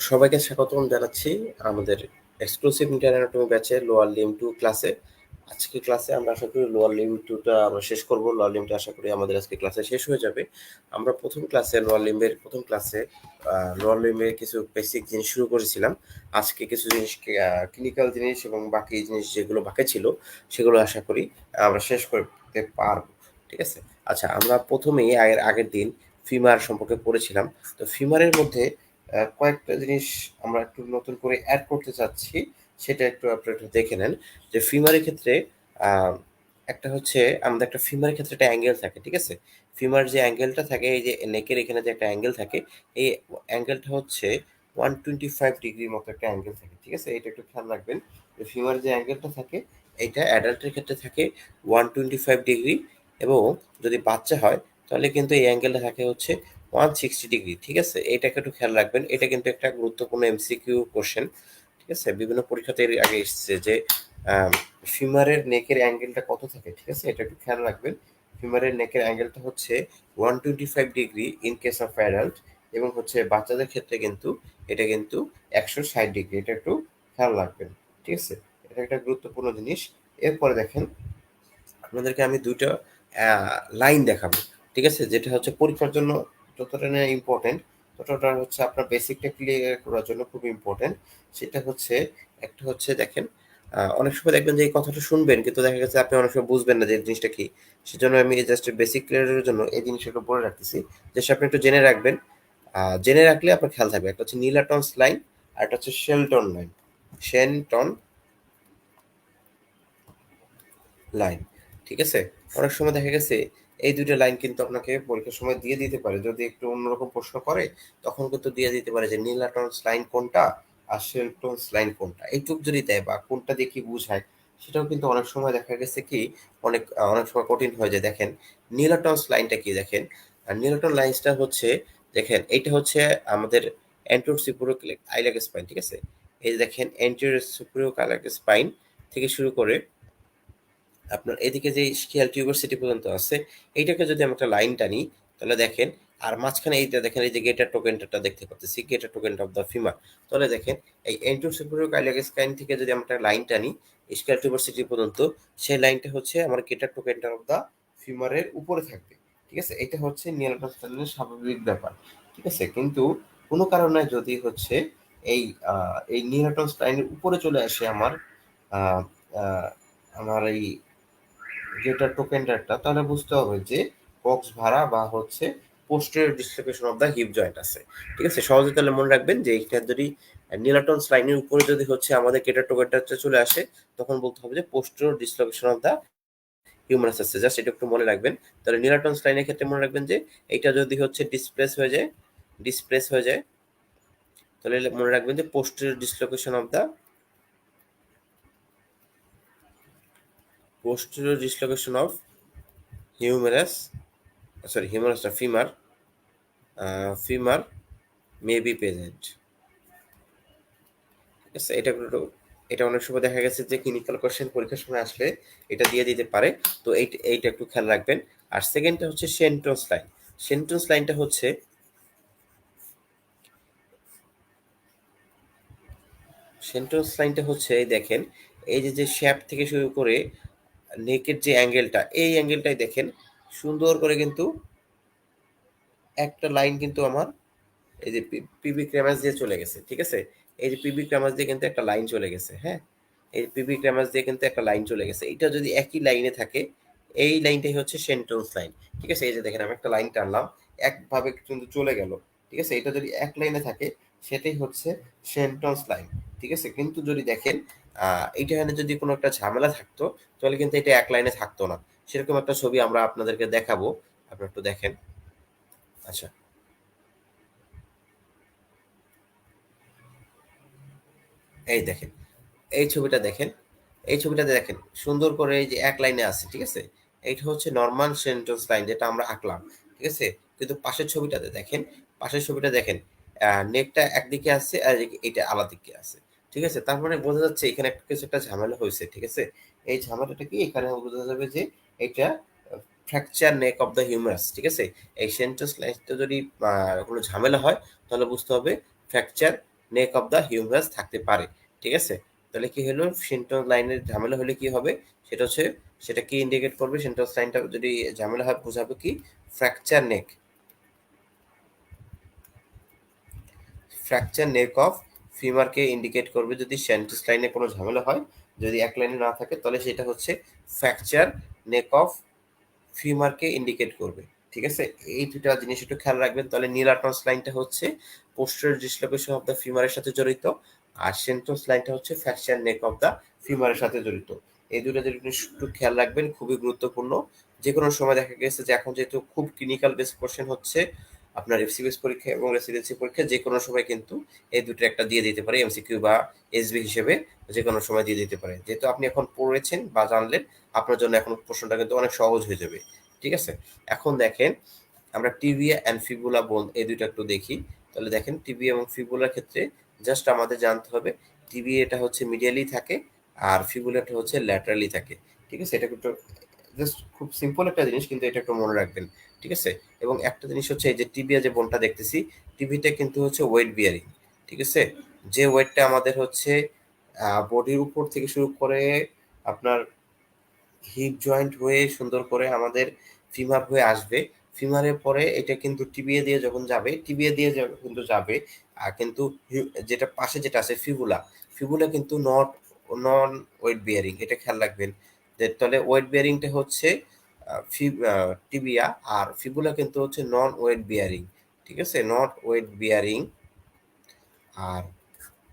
সবাইকে স্বাগতম জানাচ্ছি আমাদের এক্সক্লুসিভ ইন্টার অ্যানাটমি ব্যাচের লোয়ার লিম্ব 2 ক্লাসে। আজকে ক্লাসে আমরা আশা করি লোয়ার লিম্ব 2টা আমরা শেষ করব। লোয়ার লিম্বটা আশা করি আমাদের আজকে ক্লাসে শেষ হয়ে যাবে। আমরা প্রথম ক্লাসে লোয়ার লিম্বের কিছু বেসিক জিনিস শুরু করেছিলাম। আজকে কিছু জিনিস ক্লিনিক্যাল জিনিস এবং বাকি জিনিস যেগুলো বাকি ছিল সেগুলো আশা করি আমরা শেষ করতে পারবো। ঠিক আছে? আচ্ছা, আমরা প্রথমেই আগের দিন ফিমার সম্পর্কে পড়েছিলাম। তো ফিমারের মধ্যে কয়েকটা জিনিস আমরা একটু নতুন করে অ্যাড করতে চাচ্ছি, সেটা একটু আপনারা একটু দেখে নেন। যে ফিমারের ক্ষেত্রে আহ, একটা হচ্ছে আমাদের একটা ফিমারের ক্ষেত্রে একটা অ্যাঙ্গেল থাকে, ঠিক আছে? ফিমার যে অ্যাঙ্গেলটা থাকে, এই যে নেকের এখানে যে একটা অ্যাঙ্গেল থাকে, এই অ্যাঙ্গেলটা হচ্ছে 125 ডিগ্রির মতো একটা অ্যাঙ্গেল থাকে, ঠিক আছে? এটা একটু খেয়াল রাখবেন যে ফিমার যে অ্যাঙ্গেলটা থাকে এটা অ্যাডাল্টের ক্ষেত্রে থাকে 125 ডিগ্রি, এবং যদি বাচ্চা হয় তাহলে কিন্তু এই অ্যাঙ্গেলটা থাকে হচ্ছে 160 ডিগ্রি, ঠিক আছে? এটাকে একটু খেয়াল রাখবেন, এটা কিন্তু একটা গুরুত্বপূর্ণ এমসিকিউ কোশ্চেন, ঠিক আছে? বিভিন্ন পরীক্ষাতে এর আগে এসেছে যে ফিমারের নেকের অ্যাঙ্গেলটা কত থাকে, ঠিক আছে? এটা একটু খেয়াল রাখবেন। ফিমারের নেকের অ্যাঙ্গেলটা হচ্ছে 125 degree in case of adult, এবং হচ্ছে বাচ্চাদের ক্ষেত্রে কিন্তু এটা কিন্তু 160 ডিগ্রি। এটা একটু খেয়াল রাখবেন, ঠিক আছে? এটা একটা গুরুত্বপূর্ণ জিনিস। এরপরে দেখেন, আপনাদেরকে আমি দুইটা লাইন দেখাবো, ঠিক আছে? যেটা হচ্ছে পরীক্ষার জন্য যতটা না ইম্পর্টেন্ট, ততটা হচ্ছে আপনার বেসিকটা ক্লিয়ার করার জন্য খুব ইম্পর্টেন্ট। সেটা হচ্ছে, একটা হচ্ছে দেখেন, অনেক সময় দেখবেন যে এই কথাটা শুনবেন কিন্তু দেখা গেছে আপনি অনেক সময় বুঝবেন না যে এই জিনিসটা কি। সেজন্য আমি জাস্ট বেসিক ক্লিয়ারের জন্য এই জিনিসটা বলে রাখতেছি, যে আপনি একটু জেনে রাখবেন। জেনে রাখলে আপনার খেয়াল থাকবে। একটা হচ্ছে নীলাটনস লাইন, আর একটা হচ্ছে শেলটন লাইন। শেনটন লাইন, ঠিক আছে? অনেক সময় দেখা গেছে এই দুইটা লাইন কিন্তু আপনাকে পরীক্ষার সময় দিয়ে দিতে পারে, যদি একটু অন্যরকম প্রশ্ন করে তখন কিন্তু দিয়ে দিতে পারে যে নীলাটনস লাইন কোনটা আর শেলটনস লাইন কোনটা, এইটুক যদি দেয় বা কোনটা দিয়ে কি বুঝায় সেটাও কিন্তু অনেক সময় দেখা গেছে কি অনেক সময় কঠিন হয়ে যায়। দেখেন নীলাটনস লাইনটা কি, দেখেন। আর নীলাটন লাইনসটা হচ্ছে, দেখেন এইটা হচ্ছে আমাদের অ্যান্টেরিয়র সুপিরিয়র আইল্যাক স্পাইন, ঠিক আছে? এই যে দেখেন অ্যান্টেরিয়র সুপিরিয়র আইল্যাক স্পাইন থেকে শুরু করে আপনার এদিকে যে স্কিয়াল টিউবারসিটি পর্যন্ত আছে, এইটাকে যদি আমি একটা লাইন টানি তাহলে দেখেন, আর মাঝখানে এইটা দেখেন, এই যে গেটার টোকেনটা দেখতে পাচ্ছি, গেটার টোকেন অফ দ্য ফিমার। তাহলে দেখেন এই এন্টোর সুপিরিয়র কাইলিয়াক স্পাইন থেকে যদি আমরা একটা লাইন টানি স্কিয়াল টিউবারসিটি পর্যন্ত, সেই লাইনটা হচ্ছে আমার গেটার টোকেনটা অফ দ্য ফিমারের উপরে থাকবে, ঠিক আছে? এটা হচ্ছে নিওনাটাল স্বাভাবিক ব্যাপার, ঠিক আছে? কিন্তু কোনো কারণে যদি হচ্ছে এই এই নিওনাটাল লাইনের উপরে চলে আসে আমার আহ, আহ, আমার এই যেটা টোকেন একটা, তাহলে বুঝতে হবে যে বক্স ভাড়া বা হচ্ছে posterior dislocation of the hip joint আছে, ঠিক আছে? সহজে তাহলে মনে রাখবেন যে এইটা যদি নীলাটনস লাইনের উপরে যদি হচ্ছে আমাদের কেটার টোকেনটা চলে আসে, তখন বলতে হবে যে posterior dislocation of the humorous আছে। জাস্ট এটা একটু মনে রাখবেন। তাহলে নীলাটনস লাইনের ক্ষেত্রে মনে রাখবেন যে এইটা যদি হচ্ছে ডিসপ্লেস হয়ে যায় তাহলে মনে রাখবেন যে posterior dislocation of humerus, sorry humorous না, ফিমার মে বি প্রেজেন্ট, ঠিক আছে? এটা অনেক সময় দেখা গেছে যে ক্লিনিক্যাল কোশ্চেন পরীক্ষার সময় আসলে এটা দিয়ে দিতে পারে। তো এইটা একটু খেয়াল রাখবেন। আর সেকেন্ডটা হচ্ছে সেন্ট্রোস লাইন। সেন্ট্রোস লাইনটা হচ্ছে, এই দেখেন, এই যে শ্যাফট থেকে শুরু করে নেকের যে অ্যাঙ্গেলটা, এই অ্যাঙ্গেলটাই দেখেন সুন্দর করে কিন্তু একটা লাইন কিন্তু আমার এই যে পিবি ক্রেমাস দিয়ে চলে গেছে, ঠিক আছে? এই যে পিবি ক্রেমাস দিয়ে কিন্তু একটা লাইন চলে গেছে, হ্যাঁ? এই পিবি ক্রেমাস দিয়ে কিন্তু একটা লাইন চলে গেছে। এটা যদি একই লাইনে থাকে, এই লাইনটাই হচ্ছে সেন্ট্রালস লাইন, ঠিক আছে? এই যে দেখেন আমি একটা লাইন টানলাম, একভাবে কিন্তু চলে গেল, ঠিক আছে? এটা যদি এক লাইনে থাকে সেটাই হচ্ছে সেন্ট্রালস লাইন, ঠিক আছে? কিন্তু যদি দেখেন এইখানে যদি কোনো একটা ঝামেলা থাকতো তাহলে কিন্তু এটা এক লাইনে থাকতো না। সেরকম একটা ছবি আমরা আপনাদেরকে দেখাবো, আপনারা একটু দেখেন। আচ্ছা, এই দেখেন, এই ছবিটাতে দেখেন সুন্দর করে এই যে এক লাইনে আছে, ঠিক আছে? এইটা হচ্ছে নর্মাল সেন্টেন্স লাইন যেটা আমরা আঁকলাম, ঠিক আছে? কিন্তু পাশের ছবিটা দেখেন, নেকটা একদিকে আছে আর এটা আলাদা দিকে আছে, ঠিক আছে? তার মানে বোঝা যাচ্ছে এখানে কিছু একটা ঝামেলা হয়েছে, ঠিক আছে? এই ঝামেলাটা কি, এখানে বোঝা যাবে যে এটা fracture neck of the humorous, ঠিক আছে? এই সেন্টেন্স লাইনটা যদি কোনো ঝামেলা হয় তাহলে বুঝতে হবে ফ্র্যাকচার নেক অফ দ্য হিউম্যাস থাকতে পারে। ঠিক আছে? তাহলে কি হলো, সেন্ট্রাল লাইনের ঝামেলা হলে কি হবে, সেটা হচ্ছে, সেটা কি ইন্ডিকেট করবে, সেন্ট্রাল লাইনটা যদি ঝামেলা হয় বোঝাবে কি, fracture neck, fracture neck of ফিমারকে ইন্ডিকেট করবে। যদি সেন্ট্রাল লাইনে কোনো ঝামেলা হয়, যদি এক লাইনে না থাকে, তাহলে সেটা হচ্ছে ফ্র্যাকচার নেক অফ ফিমারকে ইন্ডিকেট করবে। ঠিক আছে? এই দুটা জিনিস একটু খেয়াল রাখবেন। তাহলে নিলাটনস লাইনটা হচ্ছে পোস্টেরিয়র ডিসলোকেশন অফ দ্য ফিমারের সাথে জড়িত, আর সেন্ট্রাল লাইনটা হচ্ছে ফ্র্যাকচার নেক অফ দ্য ফিমারের সাথে জড়িত। এই দুটো জিনিস একটু খেয়াল রাখবেন, খুবই গুরুত্বপূর্ণ। যে কোনো সময় দেখা গেছে যে এখন যেহেতু খুব ক্লিনিক্যাল বেস কোশ্চেন হচ্ছে আপনার এফসিবিএস পরীক্ষা এবং রেসিডেন্সি পরীক্ষা, যে কোনো সময় কিন্তু এই দুটো একটা দিয়ে দিতে পারে এমসিকিউ বা এসবি হিসেবে, যে কোনো সময় দিয়ে দিতে পারে। যেহেতু আপনি এখন পড়েছেন বা জানলেন, আপনার জন্য এখন প্রশ্নটা কিন্তু অনেক সহজ হয়ে যাবে। ঠিক আছে? এখন দেখেন, আমরা টিবিয়া অ্যান্ড ফিবুলা বোন এই দুটো একটু দেখি। তাহলে দেখেন, টিবিয়া এবং ফিবুলার ক্ষেত্রে জাস্ট আমাদের জানতে হবে, টিবিয়া এটা হচ্ছে মিডিয়ালি থাকে, আর ফিবুলাটা হচ্ছে ল্যাটারালি থাকে। ঠিক আছে? এটা একটু জাস্ট খুব সিম্পল একটা জিনিস, কিন্তু এটা একটু মনে রাখবেন। ঠিক আছে? এবং একটা জিনিস হচ্ছে, এই যে টিবিয়া যে বোনটা দেখতেছি, টিবিটা কিন্তু হচ্ছে ওয়েট বিয়ারিং। ঠিক আছে? যে ওয়েটটা আমাদের হচ্ছে বডির উপর থেকে শুরু করে আপনার হিপ জয়েন্ট হয়ে সুন্দর করে আমাদের ফিমার হয়ে আসবে। ফিমারের পরে এটা কিন্তু টিবিয়া দিয়ে যখন যাবে, টিবিয়া দিয়ে কিন্তু যাবে, আর কিন্তু যেটা পাশে যেটা আছে ফিবুলা, ফিবুলা কিন্তু নন ওয়েট বিয়ারিং। এটা খেয়াল রাখবেন যে তাহলে ওয়েট বিয়ারিংটা হচ্ছে টিবিয়া, আর ফিবুলা কিন্তু হচ্ছে নন ওয়েট বিয়ারিং। ঠিক আছে? নট ওয়েট বিয়ারিং, আর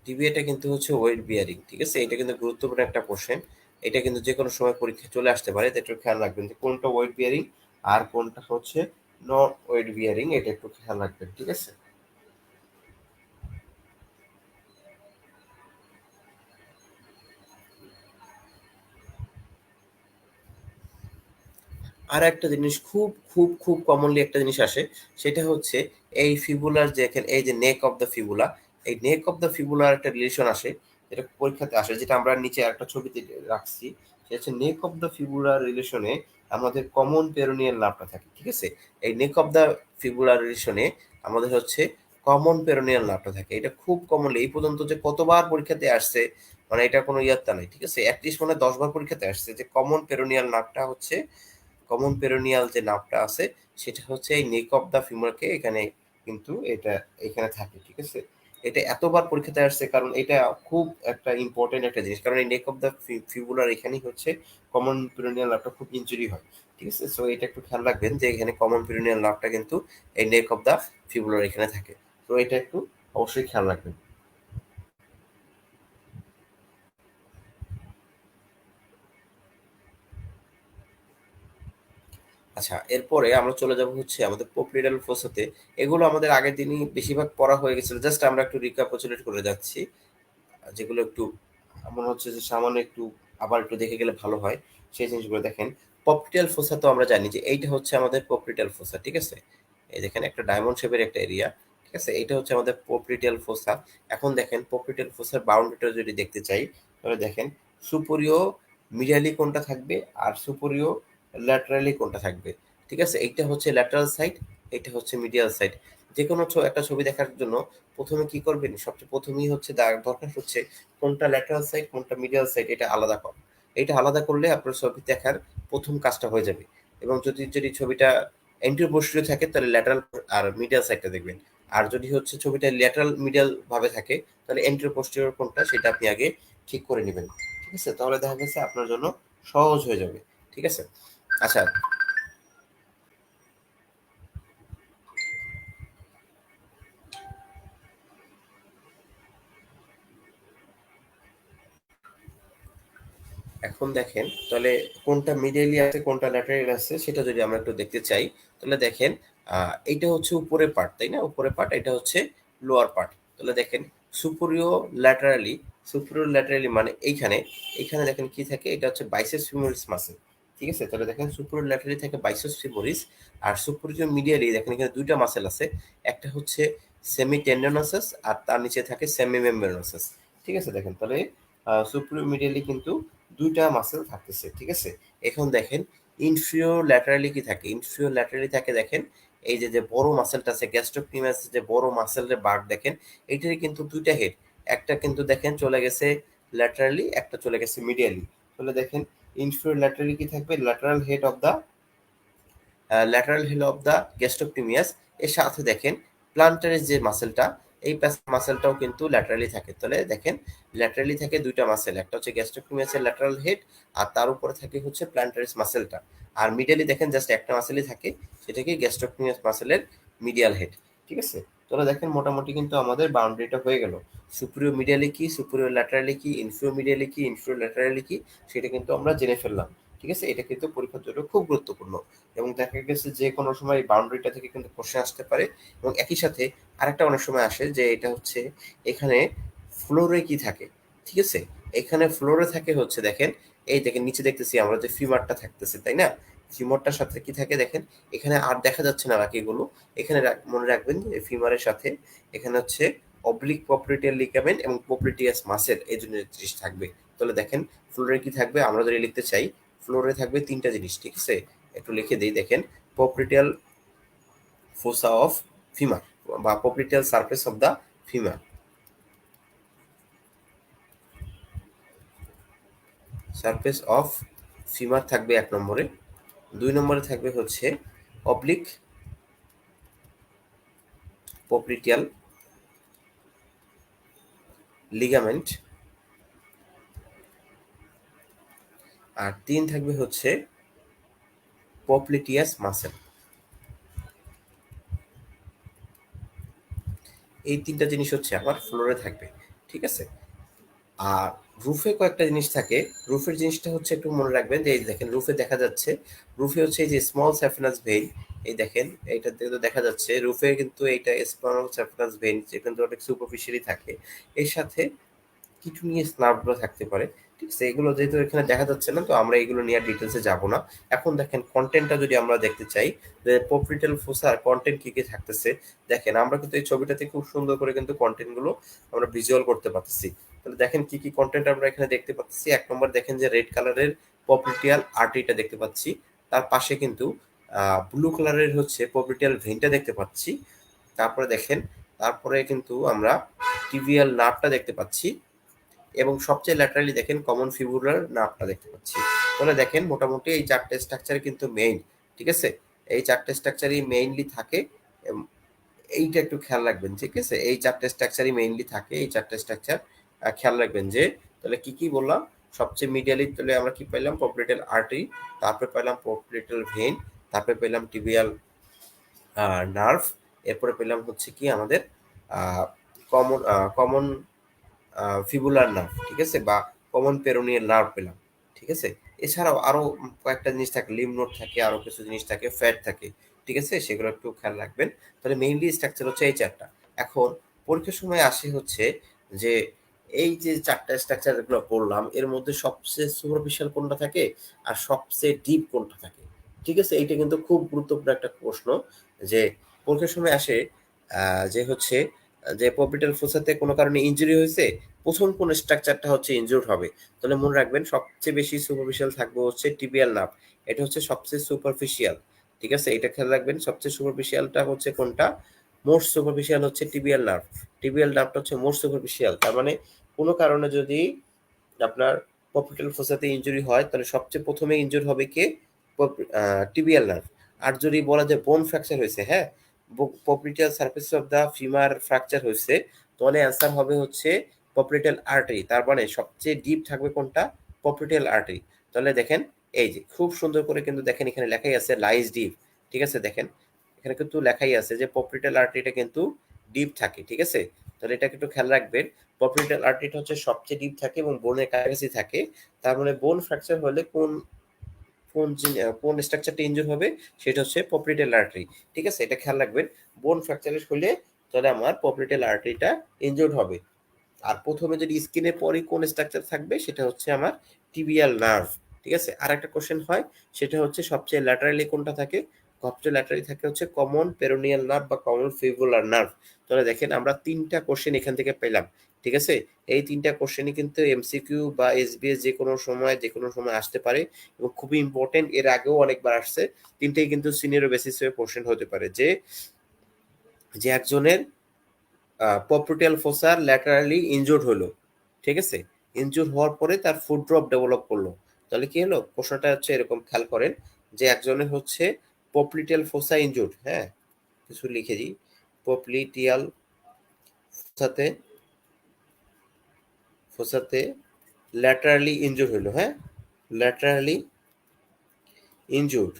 টিবিএটা কিন্তু হচ্ছে ওয়েট বিয়ারিং। ঠিক আছে? এটা কিন্তু গুরুত্বপূর্ণ একটা কোশ্চেন। এটা কিন্তু যে কোনো সময় পরীক্ষায় চলে আসতে পারে। এটা একটু খেয়াল রাখবেন যে কোনটা ওয়েট বিয়ারিং আর কোনটা হচ্ছে নট ওয়েট বিয়ারিং, এটা একটু খেয়াল রাখবেন। ঠিক আছে? আর একটা জিনিস খুব খুব খুব কমনলি একটা জিনিস আসে, সেটা হচ্ছে এই ফিবুলার যে এই যে নেক অফ দ্য ফিবুলা, এই নেক অফ দ্য ফিবুলার একটা রিলেশন আসে, যেটা পরীক্ষাতে আসে, যেটা আমরা নিচে একটা ছবিতে রাখছি। সেটা হচ্ছে নেক অফ দ্য ফিবুলার রিলেশনে আমাদের কমন পেরোনিয়াল নার্ভটা থাকে। ঠিক আছে? এই নেক অফ দ্য ফিবুলার রিলেশনে আমাদের হচ্ছে কমন পেরোনিয়াল নার্ভটা থাকে। এটা খুব কমনলি এই পর্যন্ত যে কতবার পরীক্ষাতে আসছে, মানে এটা কোনো ইয়াত্তা নেই। ঠিক আছে? অ্যাটলিস্ট মানে 10 বার পরীক্ষাতে আসছে যে কমন পেরোনিয়াল নার্ভটা হচ্ছে, কমন পেরোনিয়াল যে নার্ভটা আছে, সেটা হচ্ছে এই নেক অফ দ্য ফিমারকে এখানে কিন্তু এটা এখানে থাকে। ঠিক আছে? এটা এতবার পরীক্ষাতে আসছে কারণ এটা খুব একটা ইম্পর্টেন্ট একটা জিনিস, কারণ এই নেক অফ দ্য ফিবুলার এখানেই হচ্ছে কমন পেরোনিয়াল নার্ভটা খুব ইনজুরি হয়। ঠিক আছে? সো এটা একটু খেয়াল রাখবেন যে এখানে কমন পেরোনিয়াল নার্ভটা কিন্তু এই নেক অফ দ্য ফিবুলার এখানে থাকে। তো এটা একটু অবশ্যই খেয়াল রাখবেন। আচ্ছা, এরপরে আমরা চলে যাব হচ্ছে আমাদের পোপ্লিডাল ফোসাতে। এগুলো আমাদের আগের দিনই বেশিরভাগ পড়া হয়ে গেছিল, জাস্ট আমরা একটু রিক্যাপিচুলেট করে যাচ্ছি। যেগুলো একটু মনে হচ্ছে যে সামান্য একটু আবার একটু দেখে গেলে ভালো হয়, সেই জিনিসগুলো দেখেন। পপলিটাল ফোসা তো আমরা জানি যে এইটা হচ্ছে আমাদের পপলিটাল ফোসা। ঠিক আছে? এই দেখেন, একটা ডায়মন্ড শেপের একটা এরিয়া। ঠিক আছে? এইটা হচ্ছে আমাদের পপলিটাল ফোসা। এখন দেখেন, পপলিটাল ফোসার বাউন্ডারিটা যদি দেখতে চাই, তাহলে দেখেন সুপরিও মিডিয়ালি কোনটা থাকবে আর সুপরিও ল্যাটারালি কোনটা থাকবে। ঠিক আছে? এইটা হচ্ছে ল্যাটারাল সাইড, এটা হচ্ছে মিডিয়াল সাইড। যে কোনো একটা ছবি দেখার জন্য প্রথমে কি করবেন, সবচেয়ে প্রথমেই হচ্ছে দরকার হচ্ছে কোনটা ল্যাটারাল সাইড কোনটা মিডিয়াল সাইড এটা আলাদা কর। এটা আলাদা করলে আপনার ছবি দেখার প্রথম কাজটা হয়ে যাবে। এবং যদি যদি ছবিটা এন্টিরিয়র পোস্টেরিয়র থাকে, তাহলে ল্যাটারাল আর মিডিয়াল সাইডটা দেখবেন। আর যদি হচ্ছে ছবিটা ল্যাটারাল মিডিয়াল ভাবে থাকে, তাহলে এন্টিরিয়র পোস্টেরিয়র কোনটা সেটা আপনি আগে ঠিক করে নেবেন। ঠিক আছে? তাহলে দেখা গেছে আপনার জন্য সহজ হয়ে যাবে। ঠিক আছে? আচ্ছা, এখন দেখেন, তাহলে কোনটা মিডলি আছে কোনটা ল্যাটারাল আছে সেটা যদি আমরা একটু দেখতে চাই, তাহলে দেখেন এইটা হচ্ছে উপরের পার্ট, তাই না? উপরের পার্ট, এটা হচ্ছে লোয়ার পার্ট। তাহলে দেখেন, সুপেরিয়র ল্যাটারালি, সুপেরিয়র ল্যাটারালি মানে এইখানে, এখানে দেখেন কি থাকে, এটা হচ্ছে বাইসেপস ফিমোরিস মাসল। ঠিক আছে? তাহলে দেখেন সুপেরিয়র ল্যাটারালি থাকে বাইসেপস ফিমোরিস, আর সুপেরিয়র মিডিয়ালি দেখেন এখানে দুইটা মাসেল আছে, একটা হচ্ছে সেমি টেন্ডনোসাস আর তার নিচে থাকে সেমি মেমব্রেনোসাস। ঠিক আছে? দেখেন, তাহলে সুপেরিয়র মিডিয়ালি কিন্তু দুইটা মাসেল থাকতেছে। ঠিক আছে? এখন দেখেন ইনফিরিয়র ল্যাটারালি কি থাকে, ইনফিরিয়র ল্যাটারালি থাকে দেখেন এই যে যে বড় মাসেলটা আছে গ্যাস্ট্রোকনিমিয়াস, যে বড় মাসেলের বার্ড দেখেন, এইটারই কিন্তু দুইটা হেড, একটা কিন্তু দেখেন চলে গেছে ল্যাটারালি, একটা চলে গেছে মিডিয়ালি। তাহলে দেখেন ইনফিরিয়র ল্যাটারালি কি থাকবে, ল্যাটারাল হেড অফ দ্য গ্যাস্ট্রোকনিমিয়াস। এর সাথে দেখেন প্লান্টারের যে মাসেলটা, এই মাসেলটাও কিন্তু ল্যাটারালি থাকে। তাহলে দেখেন ল্যাটারালি থাকে দুইটা মাসেল, একটা হচ্ছে গ্যাস্ট্রোকনিমিয়াসের ল্যাটারাল হেড, আর তার উপরে থাকে হচ্ছে প্লান্টারিস মাসেলটা। আর মিডিয়ালি দেখেন জাস্ট একটা মাসেলই থাকে, সেটা কি গ্যাস্ট্রোকনিমিয়াস মাসেলের মিডিয়াল হেড। ঠিক আছে, তাহলে দেখেন মোটামুটি কিন্তু আমাদের বাউন্ডারিটা হয়ে গেল। সুপিরিয়র মিডিয়ালি কি, সুপিরিয়র ল্যাটারালি কি, ইনফিরিয়র মিডিয়ালি কি, ইনফিরিয়র ল্যাটারালি কি, সেটা কিন্তু আমরা জেনে ফেললাম। ঠিক আছে, এটা কিন্তু পরীক্ষার জন্য খুব গুরুত্বপূর্ণ। এবং দেখা গেছে যে কোনো সময় বাউন্ডারিটা থেকে কিন্তু কোশ্চেন আসতে পারে। এবং একই সাথে আরেকটা অনেক সময় আসে যে এটা হচ্ছে এখানে ফ্লোরে কি থাকে। ঠিক আছে, এখানে ফ্লোরে থাকে হচ্ছে দেখেন, এই দেখেন নিচে দেখতেছি আমরা যে ফিমারটা থাকতেছে, তাই না? ফিমারটার সাথে কি থাকে দেখেন, এখানে আর দেখা যাচ্ছে না বাকিগুলো। এখানে মনে রাখবেন যে ফিমারের সাথে এখানে হচ্ছে অবলিক পপ্লিটিয়াল লিগামেন্ট এবং পপ্লিটিয়াস মাসেল, এই জন্য জিনিস থাকবে। তাহলে দেখেন ফ্লোরে কি থাকবে, আমরা যদি লিখতে চাই ফ্লোরে থাকবে তিনটা জিনিস। ঠিক আছে, একটু লিখে দিই, দেখেন পপ্লিটিয়াল ফোসা অফ ফিমার বা popliteal surface of the femur, surface of femur থাকবে এক নম্বরে। দুই নম্বরে থাকবে হচ্ছে অবলিক পপ্লিটিয়াল লিগামেন্ট, আর তিন থাকবে হচ্ছে পপ্লিটিয়াস মাসেল। এই তিনটা জিনিস হচ্ছে আমার ফ্লোরে থাকবে। ঠিক আছে, আর রুফে কয়েকটা জিনিস থাকে। রুফের জিনিসটা হচ্ছে একটু মনে রাখবেন যে এই দেখেন রুফে দেখা যাচ্ছে, রুফে হচ্ছে এই যে স্মল স্যাফিনাস ভেইন, এই দেখেন এইটা কিন্তু দেখা যাচ্ছে রুফে কিন্তু এইটা স্মল স্যাফিনাস ভেইন, যে কিন্তু অনেক সুপারফিশিয়ালি থাকে। এর সাথে কিডনিয়াস নার্ভগুলো থাকতে পারে। ঠিক আছে, এগুলো যেহেতু এখানে দেখা যাচ্ছে না, তো আমরা এগুলো নিয়ে ডিটেলসে যাব না। এখন দেখেন কন্টেন্টটা যদি আমরা দেখতে চাই যে পপিটাল ফোসার কন্টেন্ট কি কি থাকতেছে, দেখেন আমরা কিন্তু এই ছবিটাতে খুব সুন্দর করে কিন্তু কন্টেন্টগুলো আমরা ভিজুয়াল করতে পারতেছি। তাহলে দেখেন কি কি কন্টেন্ট আমরা এখানে দেখতে পাচ্ছি। এক নম্বর দেখেন যে রেড কালারের পপিটিয়াল আর্টারিটা দেখতে পাচ্ছি, তার পাশে কিন্তু ব্লু কালারের হচ্ছে পপিটিয়াল ভেইনটা দেখতে পাচ্ছি। তারপরে দেখেন, তারপরে কিন্তু আমরা টিবিয়াল নার্ভটা দেখতে পাচ্ছি, এবং সবচেয়ে ল্যাটারালি দেখেন কমন ফিবুলার নার্ভটা দেখতে পাচ্ছি। তাহলে দেখেন মোটামুটি এই চারটে স্ট্রাকচার কিন্তু মেইন। ঠিক আছে, এই চারটে স্ট্রাকচারই মেইনলি থাকে। এইটা একটু খেয়াল রাখবেন। ঠিক আছে, এই চারটে স্ট্রাকচারই মেইনলি থাকে, এই চারটে স্ট্রাকচার খেয়াল রাখবেন। যে তাহলে কি কি বললাম, সবচেয়ে মিডিয়ালি তাহলে আমরা কি পাইলাম, পপলিটাল আর্টারি, তারপরে পাইলাম পপলিটাল ভেইন, তারপরে পেলাম টিবিয়াল নার্ভ, এরপরে পেলাম হচ্ছে কি আমাদের কমন কমন ফিবুলার নার্ভ। ঠিক আছে, বা কমন পেরোনিয়াল নার্ভ পেলাম। ঠিক আছে, এছাড়াও আরো কয়েকটা জিনিস থাকে, লিম নোড থাকে, আরো কিছু জিনিস থাকে, ফ্যাট থাকে। ঠিক আছে, সেগুলো একটু খেয়াল রাখবেন। তাহলে মেইনলি স্ট্রাকচার হচ্ছে এই চারটা। এখন পরীক্ষার সময় আসে হচ্ছে যে এই যে চারটা স্ট্রাকচার গুলো পড়লাম, এর মধ্যে সবচেয়ে সুপারফিশিয়াল কোনটা থাকে আর সবচেয়ে ডিপ কোনটা থাকে। ঠিক আছে, এইটা কিন্তু খুব গুরুত্বপূর্ণ একটা প্রশ্ন, যে পরীক্ষার সময় আসে যে হচ্ছে যে পপিটাল ফোসাতে কোনো কারণে ইনজুরি হয়েছে, প্রথম কোন স্ট্রাকচারটা হচ্ছে ইনজুর্ড হবে। তাহলে মনে রাখবেন সবচেয়ে বেশি সুপারফিশিয়াল থাকবে হচ্ছে টিবিয়াল নার্ভ, এটা হচ্ছে সবচেয়ে সুপারফিশিয়াল। ঠিক আছে, এটা খেয়াল রাখবেন, সবচেয়ে সুপারফিশিয়ালটা হচ্ছে কোনটা, মোস্ট সুপারফিশিয়াল হচ্ছে টিবিয়াল নার্ভ। টিবিয়াল নার্ভটা হচ্ছে মোস্ট সুপারফিশিয়াল। তার মানে কোনো কারণে যদি আপনার পপিটাল ফোসাতে ইনজুরি হয়, তাহলে সবচেয়ে প্রথমে ইনজুর হবে কে, টিবিয়াল নার্ভ। আর যদি বলা যায় বোন ফ্র্যাকচার হয়েছে, হ্যাঁ, popliteal surface of the femur fracture হয়েছে, তাহলে অ্যান্সার হবে হচ্ছে পপিটাল আর্টারি। তার মানে সবচেয়ে ডিপ থাকবে কোনটা, পপিটাল আর্টারি। তাহলে দেখেন এই যে খুব সুন্দর করে কিন্তু দেখেন এখানে লেখাই আছে লাইজ ডিপ। ঠিক আছে, দেখেন এখানে কিন্তু লেখাই আছে যে পপিটাল আর্টারিটা কিন্তু ডিপ থাকে। ঠিক আছে, তাহলে এটা একটু খেয়াল রাখবেন। পপিটাল আর্টারিটা হচ্ছে সবচেয়ে ডিপ থাকে এবং বোনের কাছাকাছি থাকে। তার মানে বোন ফ্র্যাকচার হলে কোন কোন কোন স্ট্রাকচারটা ইনজুর হবে, সেটা হচ্ছে পপিটাল আর্টারি। ঠিক আছে, এটা খেয়াল রাখবেন। বোন ফ্র্যাকচারের হলে তাহলে আমার পপিটাল আর্টারিটা ইনজুর্ড হবে। আর প্রথমে যদি স্কিনের পরই কোন স্ট্রাকচার থাকবে, সেটা হচ্ছে আমার টিবিয়াল নার্ভ। ঠিক আছে, আর একটা কোশ্চেন হয়, সেটা হচ্ছে সবচেয়ে ল্যাটারালি কোনটা থাকে, সবচেয়ে ল্যাটারালি থাকে হচ্ছে কমন পেরোনিয়াল নার্ভ বা কমন ফিবুলার নার্ভ। তাহলে দেখেন আমরা তিনটা কোশ্চেন এখান থেকে পেলাম। ঠিক আছে? এই ৩ টা কোশ্চেনই কিন্তু এমসিকিউ বা এসবিএস যেকোনো সময় আসতে পারে এবং খুবই ইম্পোর্টেন্ট। এর আগেও অনেকবার আসছে। ৩ টাই কিন্তু সিনারিও বেসিস এ কোশ্চেন হতে পারে যে একজনের popliteal fossa ল্যাটারালি ইনজুরড হলো। ঠিক আছে? ইনজুর হওয়ার পরে তার ফুট ড্রপ ডেভেলপ করলো। তাহলে কি হলো? প্রশ্নটা হচ্ছে এরকম খেয়াল করেন যে একজনের হচ্ছে popliteal fossa ইনজুরড, হ্যাঁ? কিছু লিখে দিই। popliteal ফোসাতে ফোসাতে ল্যাটারালি ইনজুর হলো, হ্যাঁ? Laterally injured.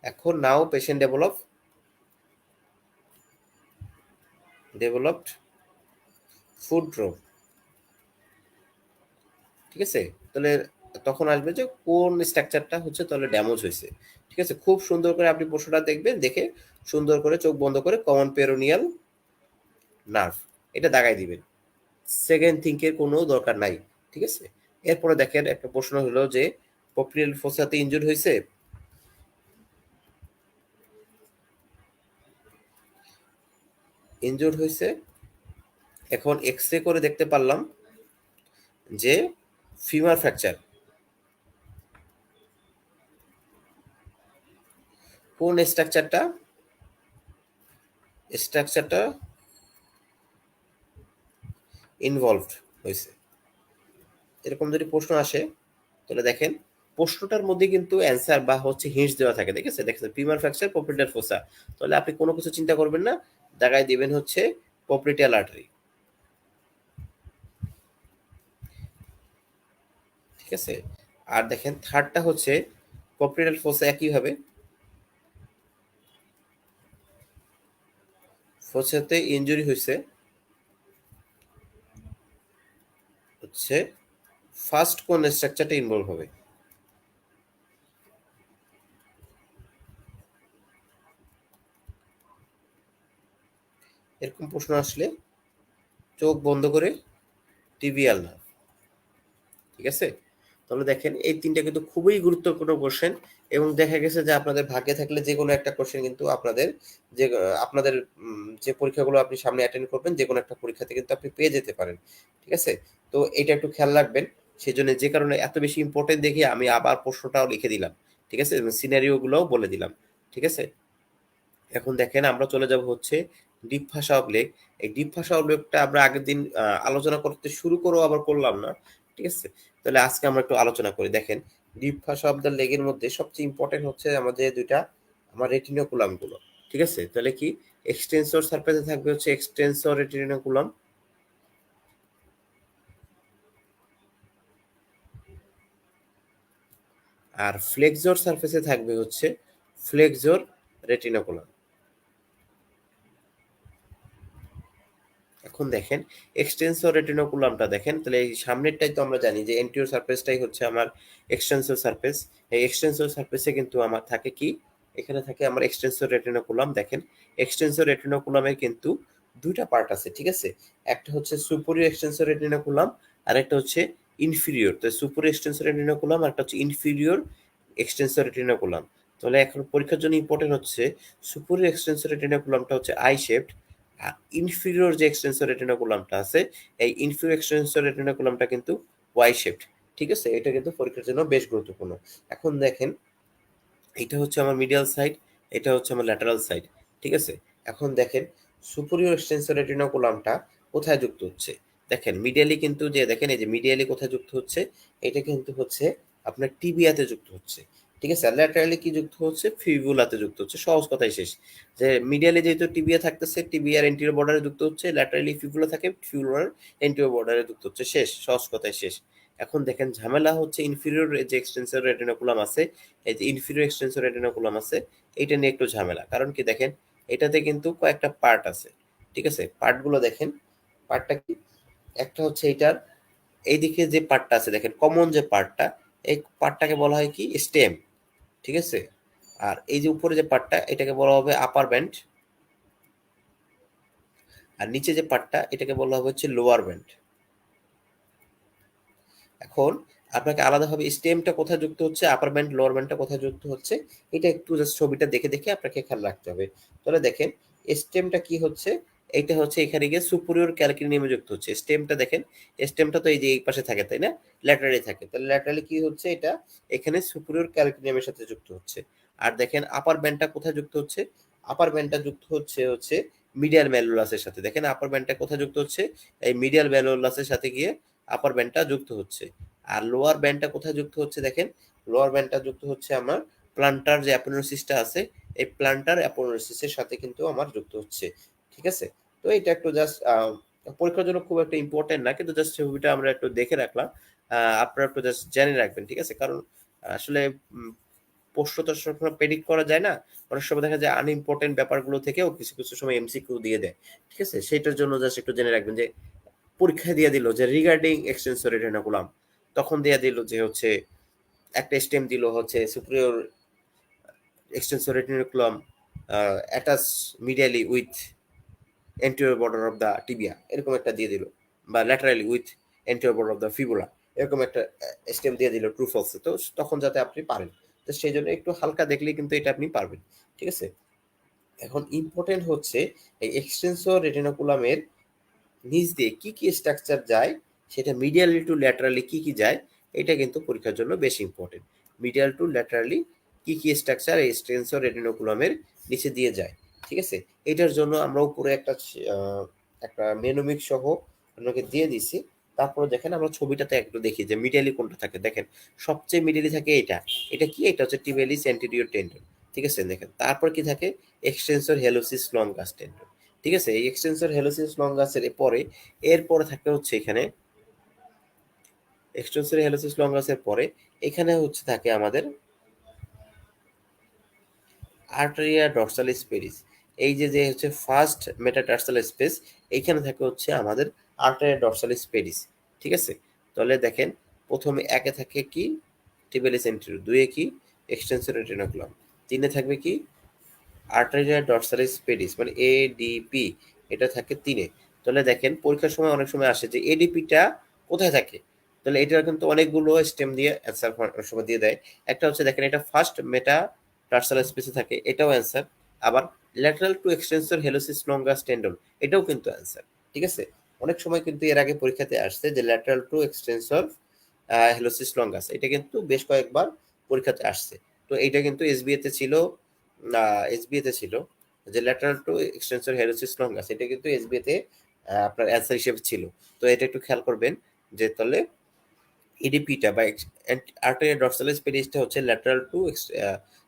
এখন নাও পেশেন্ট ডেভেলপড ফুট ড্রপ। ঠিক আছে? তাহলে তখন আসবে যে কোন স্ট্রাকচারটা হচ্ছে তাহলে ড্যামেজ হয়েছে। ঠিক আছে? খুব সুন্দর করে আপনি প্রশ্নটা দেখবেন, দেখে সুন্দর করে চোখ বন্ধ করে কমন পেরোনিয়াল নার্ভ এটা দাগাই দিবেন। সেকেন্ড থিঙ্কের কোনো দরকার নাই। ঠিক আছে? এরপরে দেখেন একটা প্রশ্ন হলো যে পপলিয়াল ফোসাতে ইনজুর হয়েছে। ইনজুর হয়েছে। এখন এক্স-রে করে দেখতে পারলাম যে ফিমার ফ্র্যাকচার। কোন স্ট্রাকচারটা ইনভলভড হয়েছে। এরকম যদি প্রশ্ন আসে তাহলে দেখেন প্রশ্নটার মধ্যে কিন্তু অ্যান্সার বা হচ্ছে হিন্টস দেওয়া থাকে। দেখেছেন ফিমার ফ্র্যাকচার পপলিটাল ফোসা। তাহলে আপনি কোনো কিছু চিন্তা করবেন না, দাগায় দিবেন হচ্ছে পপলিটাল আর্টারি। ঠিক আছে? আর দেখেন থার্ডটা হচ্ছে পপলিটাল ফোসা একইভাবে ফোসাতে ইনজুরি হয়েছে হচ্ছে ফার্স্ট কোন স্ট্রাকচারটা ইনভলভ হবে। এরকম প্রশ্ন আসলে চোখ বন্ধ করে টিবিয়াল না। ঠিক আছে? তাহলে দেখেন এই ৩ টা কিন্তু খুবই গুরুত্বপূর্ণ কোশ্চেন এবং দেখা গেছে যে আপনাদের ভাগ্যে থাকলে যেকোনো একটা কোশ্চেন কিন্তু আপনাদের যে পরীক্ষাগুলো আপনি সামনে অ্যাটেন্ড করবেন যেকোনো একটা পরীক্ষাতে কিন্তু আপনি পেয়ে যেতে পারেন। ঠিক আছে? তো এটা একটু খেয়াল রাখবেন। সেজন্য যে কারণে এত বেশি ইম্পোর্টেন্ট দেখে আমি আবার প্রশ্নটাও লিখে দিলাম। ঠিক আছে? এবং সিনারিও গুলোও বলে দিলাম। ঠিক আছে? এখন দেখেন আমরা চলে যাব হচ্ছে ডিপ ভাষা অবলেগ। এই ডিপ ভাষা অবলেগটা আমরা আগের দিন আলোচনা করতে শুরু করেও আবার করলাম না। ঠিক আছে? তাহলে আজকে আমরা একটু আলোচনা করি। দেখেন ডিপ ভাষা অব দ্য লেগের মধ্যে সবচেয়ে ইম্পর্টেন্ট হচ্ছে আমাদের ২ টা আমার রেটিনোকুলাম গুলো। ঠিক আছে? তাহলে কি এক্সটেন্সর সারফেসে থাকবে হচ্ছে এক্সটেন্সর রেটিনোকুলাম। আর ফ্লেক্সর সারফেসে থাকবে হচ্ছে ফ্লেক্সর রেটিনোকুলাম। এখন দেখেন এক্সটেন্সর রেটিনোকুলামটা দেখেন তাহলে এই সামনেরটাই তো আমরা জানি যে এন্টিরিয়র সারফেসটাই হচ্ছে আমার এক্সটেন্সর সারফেস। এই এক্সটেন্সর সারফেসে কিন্তু আমার থাকে কি এখানে থাকে আমার এক্সটেন্সর রেটিনোকুলাম। দেখেন এক্সটেন্সর রেটিনোকুলামের কিন্তু ২ টা পার্ট আছে। ঠিক আছে? একটা হচ্ছে সুপেরিয়র এক্সটেন্সর রেটিনোকুলাম আর একটা হচ্ছে ইনফিরিয়র। তো সুপেরিয়র এক্সটেন্সর রেটিনোকুলাম আর একটা হচ্ছে ইনফিরিয়র এক্সটেন্সর রেটিনোকুলাম। তাহলে এখন পরীক্ষার জন্য ইম্পর্টেন্ট হচ্ছে সুপেরিয়র এক্সটেন্সর রেটিনোকুলামটা হচ্ছে আই শেপড আর ইনফিরিয়র যে এক্সটেন্সর রেটিনোকুলামটা আছে এই ইনফিরিয়র এক্সটেন্সর রেটিনোকুলামটা কিন্তু ওয়াই শেপড। ঠিক আছে? এটা কিন্তু পরীক্ষার জন্য বেশ গুরুত্বপূর্ণ। এখন দেখেন এটা হচ্ছে আমার মিডিয়াল সাইড, এটা হচ্ছে আমার ল্যাটারাল সাইড। ঠিক আছে? এখন দেখেন সুপেরিয়র এক্সটেন্সর রেটিনোকুলামটা কোথায় যুক্ত হচ্ছে? দেখেন মিডিয়ালি কিন্তু যে দেখেন এই যে মিডিয়ালি কোথায় যুক্ত হচ্ছে? এটা কিন্তু হচ্ছে আপনার টিবিয়াতে যুক্ত হচ্ছে। ঠিক আছে? আর ল্যাটারালি কি যুক্ত হচ্ছে? ফিবুলাতে যুক্ত হচ্ছে। সহজ কথাই শেষ। যে মিডিয়ালি যেহেতু টিবিয়া থাকতেছে, টিবিয়ার এন্টিরিয়র বর্ডারে যুক্ত হচ্ছে, ল্যাটারালি ফিবুলা থাকে, ফিবুলার এন্টিরিয়র বর্ডারে যুক্ত হচ্ছে। শেষ। সহজ কথাই শেষ। এখন দেখেন ঝামেলা হচ্ছে ইনফিরিয়র যে এক্সটেন্সর রেটিনোকুলাম আছে এই যে ইনফিরিয়র এক্সটেন্সর রেটিনোকুলাম আছে এইটা নিয়ে একটু ঝামেলা। কারণ কি দেখেন এটাতে কিন্তু কয়েকটা পার্ট আছে। ঠিক আছে? পার্টগুলো দেখেন। পার্টটা কি? একটা হচ্ছে এইটার এইদিকে যে পার্টটা আছে দেখেন কমন যে পার্টটা এই পার্টটাকে বলা হয় কি স্টেম। ঠিক আছে? আর এই যে উপরে যে পার্টটা এটাকে বলা হবে আপার ব্যান্ড আর নিচে যে পার্টটা এটাকে বলা হবে হচ্ছে লোয়ার ব্যান্ড। এখন আপনাকে আলাদাভাবে স্টেমটা কোথায় যুক্ত হচ্ছে, আপার ব্যান্ড লোয়ার ব্যান্ডটা কোথায় যুক্ত হচ্ছে এটা একটু জাস্ট ছবিটা দেখে আপনাকে খেয়াল রাখতে হবে। তাহলে দেখেন স্টেমটা কি হচ্ছে এইটা হচ্ছে এখানে গিয়ে সুপিরিয়র ক্যালকিনিয়ামে যুক্ত হচ্ছে। স্টেমটা দেখেন, স্টেমটা তো এই যে এই পাশে থাকে তাই না, ল্যাটারালি থাকে, তাহলে ল্যাটারালি কি হচ্ছে এটা এখানে সুপিরিয়র ক্যালকিনিয়ামের সাথে যুক্ত হচ্ছে। আর দেখেন আপার ব্যান্ডটা কোথায় যুক্ত হচ্ছে, আপার ব্যান্ডটা যুক্ত হচ্ছে মিডিয়াল ম্যালুলাসের সাথে। দেখেন আপার ব্যান্ডটা কোথায় যুক্ত হচ্ছে, এই মিডিয়াল ম্যালুলাসের সাথে গিয়ে আপার ব্যান্ডটা যুক্ত হচ্ছে। আর লোয়ার ব্যান্ডটা কোথায় যুক্ত হচ্ছে, দেখেন লোয়ার ব্যান্ডটা যুক্ত হচ্ছে আমার প্লান্টার যে অ্যাপোনেউরোসিসটা আছে, এই প্লান্টার অ্যাপোনেউরোসিসের সাথে কিন্তু আমার যুক্ত হচ্ছে। ঠিক আছে, তো এটা একটু জাস্ট পরীক্ষার জন্য খুব একটা ইম্পর্টেন্ট না, কিন্তু জাস্ট ছবিটা আমরা একটু দেখে রাখলাম, আপনারা একটু জাস্ট জেনে রাখবেন। ঠিক আছে, কারণ আসলে প্রশ্ন তো সবসময় প্রেডিক্ট করা যায় না, অনেক সময় দেখা যায় আনইম্পর্টেন্ট ব্যাপারগুলো থেকেও কিছু কিছু সময় এমসিকিউ দিয়ে দেয়। ঠিক আছে, সেটার জন্য জাস্ট একটু জেনে রাখবেন যে পরীক্ষায় দিয়ে দিল যে রিগার্ডিং এক্সটেন্সর রেটিনাকুলাম, তখন দিয়ে দিল যে হচ্ছে একটা স্টেম দিল হচ্ছে superior extensor retinaculum attach medially with anterior border of the tibia, এরকম একটা দিয়ে দিল, বা laterally with anterior border of the fibula, এরকম একটা স্টেম দিয়ে দিল ট্রু ফলসে, তো তখন যাতে আপনি পারেন, তো সেই জন্য একটু হালকা দেখলেই কিন্তু এটা আপনি পারবেন। ঠিক আছে, এখন ইম্পর্টেন্ট হচ্ছে এই এক্সটেন্সর রেটিনাকুলামের নিচ দিয়ে কি কি স্ট্রাকচার যায়, সেটা মিডিয়ালি টু ল্যাটারালি কি কি যায়, এটা কিন্তু পরীক্ষার জন্য বেশি ইম্পর্টেন্ট। মিডিয়াল টু ল্যাটারালি কি কি স্ট্রাকচার এই এক্সটেন্সর রেটিনাকুলামের নিচে দিয়ে যায়। ঠিক আছে, এটার জন্য আমরা উপরে একটা মেনোমিক সহ আপনাকে দিয়ে দিছি। তারপরে দেখেন আমরা ছবিটাতে একটু দেখি যে মিডিয়ালি কোনটা থাকে। দেখেন সবচেয়ে মিডিয়ালি থাকে এটা, এটা কি, এটা হচ্ছে টিবিয়ালিস অ্যান্টেরিয়র টেন্ডন। ঠিক আছে, দেখেন তারপর কি থাকে, এক্সটেন্সর হেলোসিস লঙ্গাস টেন্ডন। ঠিক আছে, এই এক্সটেন্সর হেলোসিস লঙ্গাসের পরে এরপরে থাকে হচ্ছে এখানে এক্সটেন্সর হেলোসিস লঙ্গাসের পরে এখানে হচ্ছে থাকে আমাদের আর্টেরিয়া ডরসালিস পেরিস। এই যে যে হচ্ছে ফার্স্ট মেটাটার্সাল স্পেস, এইখানে থাকে হচ্ছে আমাদের আর্টেরিয়া ডরসালিস পেরিস। ঠিক আছে, তাহলে দেখেন প্রথমে একে থাকে কি টিবিয়ালিস অ্যান্টেরিয়র, দুইয়ে কি এক্সটেন্সর রেটিনাকুলাম, তিনে থাকবে কি আর্টেরিয়া ডরসালিস পেডিস মানে এডিপি, এটা থাকে তিনে। তাহলে দেখেন পরীক্ষার সময় অনেক সময় আসে যে এডিপিটা কোথায় থাকে, তাহলে এটা কিন্তু অনেকগুলো স্টেম দিয়ে অ্যান্সার অনেক সময় দিয়ে দেয়। একটা হচ্ছে দেখেন এটা ফার্স্ট মেটা টার্সাল স্পেসে থাকে, এটাও অ্যান্সার। আবার lateral to extensor hallucis longus tendon, এটাও কিন্তু অ্যান্সার। ঠিক আছে, অনেক সময় কিন্তু এর আগে পরীক্ষাতে আসছে যে lateral to extensor hallucis longus, এটা কিন্তু বেশ কয়েকবার পরীক্ষাতে আসছে। তো এটা কিন্তু এসবিএতে ছিল, এসবিএতে ছিল যে lateral to extensor hallucis longus, এটা কিন্তু এসবিএতে আপনার অ্যান্সার হিসেবে ছিল। তো এটা একটু খেয়াল করবেন যে তাহলে ইডিপিটা বা আর্টেরিয়া ডরসালিস পেডিসটা হচ্ছে lateral to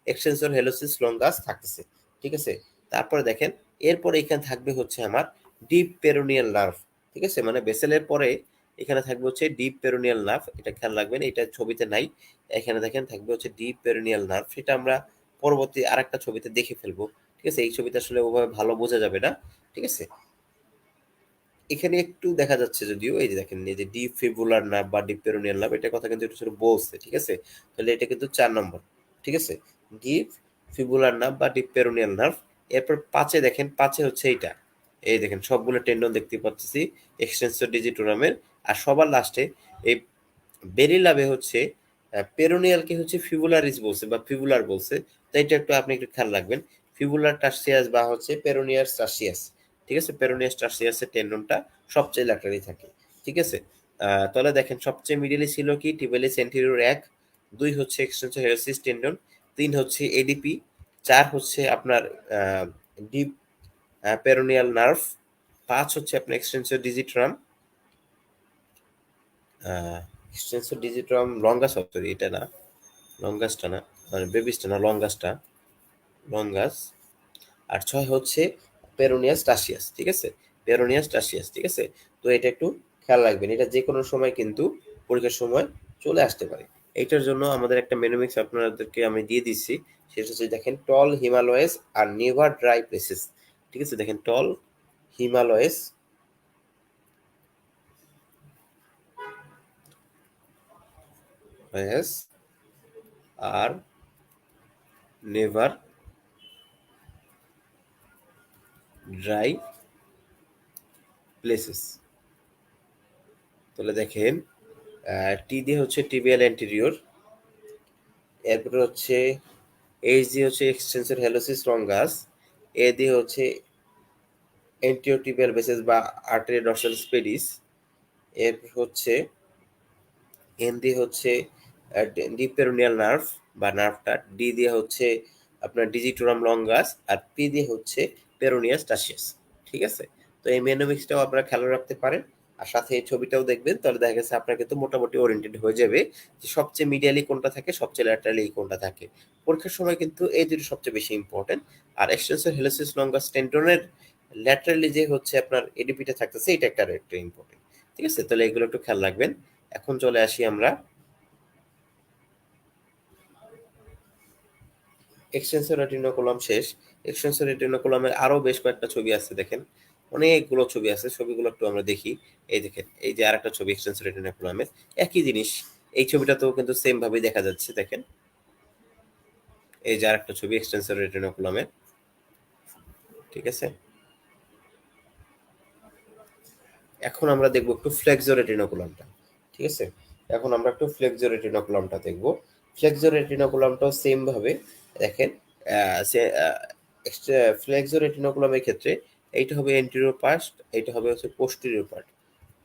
extensor hallucis longus থাকতেছে। ঠিক আছে, তারপরে দেখেন এরপরে এখানে থাকবে হচ্ছে আমার ডিপ পেরোনিয়াল নার্ভ। ঠিক আছে, মানে বেসেলের পরে এখানে থাকবে হচ্ছে ডিপ পেরোনিয়াল নার্ভ, এটা খেয়াল রাখবেন, এটা ছবিতে নাই। এখানে দেখেন থাকবে হচ্ছে ডিপ পেরোনিয়াল নার্ভ, সেটা আমরা পরবর্তী আরেকটা ছবিতে দেখে ফেলবো। ঠিক আছে, এই ছবিতে আসলে ওভাবে ভালো বোঝা যাবে না। ঠিক আছে, এখানে একটু দেখা যাচ্ছে যদিও, এই যে দেখেন এই যে ডিপ ফিবুলার নার্ভ বা ডিপ পেরোনিয়াল নার্ভ, এটা কথা কিন্তু একটু ছোট বলছে। ঠিক আছে, তাহলে এটা কিন্তু 4 নম্বর। ঠিক আছে, ডিপ ফিবুলার নার্ভ বা ডিপ পেরোনিয়াল নার্ভ। এরপর পাঁচে দেখেন, পাঁচে হচ্ছে এইটা, এই দেখেন সবগুলো টেন্ডন দেখতে পাচ্ছি এক্সটেন্সর ডিজিটোরামের। আর সবার লাস্টে এই বেরিলাভে হচ্ছে পেরোনিয়ালকে হচ্ছে ফিবুলারিস বলছে বা ফিবুলার বলছে, তো এটা একটু আপনি একটু খেয়াল রাখবেন, ফিবুলার টার্সিয়াস বা হচ্ছে পেরোনিয়াস টার্সিয়াস। ঠিক আছে, পেরোনিয়াস টার্সিয়াসের টেন্ডনটা সবচেয়ে ল্যাটারালি থাকে। ঠিক আছে, তাহলে দেখেন সবচেয়ে মিডিলে ছিল কি টিবিয়ালিস অ্যান্টেরিয়র 1, 2 হচ্ছে এক্সটেন্সর হেলোসিস টেন্ডন, 3 হচ্ছে এডিপি, 4 হচ্ছে আপনার ডিপ পেরোনিয়াল নার্ভ, 5 হচ্ছে আপনার এক্সটেন্সর ডিজিট্রাম, এক্সটেন্সর ডিজিট্রাম লঙ্গাস, সরি এটা না, লঙ্গাসটা না, মানে বেবিসটা না, লঙ্গাসটা, লঙ্গাস। আর 6 হচ্ছে পেরোনিয়াস টাসিয়াস। ঠিক আছে, পেরোনিয়াস টাসিয়াস। ঠিক আছে, তো এটা একটু খেয়াল রাখবেন, এটা যে কোনো সময় কিন্তু পরীক্ষার সময় চলে আসতে পারে। এইটার জন্য আমাদের একটা মেনোমিক্স আপনাদেরকে আমি দিয়ে দিচ্ছি, সেটা হচ্ছে দেখেন টল হিমালয়েস আর নেভার ড্রাই প্লেসেস। ঠিক আছে, দেখেন টল হিমালয়েস আর নেভার ড্রাই প্লেসেস। তাহলে দেখেন টি দিয়ে হচ্ছে টিবিয়াল অ্যান্টেরিয়র, এরপরে হচ্ছে এইচ দিয়ে হচ্ছে এক্সটেন্সর হেলোসিস লঙ্গাস, এ দিয়ে হচ্ছে এন্টিওটিবিয়াল ভেসেস বা আর্টারি ডরসাল স্পেডিস। এর হচ্ছে এন দিয়ে হচ্ছে ডিপ পেরোনিয়াল নার্ভ বা নার্ভটা, ডি দিয়ে হচ্ছে আপনার ডিজিটোরাম লঙ্গাস, আর পি দিয়ে হচ্ছে পেরোনিয়াস টাসিয়াস। ঠিক আছে, তো এই মেনোমিক্সটাও আপনারা খেয়াল রাখতে পারেন, আর সাথে এই ছবিটাও দেখবেন, তাহলে দেখা গেছে আপনার কিন্তু মোটামুটি ওরিয়েন্টেড হয়ে যাবে যে সবচেয়ে মিডিয়ালি কোনটা থাকে, সবচেয়ে ল্যাটারালি কোনটা থাকে। পরীক্ষার সময় কিন্তু এই দুটো সবচেয়ে বেশি ইম্পর্টেন্ট। আর এক্সটেন্সর হেলিসিস লঙ্গাস টেন্ডনের ল্যাটারালি যে হচ্ছে আপনার এডিপিটা থাকতেছে, এটা একটা ইম্পর্টেন্ট। ঠিক আছে, তাহলে এগুলো একটু খেয়াল রাখবেন। এখন চলে আসি আমরা এক্সটেন্সর রেটিনোকুলাম শেষ। এক্সটেন্সর রেটিনোকুলামের আরো বেশ কয়েকটা ছবি আছে, দেখেন অনেকগুলো ছবি আছে, ছবিগুলো একটু আমরা দেখি। এই দেখেন, এই যে আরেকটা ছবি এক্সটেন্সর রেটিনোকুলামের, একই জিনিস। এই ছবিটাতেও কিন্তু সেম ভাবে দেখা যাচ্ছে, দেখেন এই যে আরেকটা ছবি এক্সটেন্সর রেটিনোকুলামের। ঠিক আছে, এখন আমরা দেখবো একটু ফ্লেক্সো রেটিনোকুলামটা। ঠিক আছে, এখন আমরা একটু ফ্লেক্সো রেটিনোকুলামটা দেখবো। ফ্লেক্সো রেটিনোকুলামটাও সেম ভাবে দেখেন, সে ফ্লেক্সো রেটিনোকুলামের ক্ষেত্রে এইটা হবে এন্টেরিয়র পার্ট, এইটা হবে হচ্ছে পোস্টেরিয়র পার্ট,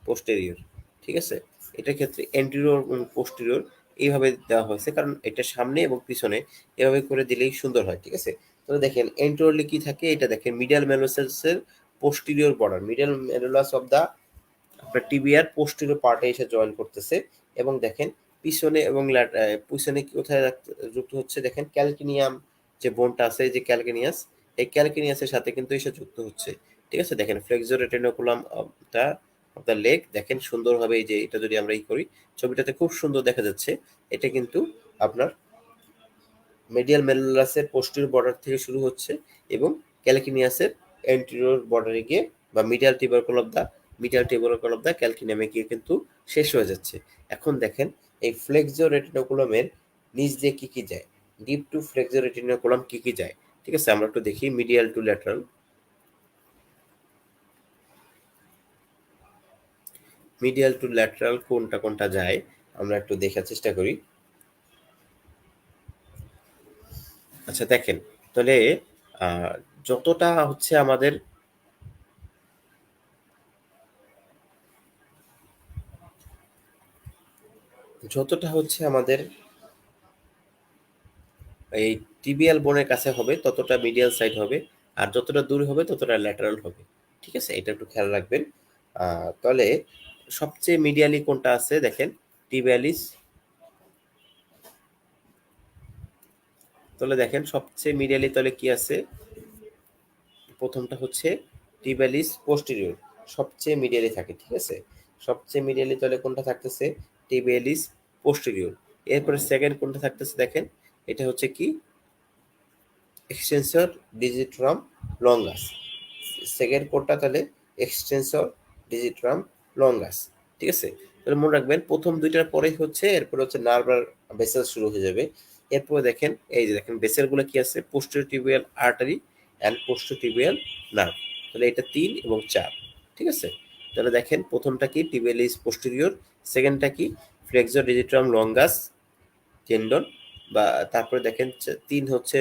পোস্টেরিয়র। ঠিক আছে, এটার ক্ষেত্রে এন্টেরিয়র পোস্টেরিয়র এইভাবে দেওয়া হয়েছে, কারণ এটা সামনে এবং পিছনে এভাবে করে দিলেই সুন্দর হয়। ঠিক আছে, তাহলে দেখেন এন্টেরিয়রলি কি থাকে, এটা দেখেন মিডিয়াল মেলোসাসের posterior border, medial malleolus of the আপনার টিবিয়ার পোস্টেরিয়র পার্টে এসে জয়েন করতেছে। এবং দেখেন পিছনে এবং পিছনে কোথায় যুক্ত হচ্ছে, দেখেন ক্যালকিনিয়াম যে বোনটা আছে, এই যে ক্যালকিনিয়াস, এই ক্যালকিনিয়াসের সাথে কিন্তু এসে যুক্ত হচ্ছে। ঠিক আছে, দেখেন ফ্লেক্সো রেটিনোকুলাম অফ দ্য লেগ, দেখেন সুন্দরভাবে, এই যে এটা যদি আমরা করি, ছবিটাতে খুব সুন্দর দেখা যাচ্ছে। এটা কিন্তু আপনার মিডিয়াল মেলুলাসের পোস্টেরিয়র বর্ডার থেকে শুরু হচ্ছে এবং ক্যালকিনিয়াসের অ্যান্টেরিয়র বর্ডারে গিয়ে বা মিডিয়াল টিউবারকুল অফ দ্য ক্যালকিনিয়ামে গিয়ে কিন্তু শেষ হয়ে যাচ্ছে। এখন দেখেন এই ফ্লেক্সো রেটিনোকুলামের নিচ দিয়ে কি কি যায়, ডিপ টু ফ্লেক্সো রেটিনোকুলাম কি কি যায়। ঠিক আছে, আমরা একটু দেখি medial to lateral. Medial to lateral কোনটা কোনটা যায় আমরা একটু দেখার চেষ্টা করি। আচ্ছা দেখেন, তাহলে আহ, যতটা হচ্ছে আমাদের যতটা হচ্ছে আমাদের এই টিবিয়াল বোনের কাছে হবে ততটা মিডিয়াল সাইড হবে, আর যতটা দূর হবে ততটা ল্যাটারাল হবে। ঠিক আছে, এটা একটু খেয়াল রাখবেন। তাহলে সবচেয়ে মিডিয়ালি কোনটা আছে দেখেন, টিবিয়ালিস। তাহলে দেখেন সবচেয়ে মিডিয়ালি তাহলে কি আছে, প্রথমটা হচ্ছে টিবিয়ালিস পোস্টেরিয়র, সবচেয়ে মিডিয়ালি থাকে। ঠিক আছে, সবচেয়ে মিডিয়ালি তাহলে কোনটা থাকতেছে, টিবিয়ালিস পোস্টেরিয়র। এরপরে সেকেন্ড কোনটা থাকতেছে দেখেন, এটা হচ্ছে কি এক্সটেন্সর ডিজিট্রাম লঙ্গাস। সেকেন্ড কোডটা তাহলে এক্সটেন্সর ডিজিট্রাম লঙ্গাস। ঠিক আছে, তাহলে মনে রাখবেন প্রথম দুইটার পরেই হচ্ছে, এরপরে হচ্ছে নার্ভ আর ভেসেল শুরু হয়ে যাবে। এরপরে দেখেন এই যে দেখেন ভেসেলগুলো কি আছে, পোস্টোটিবিয়াল আর্টারি অ্যান্ড পোস্টোটিবিয়াল নার্ভ। তাহলে এটা 3 এবং 4। ঠিক আছে, তাহলে দেখেন প্রথমটা কি টিবিয়ালিস পোস্টেরিয়র, সেকেন্ডটা কি ফ্লেক্সো ডিজিট্রাম লঙ্গাস টেন্ডন, বা তারপরে দেখেন 3 হচ্ছে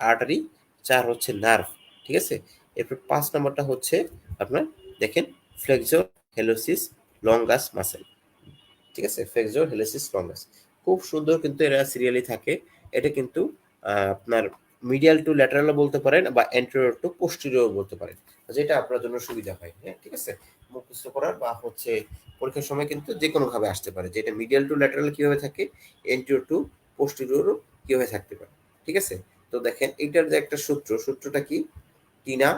আর্টারি, 4 হচ্ছে নার্ভ। ঠিক আছে, এরপর 5 নম্বরটা হচ্ছে আপনার দেখেন ফ্লেক্সো হেলোসিস লঙ্গাস মাসেল। ঠিক আছে, ফ্লেক্সো হেলোসিস লঙ্গাস খুব সুন্দর কিন্তু এরা সিরিয়ালি থাকে। এটা কিন্তু আপনার মিডিয়াল টু ল্যাটারালও বলতে পারেন বা অ্যান্টেরিয়র টু পোস্টেরিয়র বলতে পারেন, যেটা আপনার জন্য সুবিধা হয়। হ্যাঁ, ঠিক আছে, মুখস্থ করার বা হচ্ছে পরীক্ষার সময় কিন্তু যে কোনো ভাবে আসতে পারে, যেটা মিডিয়াল টু ল্যাটারাল কিভাবে থাকে, এন্টিরিয়র টু পোস্টেরিয়রও কিভাবে থাকতে পারে। ঠিক আছে, তো দেখেন এইটার যে একটা সূত্রটা কি, Tina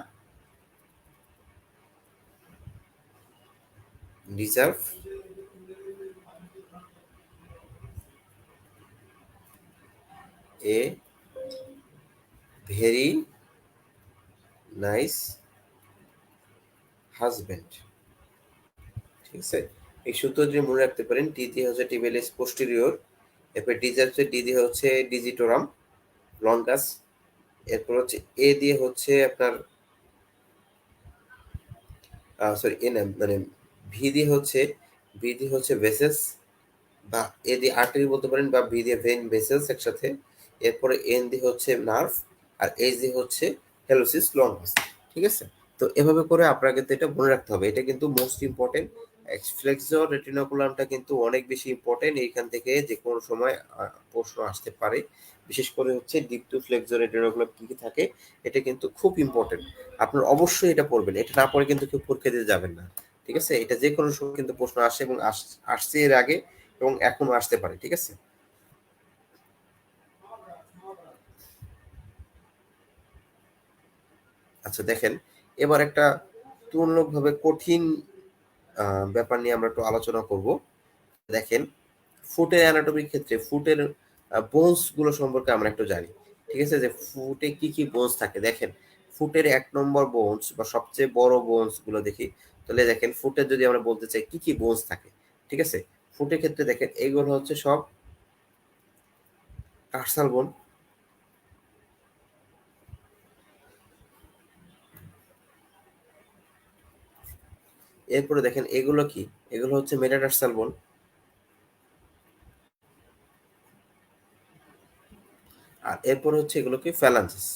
deserve a very nice husband. ঠিক আছে, এই সূত্র যদি মনে রাখতে পারেন, টি দিয়ে হচ্ছে টিবিয়ালিস পোস্টেরিয়র, এরপর ডিজার্ভস ডি দিয়ে হচ্ছে ডিজিটোরাম লঙ্গাস, এরপর হচ্ছে এ দিয়ে হচ্ছে আপনার সরি এ না মানে ভি দিয়ে হচ্ছে ভেসেস, বা এ দিয়ে আর্টারি বলতে পারেন, বা ভি দিয়ে ভেন ভেসেলস একসাথে। এরপরে এন দিয়ে হচ্ছে নার্ভ, আর এইচ দিয়ে হচ্ছে হেলোসিস লঙ্গাস। ঠিক আছে, তো এভাবে করে আপনাকে কিন্তু এটা মনে রাখতে হবে। এটা কিন্তু মোস্ট ইম্পোর্টেন্ট। ফ্লেক্সর রেটিনাকুলামটা কিন্তু অনেক বেশি ইম্পোর্টেন্ট। এইখান থেকে যেকোনো সময় প্রশ্ন আসতে পারে। বিশেষ করে হচ্ছে ডিপ টু ফ্লেক্সর রেটিনাকুলাম কি থাকে, এটা কিন্তু খুব ইম্পোর্টেন্ট। আপনার অবশ্যই এটা পড়বেন। এটা না পড়ে কিন্তু কেউ পরীক্ষা দিতে যাবেন না। ঠিক আছে? এটা যেকোনো সময় কিন্তু প্রশ্ন আসে এবং আসছে এর আগে এবং এখনো আসতে পারে। ঠিক আছে? আচ্ছা দেখেন, এবার একটা তুলনামূলকভাবে কঠিন ব্যাপার নিয়ে আমরা একটু আলোচনা করব। দেখেন, ফুটের অ্যানাটমির ক্ষেত্রে ফুটের বোনস গুলো সম্পর্কে আমরা একটু জানি। ঠিক আছে? যে ফুটে কি কি বোনস থাকে দেখেন, ফুটের ১ নম্বর বোনস বা সবচেয়ে বড় বোনস গুলো দেখি। তাহলে দেখেন ফুটের যদি আমরা বলতে চাই কি কি বোনস থাকে। ঠিক আছে? ফুটের ক্ষেত্রে দেখেন এইগুলো হচ্ছে সব টার্সাল বোন। এরপরে দেখেন এগুলো কি? এগুলো হচ্ছে মেটাটার্সাল বোন। আর এরপরে হচ্ছে এগুলো কি? ফ্যালাঞ্জেস।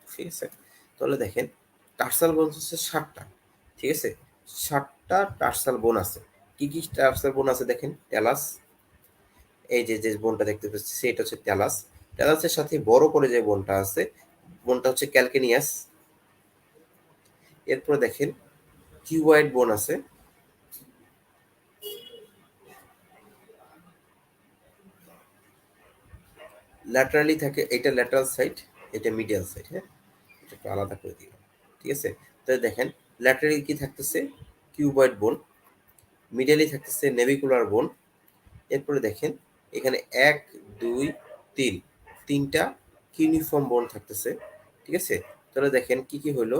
ঠিক আছে? তাহলে দেখেন টার্সাল বোন হচ্ছে ৭টা। ঠিক আছে? ৭টা টার্সাল বোন আছে। কি কি টার্সাল বোন আছে দেখেন? ট্যালাস, এই যে যে বোনটা দেখতে পাচ্ছি সেটা হচ্ছে ট্যালাস। ট্যালাসের সাথে বড় করে যে বোনটা আছে, বোনটা হচ্ছে ক্যালকেনিয়াস। এরপরে দেখেন কিউবয়েড বোন আছে। ল্যাটারালি থাকে, এটা ল্যাটারাল সাইড, এটা মিডিয়াল সাইড। হ্যাঁ, এটা একটু আলাদা করে দিলাম। ঠিক আছে? তাহলে দেখেন ল্যাটারালি কি থাকতেছে? কিউবয়েড বোন। মিডিয়ালি থাকতেছে নেভিকুলার বোন। এরপরে দেখেন এখানে ১, ২, ৩, ৩টা কিউনিফর্ম বোন থাকতেছে। ঠিক আছে? তাহলে দেখেন কি কি হলো?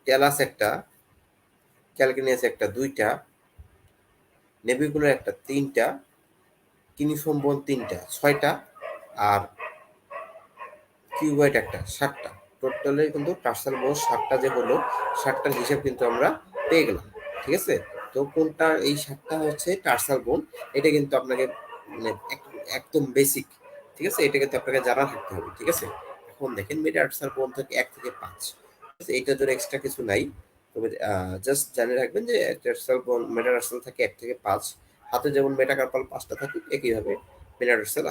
ট্যালাস একটা, ক্যালকেনিয়াস একটা, ২টা, নেভিকুলার একটা, ৩টা, কিউনিফর্ম বোন ৩টা, ৬টা, আর কিউবয়েড একটা, ৭টা। টোটালে কিন্তু টার্সাল বোন ৭টা যে হলো, ৭টার হিসাব কিন্তু আমরা পেয়ে গেলাম। ঠিক আছে? তো কোনটা এই ৭টা হচ্ছে টার্সাল বোন, এটা কিন্তু আপনাকে মানে একদম বেসিক। ঠিক আছে? এটা কিন্তু আপনাকে জানা থাকতে হবে। ঠিক আছে? এখন দেখেন মেটাটার্সাল বোন থেকে ১ থেকে ৫। এইটার জন্য এক্সট্রা কিছু নাই। তবে জাস্ট জানিয়ে রাখবেন যে টার্সাল বোন মেটাটার্সাল থাকে ১ থেকে ৫। হাতে যেমন মেটাকার্পাল ৫টা থাকে, একইভাবে মেটাটার্সাল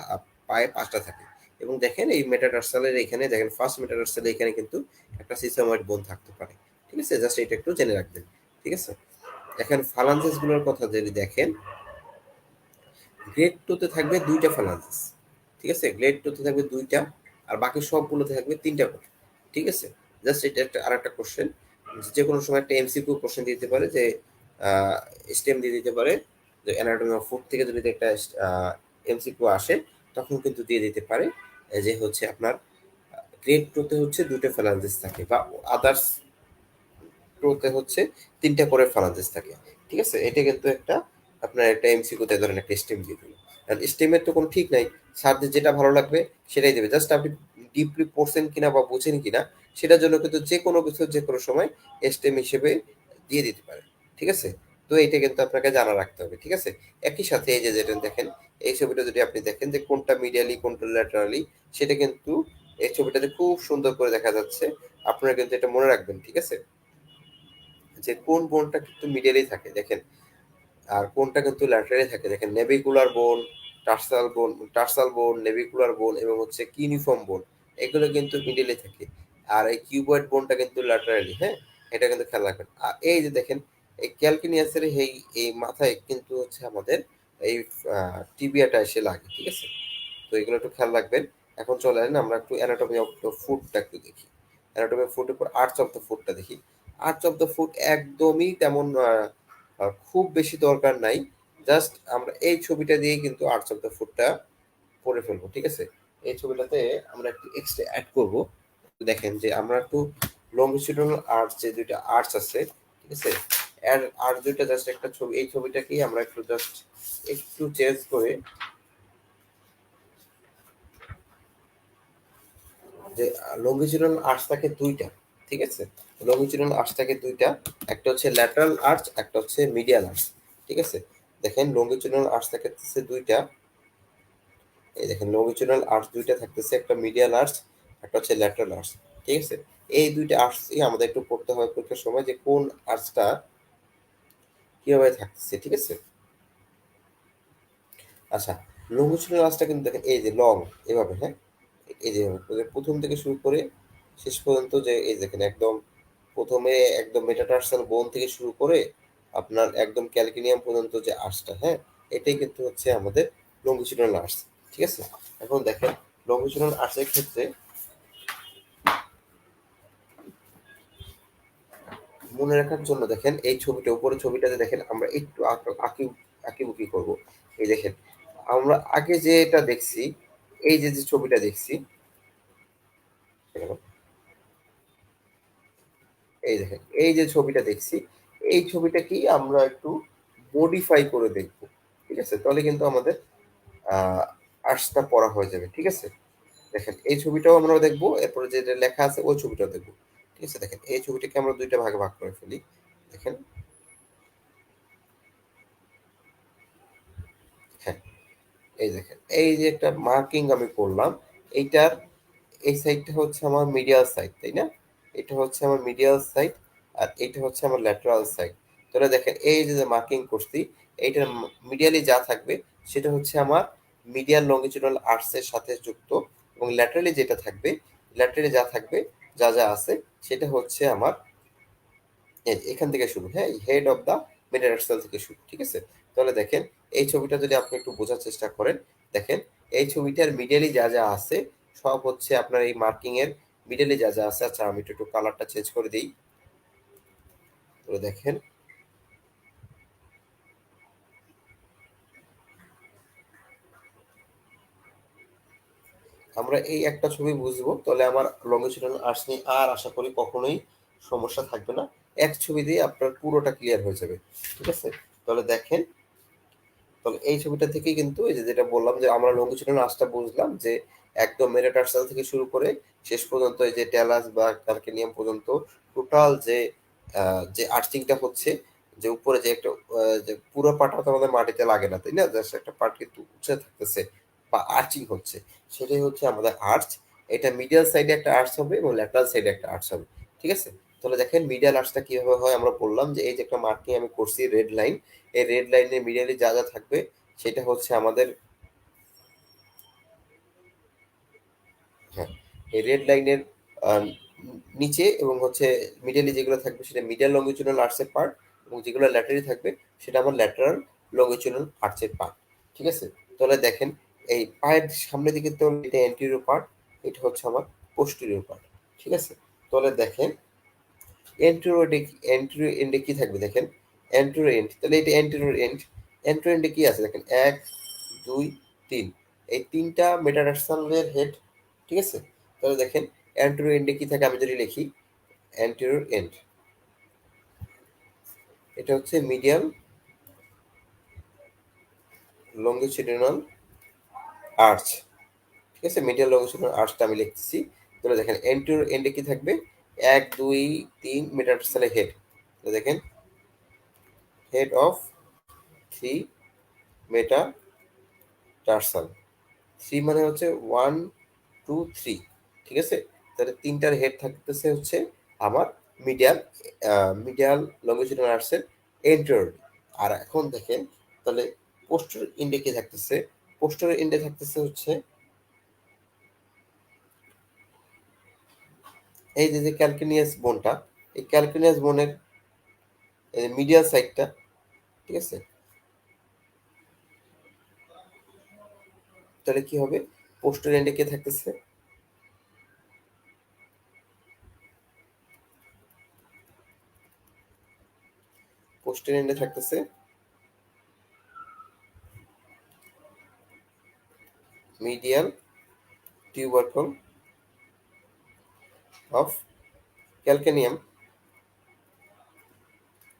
পায়ে ৫টা থাকে। এবং দেখেন এই মেটাটার্সালের এখানে দেখেন ফার্স্ট মেটাটার্সালের এখানে কিন্তু একটা সিসাময়েড বোন থাকতে পারে। ঠিক আছে? জাস্ট এটা একটু জেনে রাখবেন। ঠিক আছে? এখন ফালাঞ্জেস গুলোর কথা যদি দেখেন, গ্রেড 2 তে থাকবে ২টা ফালাঞ্জেস। ঠিক আছে? গ্রেড 2 তে থাকবে ২টা, আর বাকি সবগুলোতে থাকবে ৩টা করে। ঠিক আছে? জাস্ট এটা একটা আরেকটা কোশ্চেন। যেকোনো সময় একটা এমসিকিউ কোশ্চেন দিতে পারে যে স্টেম দিয়ে দিতে পারে যে অ্যানাটমি অফ ফুড থেকে যদি একটা এমসিকিউ আসে তখন কিন্তু দিয়ে দিতে পারে যে হচ্ছে আপনার গ্রেড 2 তে হচ্ছে ২টা ফ্যালাঞ্জেস থাকে বা আদার্স 2 তে হচ্ছে ৩টা করে ফ্যালাঞ্জেস থাকে। ঠিক আছে? এটা কিন্তু একটা আপনার একটা এমসিকিউ তে ধরেন একটা স্টেম দিয়ে দিল। কারণ স্টেমের তো কোনো ঠিক নাই। স্যারদের যেটা ভালো লাগবে সেটাই দেবে। জাস্ট আপনি ডিপলি পড়ছেন কিনা বা বুঝেন কিনা সেটার জন্য কিন্তু যেকোনো কিছু যেকোনো সময় স্টেম হিসেবে দিয়ে দিতে পারে। ঠিক আছে? তো এইটা কিন্তু আপনাকে জানা রাখতে হবে। ঠিক আছে? একই সাথে এই যে যেটা দেখেন, এই ছবিটা যদি আপনি দেখেন যে কোনটা মিডিয়ালি কোনটা ল্যাটারালি, সেটা কিন্তু এই ছবিটাতে খুব সুন্দর করে দেখা যাচ্ছে। আপনারা কিন্তু এটা মনে রাখবেন। ঠিক আছে? যে কোন বোনটা কিন্তু মিডলে থাকে দেখেন, আর কোনটা কিন্তু ল্যাটারালি থাকে দেখেন। নেভিকুলার বোন, টার্সাল বোন, নেভিকুলার বোন এবং হচ্ছে কিউনিফর্ম বোন, এগুলো কিন্তু মিডলে থাকে। আর এই কিউবয়েড বোনটা কিন্তু ল্যাটারালি। হ্যাঁ, এটা কিন্তু খেয়াল রাখবেন। আর এই যে দেখেন এই ক্যালকিনিয়াসের এই মাথায় কিন্তু হচ্ছে আমাদের এই টিবিয়াটা এসে লাগে। ঠিক আছে? তো এগুলো একটু খেয়াল রাখবেন। এখন চলেন আমরা একটু অ্যানাটমি অফ দ্য ফুডটা একটু দেখি। অ্যানাটমি অফ ফুডের পর আর্চ অফ দ্য ফুডটা দেখি। আর্চ অফ দ্য ফুড একদমই তেমন খুব বেশি দরকার নাই। জাস্ট আমরা এই ছবিটা দিয়েই কিন্তু আর্চ অফ দ্য ফুডটা পড়ে ফেলবো। ঠিক আছে? এই ছবিটাতে আমরা একটু এক্সট্রা অ্যাড করব। দেখেন যে আমরা একটু লংগিটিউডাল আর্চ যে ২টা আর্চ আছে, ঠিক আছে? আর ২টা জাস্ট একটা ছবি, এই ছবিটাকেই আমরা একটু জাস্ট একটু চেঞ্জ করে যে লংগিটিউডাল আর্চ থাকে ২টা। ঠিক আছে? লংগিটিউডাল আর্চ থাকে ২টা। একটা হচ্ছে ল্যাটারাল আর্চ, একটা হচ্ছে মিডিয়াল আর্চ। ঠিক আছে? দেখেন লংগিটিউডাল আর্চ থাকতেছে ২টা। এই দেখেন লংগিটিউডাল আর্চ ২টা থাকতেছে, একটা মিডিয়াল আর্চ, একটা হচ্ছে ল্যাটারাল আর্চ। ঠিক আছে? এই ২ টা আর্চই আমাদের একটু পড়তে হবে পরীক্ষার সময় যে কোন আর্চটা কিভাবে থাকতেছে। ঠিক আছে? আচ্ছা, লঙ্গিচুডাল আর্চটা কিন্তু দেখেন এই যে লং এভাবে, হ্যাঁ? এই যে প্রথম থেকে শুরু করে শেষ পর্যন্ত যে এই দেখেন একদম ১ম এ একদম মেটাটার্সাল বোন থেকে শুরু করে আপনার একদম ক্যালকেনিয়াম পর্যন্ত যে আর্চটা, হ্যাঁ? এটাই কিন্তু হচ্ছে আমাদের লঙ্গিচুডাল আর্চ। ঠিক আছে? এখন দেখেন লঙ্গিচুডাল আর্চের ক্ষেত্রে মনে রাখার জন্য দেখেন এই ছবিটা উপরের ছবিটাতে দেখেন আমরা একটু আঁকিবুকি করব। এই দেখেন আমরা আগে যেটা দেখছি, এই যে ছবিটা দেখছি, এই দেখেন এই যে ছবিটা দেখছি, এই ছবিটাকেই আমরা একটু মডিফাই করে দেখব। ঠিক আছে? তাহলে কিন্তু আমাদের আর্টসটা পড়া হয়ে যাবে। ঠিক আছে? দেখেন এই ছবিটাও আমরা দেখব, এরপরে যেটা লেখা আছে ওই ছবিটাও দেখব। ঠিক আছে? দেখেন এই ছবিটাকে আমরা ২ টা ভাগে ভাগ করে ফেলি। দেখেন, হ্যাঁ, এই দেখেন এই যে একটা মার্কিং আমি করলাম, এইটার এই সাইডটা হচ্ছে আমার মিডিয়াল সাইড, তাই না? এটা হচ্ছে আমার মিডিয়াল সাইড আর এটা হচ্ছে আমার ল্যাটারাল সাইড। তাহলে দেখেন এই যে মার্কিং করছি, এইটার মিডিয়ালি যা থাকবে সেটা হচ্ছে আমার মিডিয়াল লঙ্গিচুডাল আর্চের সাথে যুক্ত, এবং ল্যাটারালি যেটা থাকবে, ল্যাটারালি যা থাকবে, যা আছে সেটা হচ্ছে আমার এই যে এখান থেকে শুরু, হ্যাঁ? হেড অফ দ্য মেটাটার্সাল থেকে শুরু। ঠিক আছে? তাহলে দেখেন এই ছবিটা যদি আপনি একটু বোঝার চেষ্টা করেন, দেখেন এই ছবিটার মিডলে যা আছে সব হচ্ছে আপনার এই মার্কিং এর মিডলে যা আছে। আচ্ছা আমি একটু কালারটা চেঞ্জ করে দিই। তো দেখেন আমরা এই একটা ছবি বুঝবো, তাহলে আমার লঙ্গিটিউডাল আর্চ নিয়ে আর আশা করি কখনোই সমস্যা থাকবে না। এক ছবি দিয়ে আপনার পুরোটা ক্লিয়ার হয়ে যাবে। ঠিক আছে? তাহলে দেখেন, তবে এই ছবিটা থেকেই কিন্তু এই যে যেটা বললাম যে আমরা লঙ্গিটিউডাল আঁচটা বুঝলাম যে একদম মেটাটার্সাল থেকে শুরু করে শেষ পর্যন্ত এই যে ট্যালাস বা কার্কেনিয়াম পর্যন্ত টোটাল যে আর্চিংটা হচ্ছে, যে উপরে যে একটা যে পুরো পাটা তো আমাদের মাটিতে লাগে না, তাই না? জাস্ট একটা পার্ট কিন্তু উঁচে থাকতেছে বা আর্চিং হচ্ছে, সেটাই হচ্ছে আমাদের আর্চ। এটা মিডিয়াল সাইডে একটা আর্চ হবে এবং ল্যাটারাল সাইডে একটা আর্চ হবে। ঠিক আছে? তাহলে দেখেন মিডিয়াল আর্চটা কিভাবে হয় আমরা বললাম যে এই যে একটা মার্কিং আমি করছি রেড লাইন, এই রেড লাইনের মিডিয়ালি যা থাকবে সেটা হচ্ছে আমাদের, হ্যাঁ, এই রেড লাইনের নিচে এবং হচ্ছে মিডিয়ালি যেগুলো থাকবে সেটা মিডিয়াল লঙ্গিচুডাল আর্চের পার্ট, এবং যেগুলো ল্যাটারি থাকবে সেটা আমার ল্যাটারাল লঙ্গিচুডাল আর্চের পার্ট। ঠিক আছে? তাহলে দেখেন এই পায়ের সামনের দিকে তো এটা অ্যান্টেরিয়র পার্ট, এটা হচ্ছে আমার পোস্টেরিয়র পার্ট। ঠিক আছে? তাহলে দেখেন অ্যান্টেরিয়র এন্ডে কি থাকবে দেখেন, অ্যান্টেরিয়র এন্ড, তাহলে এটা অ্যান্টেরিয়র এন্ড, অ্যান্টেরিয়র এন্ডে কি আছে দেখেন ১ ২ ৩, এই ৩টা মেটাটার্সালের হেড। ঠিক আছে? তাহলে দেখেন অ্যান্টেরিয়র এন্ডে কি থাকে আমি যদি লিখি অ্যান্টেরিয়র এন্ড, এটা হচ্ছে মিডিয়াল লঙ্গিটিউডিনাল আর্চ। ঠিক আছে? মিডিয়াল লঙ্গিটিউডিনাল আর্চটা আমি লিখতেছি। তাহলে দেখেন অ্যান্টেরিয়র এন্ডে কি থাকবে ১ ২ ৩ মেটাটার্সালের হেড। তো দেখেন হেড অফ 3 মেটাটার্সাল, 3 মানে হচ্ছে 1 2 3। ঠিক আছে? তাহলে ৩টার হেড থাকতেছে হচ্ছে আমার মিডিয়াল মিডিয়াল লঙ্গিটিউডিনাল আর্চের এন্টেরিয়র। আর এখন দেখেন তাহলে পোস্টেরিয়র এন্ডে কি থাকতেছে? পোস্টেরিয়র এন্ডে থাকতেছে হচ্ছে এই যে ক্যালকিনিয়াস বোনটা, এই ক্যালকিনিয়াস বোনের মিডিয়াল সাইডটা। ঠিক আছে? তাহলে কি হবে? পোস্টেরিয়র এন্ডে কে থাকতেছে? পোস্টেরিয়র এন্ডে থাকতেছে মিডিয়াল টিউবারকল অফ ক্যালকেনিয়াম।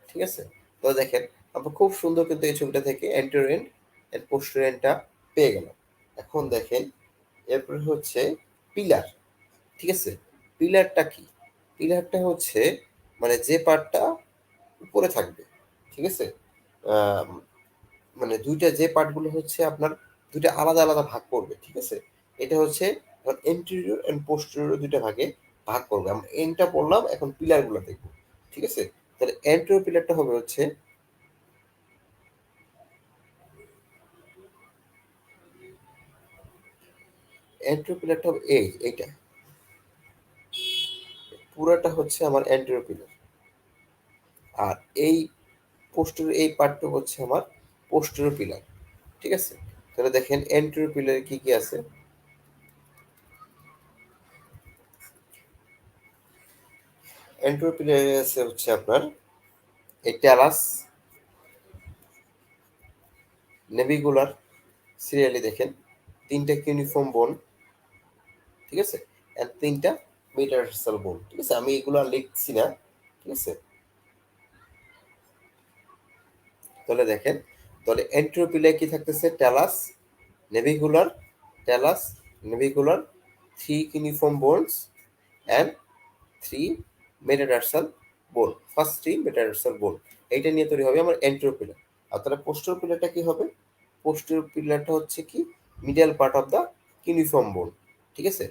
ঠিক আছে? তো দেখেন আমরা খুব সুন্দর কিন্তু এই ছবিটা থেকে অ্যান্টেরিয়র এন্ড এন্ড পোস্টেরিয়র এন্ডটা পেয়ে গেলাম। এখন দেখেন এরপরে হচ্ছে পিলার। ঠিক আছে? পিলারটা কি? পিলারটা হচ্ছে মানে যে পার্টটা উপরে থাকবে। ঠিক আছে? আহ, মানে ২টা যে পার্টগুলো হচ্ছে আপনার ২টা আলাদা ভাগ করবে। ঠিক আছে? এটা হচ্ছে এখন এন্টেরিয়র এন্ড পোস্টেরিয়র দুইটা ভাগে ভাগ করবো। আমরা এনটা পড়লাম, এখন পিলার গুলো দেখবো। ঠিক আছে, তাহলে এন্টেরিয়র পিলারটা হবে হচ্ছে, এন্টেরিয়র পিলারটা হবে এইটা পুরাটা হচ্ছে আমার এন্টেরিয়র পিলার। আর এই পোস্টেরিয়র এই পার্টটা হচ্ছে আমার পোস্টেরিয়র পিলার। ঠিক আছে, তাহলে দেখেন এন্টেরিয়র পিলারে কি কি আছে। এন্টেরিয়র পিলারে আছে হচ্ছে আপনার এই ট্যালাস, নেভিকুলার, সিরিয়ালি দেখেন তিনটা ইউনিফর্ম বোন। ঠিক আছে, আর তিনটা মেটাটার্সাল বোন। ঠিক আছে, আমি এগুলো আর লিখছি না। ঠিক আছে, তাহলে দেখেন, তাহলে এন্ট্রোপিলে কি থাকতেছে, talus, navicular, talus, navicular, three uniform bones and three metatarsal বোন, ফার্স্ট থ্রি মেটাটার্সাল বোন। এইটা নিয়ে তৈরি হবে আমার এন্ট্রোপিলার। আর তাহলে পোস্টোর পিলারটা কি হবে, পোস্টোর পিলারটা হচ্ছে কি, middle part of the uniform বোন। ঠিক আছে,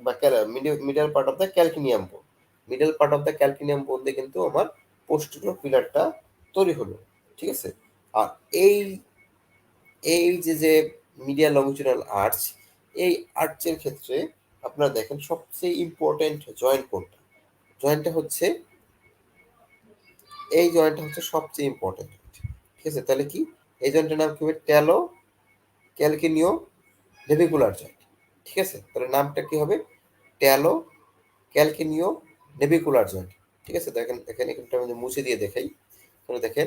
বা মিডল পার্ট অফ দ্য ক্যালকিনিয়াম বোন, মিডল পার্ট অফ দ্য ক্যালকিনিয়াম বোন দিয়ে কিন্তু আমার পোস্টোর পিলারটা তৈরি হলো। ঠিক আছে, আর এই এই যে মিডিয়াল লংজিটুডাল আর্চ, এই আর্চের ক্ষেত্রে আপনারা দেখেন সবচেয়ে ইম্পর্টেন্ট জয়েন্ট কোনটা, জয়েন্টটা হচ্ছে এই জয়েন্টটা হচ্ছে সবচেয়ে ইম্পর্টেন্ট। ঠিক আছে, তাহলে কি, এই জয়েন্টের নাম কি হবে, ট্যালো ক্যালকিনিও নেভিকুলার জয়েন্ট। ঠিক আছে, তাহলে নামটা কি হবে, ট্যালো ক্যালকিনিও নেভিকুলার জয়েন্ট। ঠিক আছে, দেখেন এখানে এখানটা আমি মুছে দিয়ে দেখাই। তাহলে দেখেন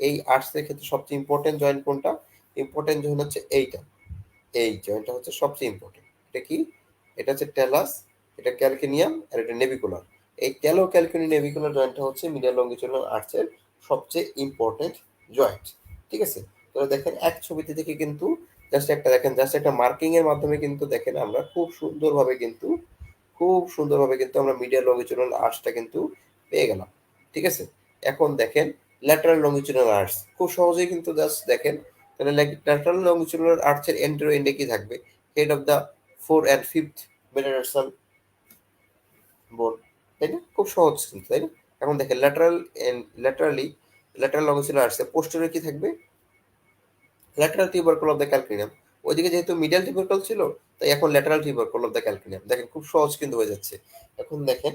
এই আর্টসের ক্ষেত্রে সবচেয়ে ইম্পর্টেন্ট জয়েন্ট কোনটা, ইম্পর্টেন্ট জয়েন্ট হচ্ছে এইটা, এই জয়েন্টটা হচ্ছে সবচেয়ে ইম্পর্টেন্ট। এটা কি, এটা হচ্ছে ট্যালাস, এটা ক্যালকিনিয়াম, আর এটা নেভিকুলার। এই ট্যালো ক্যালকিনিয়াম নেভিকুলার জয়েন্টটা হচ্ছে মিডিয়াল লংজিটুডাল আর্চের সবচেয়ে ইম্পর্টেন্ট জয়েন্ট। ঠিক আছে, তাহলে দেখেন এক ছবিতে থেকে কিন্তু জাস্ট একটা দেখেন, জাস্ট একটা মার্কিং এর মাধ্যমে কিন্তু দেখেন আমরা খুব সুন্দরভাবে কিন্তু আমরা মিডিয়াল লংজিটুডাল আর্চটা কিন্তু পেয়ে গেলাম। ঠিক আছে, এখন দেখেন ল্যাটারাল লংজিটুডাল আর্চ খুব সহজেই কিন্তু জাস্ট দেখেন, তাহলে ল্যাটারাল লংজিটুডাল আর্চের এন্ডের এন্ডে কি থাকবে, head of the four and fifth metatarsal বোন। তাই না, খুব সহজ কিন্তু, তাই না। এখন দেখেন ল্যাটারাল লংজিটুডাল আর্চে পোস্টেরিয়র কি থাকবে, ল্যাটারাল টিউবারকুল অফ দ্য ক্যালকিনিয়াম। ওইদিকে যেহেতু মিডিয়াল টিউবারকুল ছিল, তাই এখন ল্যাটারাল টিউবারকুল অফ দ্য ক্যালকিনিয়াম। দেখেন খুব সহজ কিন্তু হয়ে যাচ্ছে। এখন দেখেন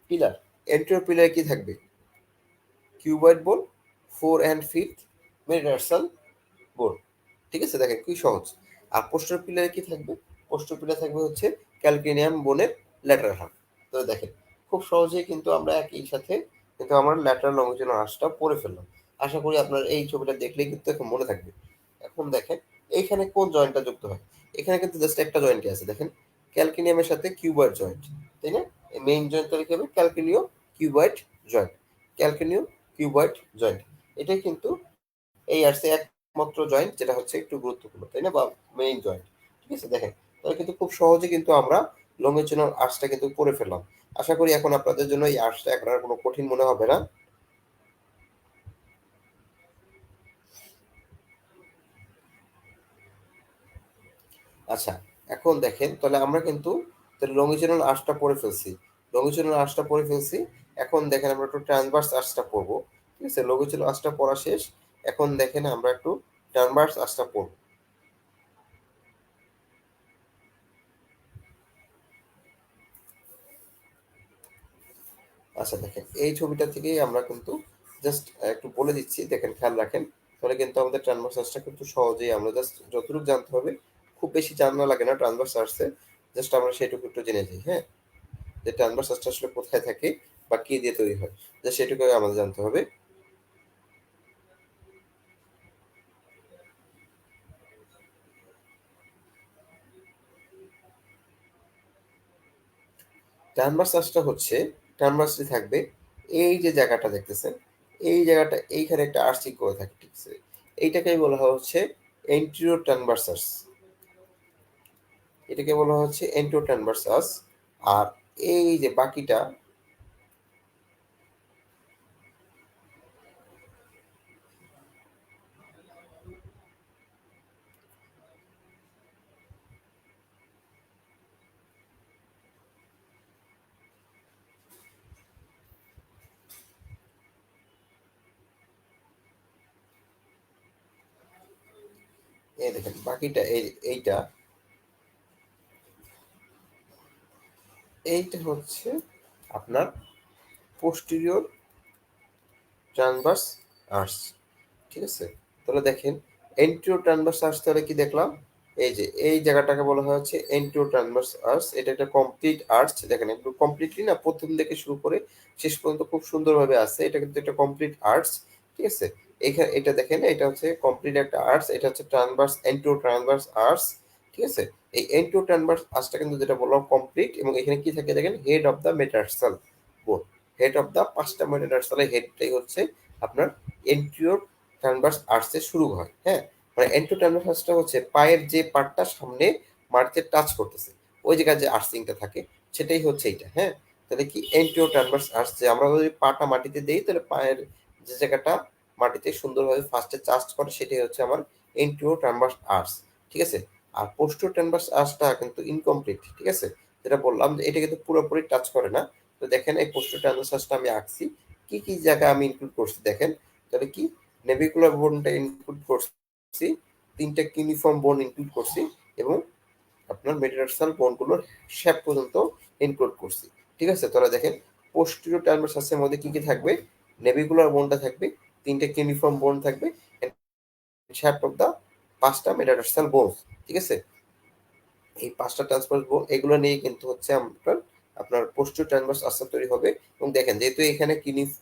পিলার, এন্টেরিয়র পিলারে কি থাকবে, কিউবয়েড বোন, ফোর অ্যান্ড ফিফথ মেটাটার্সাল বোন। ঠিক আছে, দেখেন কি সহজ। আর পোস্টার পিলারে কি থাকবে, পোস্টার পিলার থাকবে হচ্ছে ক্যালকিনিয়াম বোনের ল্যাটারাল হাফ। তো দেখেন খুব সহজেই কিন্তু আমরা একই সাথে কিন্তু আমরা ল্যাটারাল লংজিটুডাল আর্চটা পড়ে ফেললাম। আশা করি আপনার এই ছবিটা দেখলেই কিন্তু এখন মনে থাকবে। এখন দেখেন এইখানে কোন জয়েন্টটা যুক্ত হয়, এখানে কিন্তু জাস্ট একটা জয়েন্টই আছে, দেখেন ক্যালকিনিয়ামের সাথে কিউবয়েড জয়েন্ট। তাই না, মেইন জয়েন্ট তাহলে কি হবে, ক্যালকিনিও কিউবয়েড জয়েন্ট, ক্যালকিনিও কিউবয়েড জয়েন্ট। এটাই কিন্তু এই আর্টসে একমাত্র জয়েন্ট যেটা হচ্ছে একটু গুরুত্বপূর্ণ, তাই না, বা মেইন জয়েন্ট। ঠিক আছে, দেখেন তাহলে কিন্তু খুব সহজে কিন্তু আমরা লংজিটুডাল আর্চটা কিন্তু করে ফেললাম। আশা করি এখন আপনাদের জন্য এই আর্টসটা এখন আর কোনো কঠিন মনে হবে না। আচ্ছা, এখন দেখেন তাহলে আমরা কিন্তু তাহলে লংজিটুডাল আর্চটা পড়ে ফেলছি, লংজিটুডাল আর্চটা পড়ে ফেলছি। এখন দেখেন আমরা একটু ট্রান্সভার্স আর্চটা পড়বো। ঠিক আছে, লংজিটুডাল আর্চটা পড়া শেষ। এখন দেখেন আমরা একটু ট্রান্সভার্স আর্চটা পড়বো। আচ্ছা দেখেন এই ছবিটা থেকেই আমরা কিন্তু জাস্ট একটু বলে দিচ্ছি, দেখেন খেয়াল রাখেন। তাহলে কিন্তু আমাদের ট্রান্সভার্স সার্চটা কিন্তু সহজেই আমরা জাস্ট যতটুকু জানতে হবে, খুব বেশি জানা লাগে না ট্রান্সভার্স সার্চে, জাস্ট আমরা সেটুকু একটু জেনে যাই। হ্যাঁ, যে ট্রান্সভার্স সার্চটা আসলে কোথায় থাকে বা কি দিয়ে তৈরি হয়, জাস্ট সেটুকু আমাদের জানতে হবে। ট্রান্সভার্স সার্চটা হচ্ছে, ট্রান্সভার্সলি থাকবে এই যে জায়গাটা দেখতেছেন, এই জায়গাটা এইখানে একটা আর্চিং করে থাকে। ঠিক আছে, এইটাকেই বলা হচ্ছে এন্টিরিয়র ট্রান্সভার্সাস, এটাকে বলা হচ্ছে এন্টোট্রানভার্সাস। আর এই যে বাকিটা, এই দেখেন বাকিটা এইটা এইটা হচ্ছে আপনার পোস্টেরিয়র ট্রান্সভার্স আর্চ, ঠিক আছে? তাহলে দেখেন এন্টিরো ট্রান্সভার্স আর্চ তাহলে কি দেখলাম, এই যে এই জায়গাটাকে বলা হয় হচ্ছে এন্টিরো ট্রান্সভার্স আর্চ। এটা একটা কমপ্লিট আর্চ, দেখেন একটু কমপ্লিটলি না, প্রথম থেকে শুরু করে শেষ পর্যন্ত খুব সুন্দরভাবে আছে। এটা কিন্তু একটা কমপ্লিট আর্চ, ঠিক আছে? এখানে এটা দেখেন, এটা হচ্ছে কমপ্লিট একটা আর্চ, এটা হচ্ছে ট্রান্সভার্স এন্টিরো ট্রান্সভার্স আর্চ, ঠিক আছে? এই এন্টিরো ট্রান্সভার্স আর্চটা কিন্তু যেটা বললাম কমপ্লিট, এবং এখানে কি থাকে দেখেন, হেড অফ দ্য মেটাটার্সাল বোন, হেড অফ দ্য পাঁচটা মেটাটার্সালের হেডটাই হচ্ছে আপনার এন্টিরিয়র ট্রান্সভার্স আর্চে শুরু হয়, হ্যাঁ? মানে এন্টিরিয়র ট্রান্সভার্স আর্চটা হচ্ছে পায়ের যে পার্টটা সামনে মাটিতে টাচ করতেছে, ওই জায়গায় যে আর্চিংটা থাকে সেটাই হচ্ছে এইটা, হ্যাঁ? তাহলে কি এন্টিরিয়র ট্রান্সভার্স আর্চ, যে আমরা যদি পাটা মাটিতে দেই তাহলে পায়ের যে জায়গাটা মাটিতে সুন্দরভাবে ফার্স্টে চার্জ করে সেটাই হচ্ছে আমার এন্টিরিয়র ট্রান্সভার্স আর্চ, ঠিক আছে? আর পোস্টেরিয়র ট্রান্সভার্স আর্চটা কিন্তু ইনকমপ্লিট, ঠিক আছে? যেটা বললাম যে এটা কিন্তু পুরোপুরি টাচ করে না। তো দেখেন এই পোস্টেরিয়র ট্রান্সভার্স আর্চটা আমি আঁকছি, কি কি জায়গা আমি ইনক্লুড করছি দেখেন। তাহলে কি, নেভিকুলার বোনটা ইনক্লুড করছি, তিনটা কিউনিফর্ম বোন ইনক্লুড করছি, এবং আপনার মেটাটার্সাল বোনগুলোর শেপ পর্যন্ত ইনক্লুড করছি, ঠিক আছে? তাহলে দেখেন পোস্টেরিয়র ট্রান্সভার্স আর্চের মধ্যে কি কি থাকবে, নেভিকুলার বোনটা থাকবে, তিনটা কিউনিফর্ম বোন থাকবে, শেপ অফ দা পাঁচটা মেটাটার্সাল বোন, ঠিক আছে? এই পাঁচটা ট্রান্সভার্স বোন এগুলো নিয়ে কিন্তু হচ্ছে আপনার আপনার পোস্টেরিয়র ট্রান্সভার্স আর্চটা তৈরি হবে। এবং দেখেন যেহেতু এখানে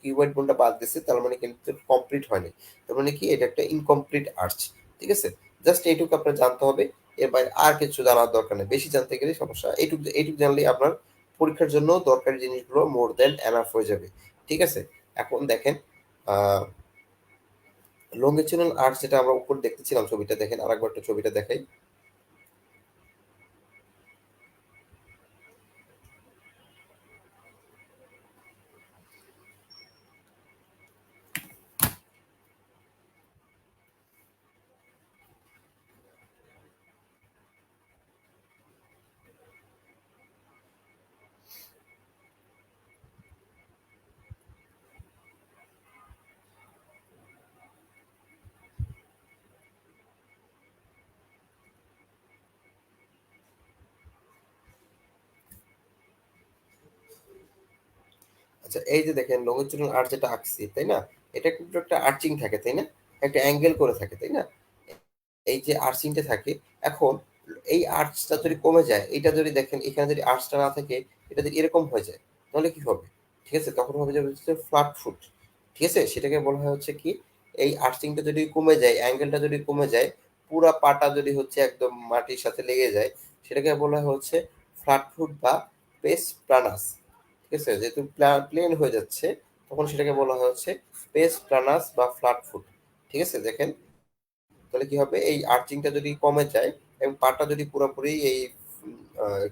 কিউবয়েড বোনটা বাদ দিচ্ছে, তার মানে কিন্তু কমপ্লিট হয়নি, তার মানে কি এটা একটা ইনকমপ্লিট আর্চ, ঠিক আছে? জাস্ট এইটুকু আপনার জানতে হবে, এর বাইরে আর কিছু জানার দরকার নেই, বেশি জানতে গেলে সমস্যা। এইটুকু এইটুকু জানলেই আপনার পরীক্ষার জন্য দরকারি জিনিসগুলো মোর দেন এনাফ হয়ে যাবে, ঠিক আছে? এখন দেখেন আহ লঙ্গিচুরাল আর্চ যেটা আমরা উপর দেখতেছিলাম ছবিটা, দেখেন আরেকবার একটু ছবিটা দেখাই। আচ্ছা এই যে দেখেন লঙ্গিচুরাল আর্চ যেটা আঁকছি, তাই না? এটা কিন্তু একটা আর্চিং থাকে, তাই না? একটা অ্যাঙ্গেল করে থাকে, তাই না? এই যে আর্চিংটা থাকে, এখন এই আর্চটা যদি কমে যায়, এটা যদি দেখেন এখানে যদি আর্চটা না থাকে, এটা যদি এরকম হয়ে যায়, তাহলে কি হবে? ঠিক আছে, তখন হবে যে হচ্ছে ফ্ল্যাট ফুট, ঠিক আছে? সেটাকে বলা হয় হচ্ছে কি, এই আর্চিংটা যদি কমে যায়, অ্যাঙ্গেলটা যদি কমে যায়, পুরা পাটা যদি হচ্ছে একদম মাটির সাথে লেগে যায়, সেটাকে বলা হয় হচ্ছে ফ্ল্যাট ফুট বা পেস প্লানাস, ঠিক আছে? যেহেতু প্লেন হয়ে যাচ্ছে, তখন সেটাকে বলা হয় হচ্ছে পেস প্লানাস বা ফ্ল্যাট ফুট, ঠিক আছে? দেখেন তাহলে কি হবে, এই আর্চিংটা যদি কমে যায় এবং পাটা যদি পুরোপুরি এই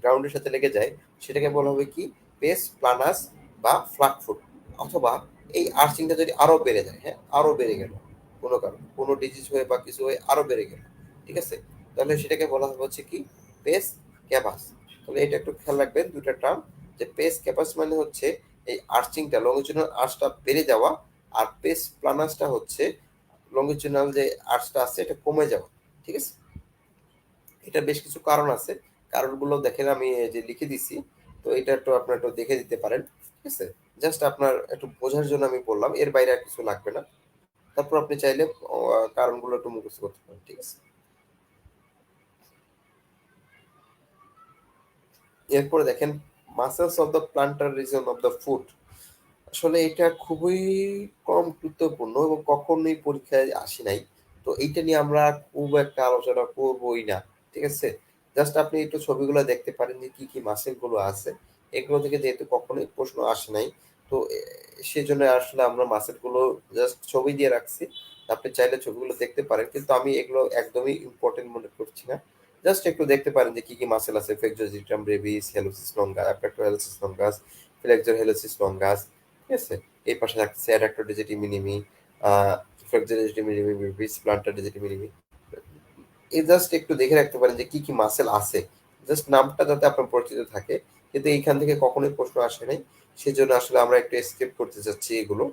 গ্রাউন্ডের সাথে লেগে যায়, সেটাকে বলা হবে কি, পেস প্লানাস বা ফ্ল্যাট ফুট। অথবা এই আর্চিংটা যদি আরো বেড়ে যায়, হ্যাঁ, আরো বেড়ে গেল কোনো কারণ, কোনো ডিজিজ হয়ে বা কিছু হয়ে আরো বেড়ে গেল, ঠিক আছে? তাহলে সেটাকে বলা হবে হচ্ছে কি, পেস ক্যাপাস। তাহলে এটা একটু খেয়াল রাখবেন দুইটা টার্ম, যে পেস ক্যাপাস মানে হচ্ছে এই আর্চিংটা লংজিটিউডাল আর্চটা বেড়ে যাওয়া, আর পেস প্লানাসটা হচ্ছে লঙ্গিচুডাল যে আর্চটা আছে এটা কমে যাওয়া, ঠিক আছে? এটা বেশ কিছু কারণ আছে, কারণগুলো দেখেন আমি এই যে লিখে দিছি, তো এটা একটু আপনার একটু দেখে দিতে পারেন, ঠিক আছে? জাস্ট আপনার একটু বোঝার জন্য আমি বললাম, এর বাইরে আর কিছু লাগবে না। তারপর আপনি চাইলে কারণগুলো একটু মুখস্থ করতে পারেন, ঠিক আছে? এরপরে দেখেন muscles of the plantar region of the foot. আসলে এটা খুবই কম গুরুত্বপূর্ণ এবং কখনোই পরীক্ষায় আসে নাই। তো এইটা নিয়ে আমরা খুব একটা আলোচনা করবোই না, ঠিক আছে? জাস্ট আপনি একটু ছবিগুলো দেখতে পারেন যে কি কি মাসেল গুলো আছে, এগুলো থেকে যেহেতু কখনোই প্রশ্ন আসে নাই, তো সেজন্য আসলে আমরা মাসেল গুলো জাস্ট ছবি দিয়ে রাখছি। আপনি চাইলে ছবিগুলো দেখতে পারেন, কিন্তু আমি এগুলো একদমই ইম্পর্টেন্ট মনে করছি না। জাস্ট একটু দেখতে পারেন যে কি কি মাসেল আছে, flexor digitorum brevis, hallucis longus, abductor hallucis longus, flexor hallucis longus, ঠিক আছে? এই পাশে থাকছে adductor digiti minimi, flexor digiti minimi, brevis, plantar digiti minimi. এই জাস্ট একটু দেখে রাখতে পারেন যে কি কি মাসেল আছে, জাস্ট নামটা যাতে আপনার পরিচিত থাকে, কিন্তু এইখান থেকে কখনোই প্রশ্ন আসে নাই, সেজন্য আসলে আমরা একটু এসকেপ করতে চাচ্ছি এগুলো।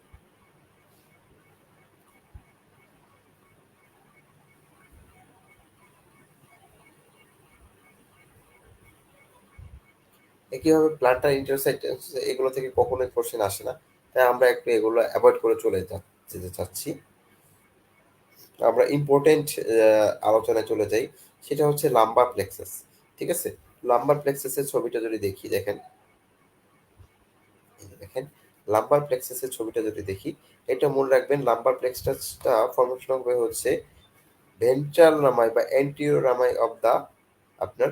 একইভাবে প্ল্যান্টার ইন্টারসাইটেন্স এগুলো থেকে কখনোই কোশ্চেন আসে না, তাই আমরা একটু এগুলো অ্যাভয়েড করে যেতে চাচ্ছি। আমরা ইম্পর্টেন্ট আলোচনায় চলে যাই, সেটা হচ্ছে লাম্বার প্লেক্সাস। ঠিক আছে, লাম্বার প্লেক্সাসের ছবিটা যদি দেখি, দেখেন এই যে দেখেন লাম্বার প্লেক্সাসের ছবিটা যদি দেখি, এটা মনে রাখবেন লাম্বার প্লেক্সাসটা ফর্মেশন হবে হচ্ছে ভেন্ট্রাল রামাই বা অ্যান্টিরিয়র রামাই অফ দা আপনার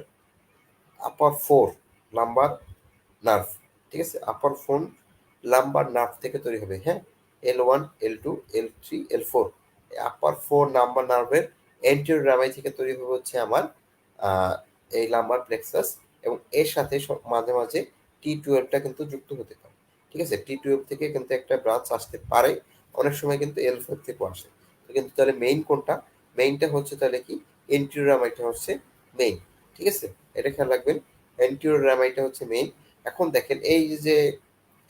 আপার ফোর লাম্বার নার্ভ। ঠিক আছে, আপার ফোন লাম্বার নার্ভ থেকে তৈরি হবে। হ্যাঁ, L1 L2 L3 L4 আপার ফোর নাম্বার নার্ভের এন্টিরিয়র রামাই থেকে তৈরি হবে হচ্ছে আমার আহ, এই লাম্বার প্লেক্সাস, এবং এর সাথে মাঝে মাঝে T12টা কিন্তু যুক্ত হতে পারে। ঠিক আছে, T12 থেকে কিন্তু একটা ব্রাঞ্চ আসতে পারে, অনেক সময় কিন্তু L5 থেকেও আসে। তো কিন্তু তাহলে মেইন কোনটা? মেইনটা হচ্ছে তাহলে কি এন্টিরিয়র রামাইটা হচ্ছে মেইন। ঠিক আছে, এটা খেয়াল রাখবেন, এন্টিরিয়র রামাইটা হচ্ছে মেইন। এখন দেখেন এই যে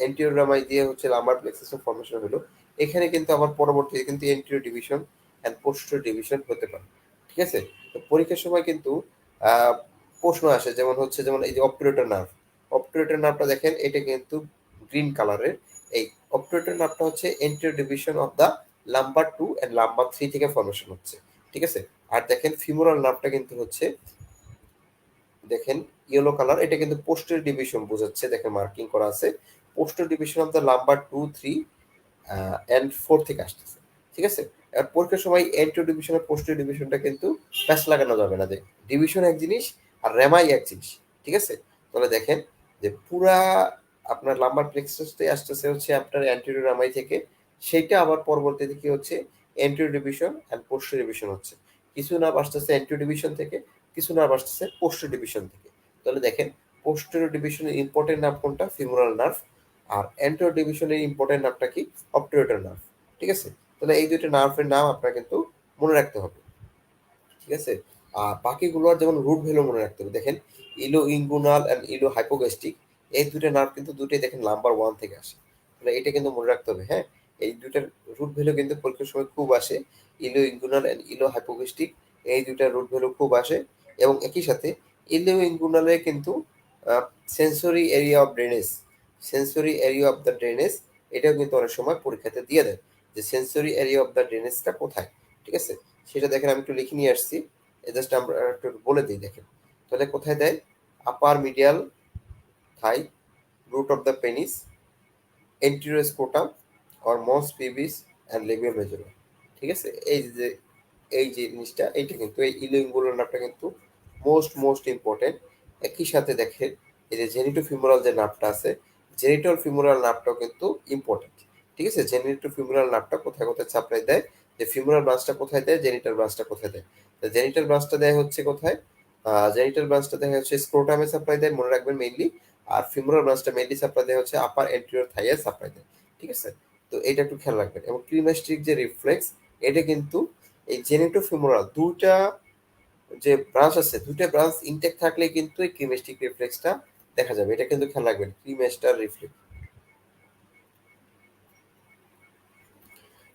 এন্টিরিয়র রামাই দিয়ে হচ্ছে লাম্বার প্লেক্সাসের ফর্মেশন হলো, এখানে কিন্তু আবার পরবর্তীতে কিন্তু anterior division and posterior division হতে পারে। ঠিক আছে, তো পরীক্ষার সময় কিন্তু আহ, প্রশ্ন আসে, যেমন হচ্ছে যেমন এই যে অপটুরেটর নার্ভ, অপটুরেটর নার্ভটা দেখেন এটা কিন্তু গ্রিন কালারের। এই অপটুরেটর নার্ভটা হচ্ছে anterior division of the lumbar 2 and lumbar 3 থেকে ফর্মেশন হচ্ছে। ঠিক আছে, আর দেখেন ফিমোরাল নার্ভটা কিন্তু হচ্ছে দেখেন ইয়েলো কালার, এটা কিন্তু পোস্টের ডিভিশন বোঝাচ্ছে, দেখেন মার্কিং করা আছে, posterior division of the number 2 3 and 4 থেকে আসতেছে। ঠিক আছে, আর পরীক্ষার সময় এন্টিও ডিভিশন আর পোস্টের ডিভিশনটা কিন্তু প্যাচ লাগানো যাবে না, যে ডিভিশন এক জিনিস আর রেমাই এক জিনিস। ঠিক আছে, তাহলে দেখেন যে পুরা আপনার লাম্বার প্লেক্সাসটাই আসতেছে হচ্ছে আপনার অ্যান্টেরিয়র রামাই থেকে, সেইটা আবার পরবর্তীতে কি হচ্ছে অ্যান্টেরিয়র ডিভিশন এন্ড পোস্টের ডিভিশন হচ্ছে। কিছু নার্ভ আসতেছে অ্যান্টেরিয়র ডিভিশন থেকে, কিছু নার্ভ আসতেছে পোস্টের ডিভিশন থেকে। তাহলে দেখেন পোস্টেরিয়র ডিভিশনের ইম্পর্টেন্ট নার্ভ কোনটা? Femoral nerve. আর অ্যান্টেরিয়র ডিভিশনের ইম্পর্টেন্ট নার্ভটা কি? Obturator nerve. ঠিক আছে, তাহলে এই দুইটা নার্ভের নাম আপনার কিন্তু মনে রাখতে হবে। ঠিক আছে, আর বাকিগুলোর যেমন রুট ভ্যালু মনে রাখতে হবে। দেখেন ইলো ইনগুনাল অ্যান্ড ইলো হাইপোগ্যাস্ট্রিক, এই দুইটা নার্ভ কিন্তু দুটোই দেখেন নাম্বার 1 থেকে আসে। তাহলে এটা কিন্তু মনে রাখতে হবে। হ্যাঁ, এই দুইটার রুট ভ্যালু কিন্তু পরীক্ষার সময় খুব আসে, ইলো ইনগুনাল অ্যান্ড ইলো হাইপোগ্যাস্ট্রিক, এই দুইটার রুট ভ্যালু খুব আসে। এবং একই সাথে ইলো ইনগুনালে কিন্তু sensory area of drainage, sensory area of the drainage, এটাও কিন্তু অনেক সময় পরীক্ষাতে দিয়ে দেয় যে সেন্সরি এরিয়া অফ দ্য ড্রেনেজটা কোথায়। ঠিক আছে, সেটা দেখেন আমি একটু লিখে নিয়ে আসছি, জাস্ট আমরা একটু বলে দিই। দেখেন তাহলে কোথায় দেয়? Upper medial thigh, root of the penis, anterior scrotum or mons pubis and labial major. ঠিক আছে, এই যে জিনিসটা এইটা কিন্তু এই ইলিঙ্গুলার নার্ভটা কিন্তু মোস্ট ইম্পর্টেন্ট। একই সাথে দেখেন এই যে জেনিটো ফিমোরাল যে নার্ভটা আছে, জেনিটাল ফিমোরাল নার্ভটাও কিন্তু ইম্পর্টেন্ট। ঠিক আছে, জেনিটো ফিমোরাল নার্ভটা কোথায় কোথায় সাপ্লাই দেয়, যে ফিমোরাল ব্রাঞ্চটা কোথায় দেয়, জেনিটাল ব্রাঞ্চটা কোথায় দেয়। তো জেনিটাল ব্রাঞ্চটা দেয় হচ্ছে কোথায়? জেনিটাল ব্রাঞ্চটা দেখা হচ্ছে স্ক্রোটামে সাপ্লাই দেয়, মনে রাখবেন মেইনলি। আর ফিমোরাল ব্রাঞ্চটা মেইনলি সাপ্লাই দেয় হচ্ছে আপার এন্টিরিয়র থাইয়ে সাপ্লাই দেয়। ঠিক আছে, তো এটা একটু খেয়াল রাখবেন। এবং ক্রিমাস্ট্রিক যে রিফ্লেক্স, এটা কিন্তু এই জেনিটো ফিমোরাল দুইটা যে ব্রাঞ্চ আছে, দুইটা ব্রাঞ্চ ইনটেক থাকলে কিন্তু এই ক্রিমেস্টিক রিফ্লেক্সটা দেখা যাবে। এটা কিন্তু খেয়াল রাখবেন, ক্রিমেস্টার রিফ্লেক্স,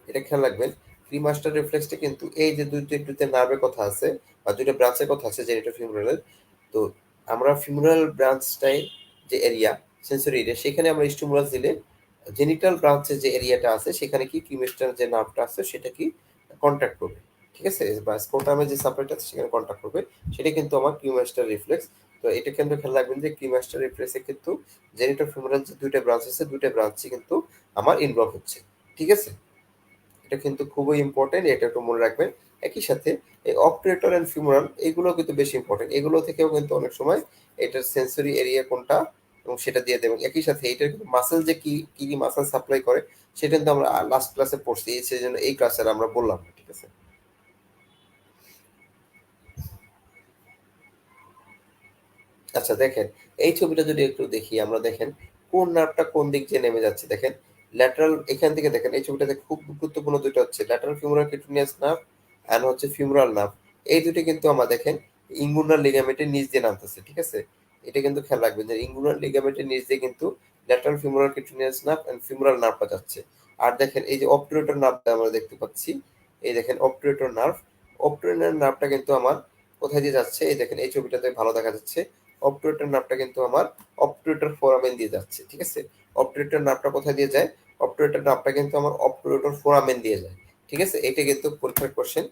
এটা খেয়াল রাখবেন। ক্রিমাস্টার রিফ্লেক্সটা কিন্তু এই যে দুইটা নার্ভের কথা আছে বা দুইটা ব্রাঞ্চের কথা আছে জেনিটো ফিমোরালের, তো আমরা ফিমোরাল ব্রাঞ্চটাই যে এরিয়া সেন্সরি এরিয়া, সেখানে আমরা স্টিমুলাস দিলে জেনিটাল ব্রাঞ্চের যে এরিয়াটা আছে সেখানে কি ক্রিমেস্টার যে নার্ভটা আছে সেটা কি কন্ট্যাক্ট করবে। ঠিক আছে, বা স্ক্রোটামে যে সাপ্লাইটা আছে সেখানে কন্ট্যাক্ট করবে, সেটা কিন্তু আমার ক্রিমাস্টার রিফ্লেক্স। তো এটা কিন্তু খেয়াল রাখবেন যে ক্রিমাস্টার রিফ্লেক্সে কিন্তু জেনিটো ফিমোরাল যে দুইটা ব্রাঞ্চ আছে, দুইটা ব্রাঞ্চই কিন্তু আমার ইনভলভ হচ্ছে। ঠিক আছে, এটা কিন্তু খুবই ইম্পর্টেন্ট, এটা একটু মনে রাখবেন। একই সাথে এই অপটেটর এন্ড ফিমোরাল এগুলো কিন্তু বেশি ইম্পর্টেন্ট, এগুলো থেকেও কিন্তু অনেক সময় এটার সেন্সরি এরিয়া কোনটা এবং সেটা দিয়ে দেবেন। একই সাথে এটার কিন্তু মাসেল যে কি কি মাসেল সাপ্লাই করে সেটা কিন্তু আমরা লাস্ট ক্লাসে পড়ছি, সেই জন্য এই ক্লাসে আমরা বললাম না। ঠিক আছে, আচ্ছা দেখেন এই ছবিটা যদি একটু দেখি আমরা, দেখেন কোন নার্ভটা কোন দিক দিয়ে নেমে যাচ্ছে। দেখেন ল্যাটারাল, এখান থেকে দেখেন এই ছবিটাতে খুব গুরুত্বপূর্ণ দুটো হচ্ছে lateral femoral cutaneous nerve and হচ্ছে ফিমোরাল নার্ভ। এই দুটো কিন্তু আমরা দেখেন ইঙ্গুনাল লিগামেন্টের নিচ দিয়ে নামতেছে। ঠিক আছে, এটা কিন্তু খেয়াল রাখবেন যে ইঙ্গুনাল লিগামেন্টের নিচ দিয়ে কিন্তু lateral femoral cutaneous nerve and femoral নার্ভটা যাচ্ছে। আর দেখেন এই যে অবটুরেটর নার্ভটা আমরা দেখতে পাচ্ছি, এই দেখেন অবটুরেটর নার্ভ, অবটুরেটর নার্ভটা কিন্তু আমার কোথায় দিয়ে যাচ্ছে, এই দেখেন এই ছবিটাতে ভালো দেখা যাচ্ছে অবটুরেটর নার্ভটা কিন্তু আমার অবটুরেটর ফোরামেন দিয়ে যাচ্ছে, ঠিক আছে? অবটুরেটর নার্ভটা কোথায় দিয়ে যায়? অবটুরেটর নার্ভটা কিন্তু আমার অবটুরেটর ফোরামেন দিয়ে যায়, ঠিক আছে? এটা কিন্তু পরীক্ষার কোশ্চেন।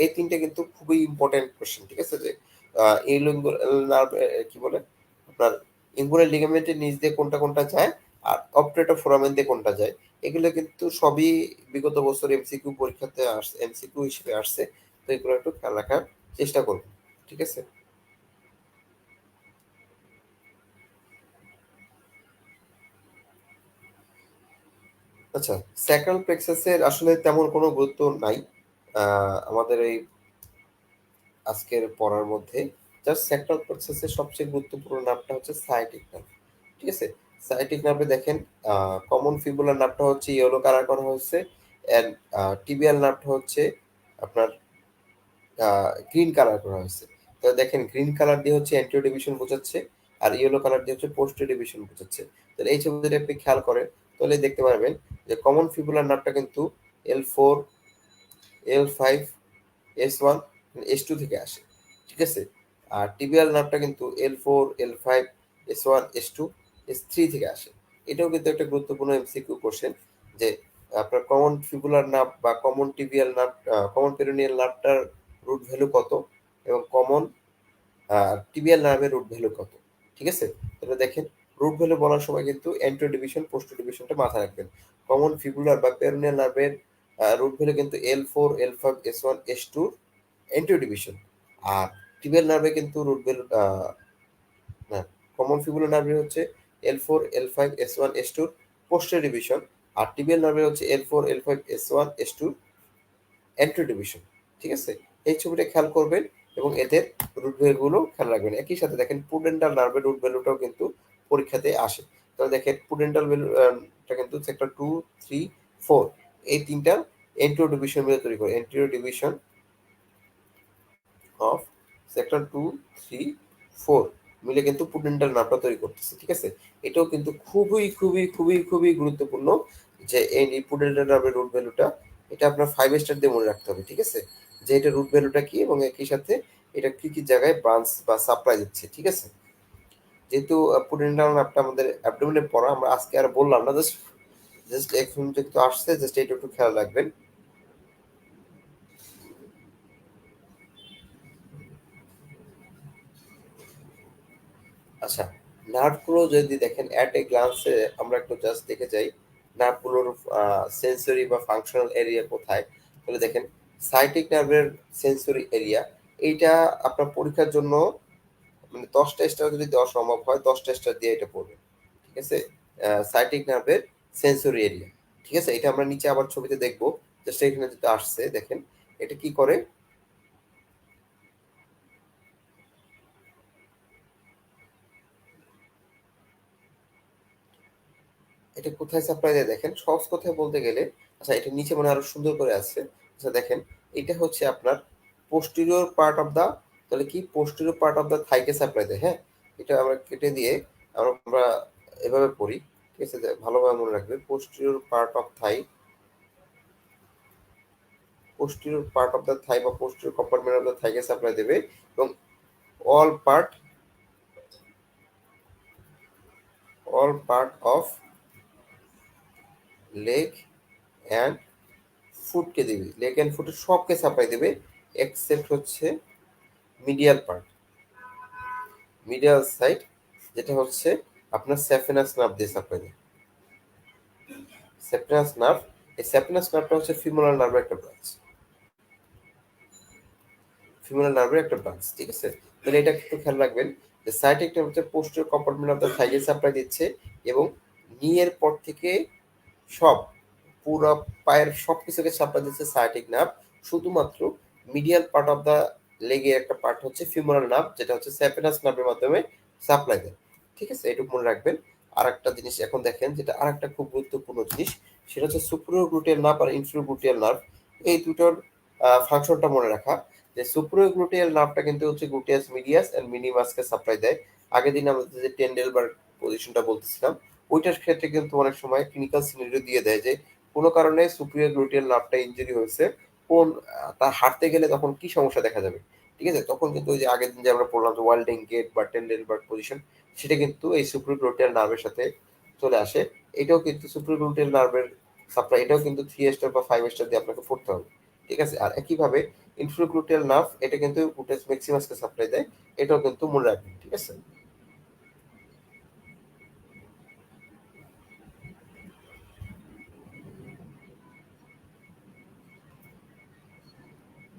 এই তিনটে কিন্তু খুবই ইম্পর্টেন্ট কোশ্চেন, ঠিক আছে? যে ইলিঙ্গুয়াল নার্ভ কি বলে আপনার ইঙ্গুলার লিগামেন্টের নিচ দিয়ে কোনটা কোনটা যায় আর অবটুরেটর ফোরামেন দিয়ে কোনটা যায়, এগুলো কিন্তু সবই বিগত বছর এমসিকিউ পরীক্ষাতে আসছে, এমসিকিউ হিসেবে আসছে। তো এগুলো একটু খেয়াল রাখার চেষ্টা করব, ঠিক আছে? আচ্ছা, স্যাক্রাল প্লেক্সাসের আসলে তেমন কোনো গুরুত্ব নাই আমাদের এই আজকের পড়ার মধ্যে। জাস্ট স্যাক্রাল প্লেক্সাসের সবচেয়ে গুরুত্বপূর্ণ নার্ভটা হচ্ছে সায়াটিক নার্ভ, ঠিক আছে? সায়াটিক নার্ভে দেখেন কমন ফিবুলার নার্ভটা হচ্ছে ইয়েলো কালার করা হচ্ছে, অ্যান্ড টিবিয়াল নার্ভটা হচ্ছে আপনার গ্রিন কালার করা হয়েছে। তো দেখেন গ্রিন কালার দিয়ে হচ্ছে অ্যান্টিরিয়র ডিভিশন বোঝাচ্ছে, আর ইয়েলো কালার দিয়ে হচ্ছে পোস্টেরিয়র ডিভিশন বোঝাচ্ছে। তাহলে এই ছবি যদি আপনি খেয়াল করেন তাহলে দেখতে পারবেন যে কমন ফিবুলার নার্ভটা কিন্তু L4, L5, S1, S2 থেকে আসে, ঠিক আছে? আর টিবিয়াল নার্ভটা কিন্তু L4, L5, S1, S2, S3 থেকে আসে। এটাও কিন্তু একটা গুরুত্বপূর্ণ এমসিকিউ কোশ্চেন যে আপনার কমন ফিবুলার নার্ভ বা common tibial nerve, common peroneal নার্ভটার রুট ভ্যালু কত এবং কমন টিবিয়াল নার্ভের রুট ভ্যালু কত, ঠিক আছে? তাহলে দেখেন রুট ভ্যালু বলার সময় কিন্তু এন্ট্রো ডিভিশন পোস্টো ডিভিশনটা মাথায় রাখবেন। কমন ফিবুলার বা পেরোনিয়াল নার্ভের রুট ভ্যালু কিন্তু L4, L5, S1, S2 এন্ট্রো division. আর টিবিয়াল নার্ভে কিন্তু রুট ভ্যালু না, কমন ফিবুলার নার্ভে হচ্ছে L4, L5, S1, S2 পোস্টের ডিভিশন। আর টিবিয়াল নার্ভে হচ্ছে L4, L5, S1, S2 এন্ট্রো division, ঠিক আছে? এই ছবিটা খেয়াল করবেন এবং এদের রুট ভ্যালুগুলো খেয়াল রাখবেন। একই সাথে দেখেন পুডেন্টাল নার্ভের রুট ভ্যালুটাও কিন্তু পরীক্ষাতে আসে। তাহলে দেখেন পুডেন্টাল ভ্যালুটা কিন্তু সেক্টর 2, 3, 4 এই তিনটা এন্ট্রো ডিভিশন মিলে তৈরি করে। এন্ট্রো ডিভিশন অফ সেক্টর 2, 3, 4 মিলে কিন্তু পুডেন্টাল নার্ভটা তৈরি করতেছে, ঠিক আছে? এটাও কিন্তু খুবই খুবই খুবই খুবই গুরুত্বপূর্ণ যে এই পুডেন্টাল নার্ভের রুট ভ্যালুটা এটা আপনার 5 স্টার দিয়ে মনে রাখতে হবে, ঠিক আছে? যে এটা রুট ভ্যালুটা কি এবং একই সাথে এটা কি কি জায়গায় ব্রাঞ্চ বা সাপ্লাই দিচ্ছে, ঠিক আছে? যেহেতু পুডেন্টাল নার্ভটা আমাদের অ্যাবডোমেনে পড়া, আমরা আজকে আর বললাম না, জাস্ট জাস্ট এখন যেহেতু আসছে জাস্ট এইটা একটু খেয়াল রাখবেন। আচ্ছা, নার্ভগুলো যদি দেখেন অ্যাট এ গ্লান্সে আমরা একটু জাস্ট দেখে যাই নার্ভগুলোর সেন্সরি বা ফাংশনাল এরিয়া কোথায়, তাহলে দেখেন সাইটিক নার্ভের সেন্সরি এরিয়া এইটা আপনার পরীক্ষার জন্য মানে 10টা স্টার যদি দেওয়া সম্ভব হয় 10টা স্টার দিয়ে এটা পড়বে, ঠিক আছে? সাইটিক নার্ভের সেন্সরি এরিয়া, ঠিক আছে? এটা আমরা নিচে আবার ছবিতে দেখবো, জাস্ট এখানে যেটা আসছে দেখেন এটা কি করে, এটা কোথায় সাপ্লাই দেয় দেখেন সহজ কথায় বলতে গেলে। আচ্ছা, এটা নিচে মনে হয় আরো সুন্দর করে আছে। আচ্ছা দেখেন এটা হচ্ছে আপনার পোস্টেরিয়র পার্ট অফ দা, তাহলে কি পোস্টেরিয়র পার্ট অফ দা থাইকে সাপ্লাই দেয়, হ্যাঁ? এটা আমরা কেটে দিয়ে আমরা এভাবে পড়ি, ঠিক আছে? ভালোভাবে মনে রাখবে posterior part of thigh, posterior part of the thigh বা পোস্টেরিয়র কম্পার্টমেন্ট অফ দা থাইকে সাপ্লাই দেবে এবং all part all part of leg and ফুটকে দেবে, লেগ অ্যান্ড ফুটের সবকে সাপ্লাই দেবে এক্সেপ্ট হচ্ছে মিডিয়াল পার্ট, মিডিয়াল সাইড যেটা হচ্ছে আপনার স্যাফেনাস নার্ভ দিয়ে সাপ্লাই দেয়। স্যাফেনাস নার্ভ, এই স্যাফেনাস নার্ভটা হচ্ছে ফিমোরাল নার্ভের একটা ব্রাঞ্চ, ফিমোরাল নার্ভের একটা ব্রাঞ্চ, ঠিক আছে? তাহলে এটা একটু খেয়াল রাখবেন যে সাইটিকটা হচ্ছে পোস্টেরিয়র কম্পার্টমেন্ট অফ দ্য থাইকে সাপ্লাই দিচ্ছে এবং নিয়ের পর থেকে সব পুরো পায়ের সব কিছুকে সাপ্লাই দিচ্ছে সায়াটিক নার্ভ। শুধুমাত্র মিডিয়াল পার্ট অফ দা লেগের একটা পার্ট হচ্ছে ফিমোরাল নার্ভ যেটা হচ্ছে স্যাফেনাস নার্ভের মাধ্যমে সাপ্লাই দেয়, ঠিক আছে? এটুকু মনে রাখবেন। আর একটা জিনিস এখন দেখেন যেটা আর একটা খুব গুরুত্বপূর্ণ জিনিস, সেটা হচ্ছে সুপিরিয়র গ্লুটেয়াল নার্ভ আর ইনফিরিয়র গ্লুটেয়াল নার্ভ। এই দুটোর ফাংশনটা মনে রাখা যে সুপিরিয়র গ্লুটেয়াল নার্ভটা কিন্তু হচ্ছে গ্লুটিয়াস মিডিয়াস এন্ড মিনিমাসকে সাপ্লাই দেয়। আগের দিন আমাদের যে টেন্ডেল বার পজিশনটা বলতেছিলাম ওইটার ক্ষেত্রে কিন্তু অনেক সময় ক্লিনিক্যাল সিনারিও দিয়ে দেয় যে কোনো কারণে সুপিরিয়র গ্লুটিয়াল নার্ভটা ইনজুরি হয়েছে, কোন তার হাঁটতে গেলে তখন কি সমস্যা দেখা যাবে। ঠিক আছে? তখন কিন্তু ওই যে আগের দিন যে আমরা বললাম যে ওয়ার্ল্ডিং গেট বা টেন্ডেনবার্গ পজিশন, সেটা কিন্তু এই সুপ্রিগ্লুটিয়াল নার্ভের সাথে চলে আসে। এটাও কিন্তু সুপ্রিগ্লুটিয়াল নার্ভের সাপ্লাই, এটাও কিন্তু 3 স্টার বা 5 স্টার দিয়ে আপনাকে পড়তে হবে। ঠিক আছে? আর একইভাবে ইনফ্রাগ্লুটিয়াল নার্ভ, এটা কিন্তু গ্লুটেস ম্যাক্সিমাসকে সাপ্লাই দেয়। এটাও কিন্তু মনে রাখবেন। ঠিক আছে?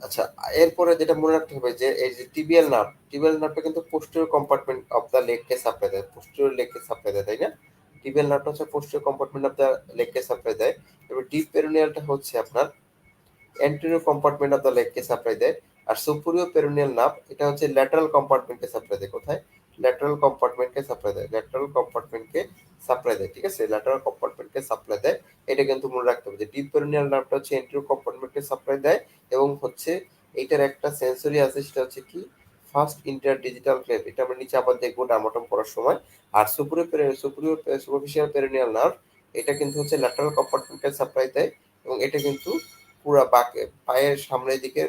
আচ্ছা, এরপরে যেটা মনে রাখতে হবে যে এই যে টিবিয়াল নার্ভটা কিন্তু পোস্টেরিয়র কম্পার্টমেন্ট অফ দ্য লেগকে সাপ্লাই দেয়, পোস্টেরিয়র লেগকে সাপ্লাই দেয়, তাই না? টিবিয়াল নার্ভটা হচ্ছে পোস্টেরিয়র কম্পার্টমেন্ট অফ দ্য লেগকে সাপ্লাই দেয়। এবার ডিপ পেরোনিয়ালটা হচ্ছে আপনার অ্যান্টেরিয়র কম্পার্টমেন্ট অফ দ্য লেগকে সাপ্লাই দেয়। আর সুপিরিয়র পেরোনিয়াল নার্ভ, এটা হচ্ছে ল্যাটারাল কম্পার্টমেন্টকে সাপ্লাই দেয়। কোথায়? ল্যাটারাল কম্পার্টমেন্টকে সাপ্লাই দেয়, ল্যাটারাল কম্পার্টমেন্টকে সাপ্লাই দেয়। ঠিক আছে? ল্যাটারাল কম্পার্টমেন্টকে সাপ্লাই দেয়। এটা কিন্তু মনে রাখতে হবে যে ডিপ পেরোনিয়াল নার্ভটা হচ্ছে অ্যান্টেরিয়র কম্পার্টমেন্টকে সাপ্লাই দেয়, এবং হচ্ছে এইটার একটা সেন্সরি আছে, সেটা হচ্ছে কি ফার্স্ট ইন্টার ডিজিটাল ক্লেভ। এটা আমরা নিচে আবার দেখবো ডার্মাটম পড়ার সময়। আর সুপিরিয়র পেরিনিয়াল নার্ভ, এটা কিন্তু হচ্ছে ল্যাটারাল কম্পার্টমেন্টকে সাপ্লাই দেয়, এবং এটা কিন্তু পুরা বাকে পায়ের সামনের দিকে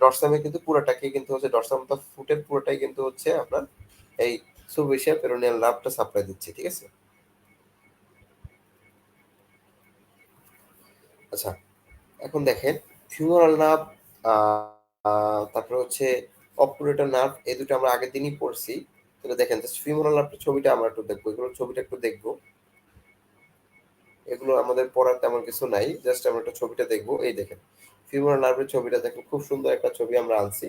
ডরসামে কিন্তু পুরোটাকে কিন্তু হচ্ছে ডরসাম অফ ফুটের পুরোটাই কিন্তু হচ্ছে আপনার এই সুপিরিয়র পেরিনিয়াল নার্ভটা সাপ্লাই দিচ্ছে। ঠিক আছে? আচ্ছা, এখন দেখেন ফিউমারাল নার্ভ, তারপরে হচ্ছে অবটুরেটর নার্ভ, এই দুটো আমরা আগের দিনই পড়ছি। তাহলে দেখেন জাস্ট ফিউমারাল নার্ভের ছবিটা আমরা একটু দেখবো, এগুলো ছবিটা একটু দেখবো। এগুলো আমাদের পড়ার তেমন কিছু নাই, জাস্ট আমরা একটা ছবিটা দেখবো। এই দেখেন ফিউমারাল নার্ভের ছবিটা দেখেন, খুব সুন্দর একটা ছবি আমরা আনছি।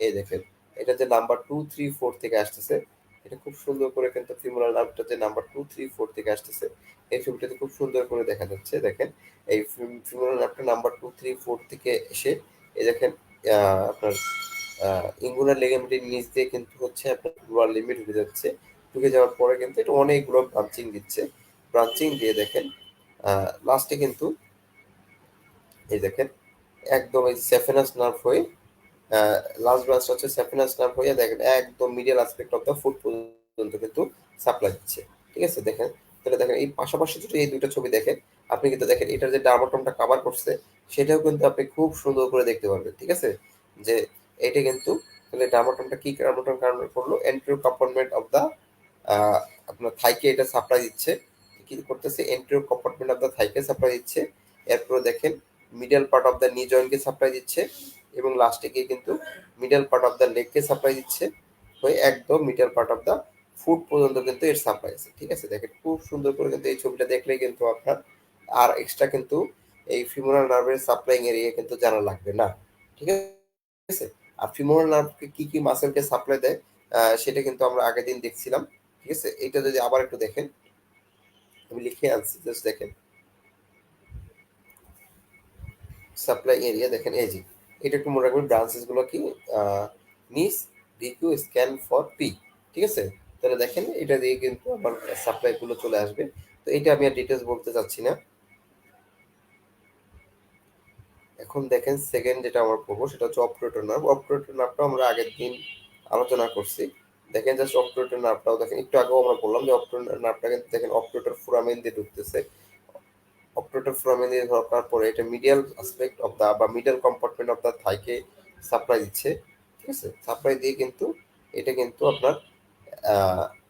এই দেখেন, এটা যে নাম্বার 2, 3, 4 থেকে আসতেছে, এটা খুব সুন্দর করে কিন্তু ফিউমারাল নার্ভটা যে নাম্বার 2, 3, 4 থেকে আসতেছে, এই ছবিটাতে খুব সুন্দর করে দেখা যাচ্ছে। দেখেন এই ফিউমারাল নার্ভটা নাম্বার 2, 3, 4 থেকে এসে, এই দেখেন আপনার ইঙ্গুলার লিগামেন্টের নিচ দিয়ে কিন্তু হচ্ছে আপনার লোয়ার লিমিট ঢুকে যাচ্ছে। ঢুকে যাওয়ার পরে কিন্তু এটা অনেকগুলো ব্রাঞ্চিং দিচ্ছে। ব্রাঞ্চিং দিয়ে দেখেন লাস্টে কিন্তু এই দেখেন একদম এই সেফেনাস নার্ভ হয়ে, লাস্ট ব্রাঞ্চটা হচ্ছে সেফেনাস নার্ভ হয়ে দেখেন একদম medial aspect of the foot পর্যন্ত কিন্তু সাপ্লাই দিচ্ছে। ঠিক আছে? দেখেন, তাহলে দেখেন এই পাশাপাশি যদি এই দুটো ছবি দেখেন, আপনি কিন্তু দেখেন এটার যে ডার্মাটোমটা কাভার করছে, সেটাও কিন্তু আপনি খুব সুন্দর করে দেখতে পারবেন। ঠিক আছে? যে এটা কিন্তু তাহলে ডার্মাটোমটা কি ডার্মাটোম কারণ করলো, এন্ট্রিও কম্পার্টমেন্ট অফ দ্য আপনার থাইকে এটা সাপ্লাই দিচ্ছে। কি করতেছে? এন্ট্রিও কম্পার্টমেন্ট অফ দ্য থাইকে সাপ্লাই দিচ্ছে। এরপরে দেখেন মিডল পার্ট অফ দ্য নি জয়েন্টকে সাপ্লাই দিচ্ছে, এবং লাস্টে গিয়ে কিন্তু মিডল পার্ট অফ দ্য লেগকে সাপ্লাই দিচ্ছে, হয়ে একদম middle part of the foot পর্যন্ত কিন্তু এর সাপ্লাই আছে। ঠিক আছে? দেখেন খুব সুন্দর করে কিন্তু এই ছবিটা দেখলেই কিন্তু আপনার আর এক্সট্রা কিন্তু এই ফিমোরাল নার্ভের সাপ্লাইং এরিয়া কিন্তু জানা লাগবে না। ঠিক আছে? আর ফিমোরাল নার্ভকে কি কি মাসেলকে সাপ্লাই দেয়, সেটা কিন্তু আমরা আগের দিন দেখছিলাম। ঠিক আছে? এটা যদি আবার একটু দেখেন, আমি লিখে আনছি, জাস্ট দেখেন সাপ্লাই এরিয়া। দেখেন এই যে এটা একটু মনে রাখবেন, ব্রাঞ্চেস গুলো কি নিস ডিকিউ স্ক্যান ফর পি। ঠিক আছে? তাহলে দেখেন এটা দিয়ে কিন্তু আবার সাপ্লাই গুলো চলে আসবে। তো এটা আমি আর ডিটেলস বলতে চাচ্ছি না। এখন দেখেন সেকেন্ড যেটা আমরা পড়বো, সেটা হচ্ছে অপারেটর নার্ভ। অপারেটর নার্ভটা আমরা আগের দিন আলোচনা করছি। দেখেন জাস্ট অপারেটর নার্ভটাও দেখেন, একটু আগেও আমরা বললাম যে অপারেটর নার্ভটা কিন্তু দেখেন অপারেটর ফোরামেন দিয়ে ঢুকতেছে। অপারেটর ফোরামেন দিয়ে ঢোকার পরে এটা মিডিয়াল অ্যাসপেক্ট অফ দা বা মিডল কম্পার্টমেন্ট অফ দা থাইকে সাপ্লাই দিচ্ছে। ঠিক আছে? সাপ্লাই দিয়ে কিন্তু এটা কিন্তু আপনার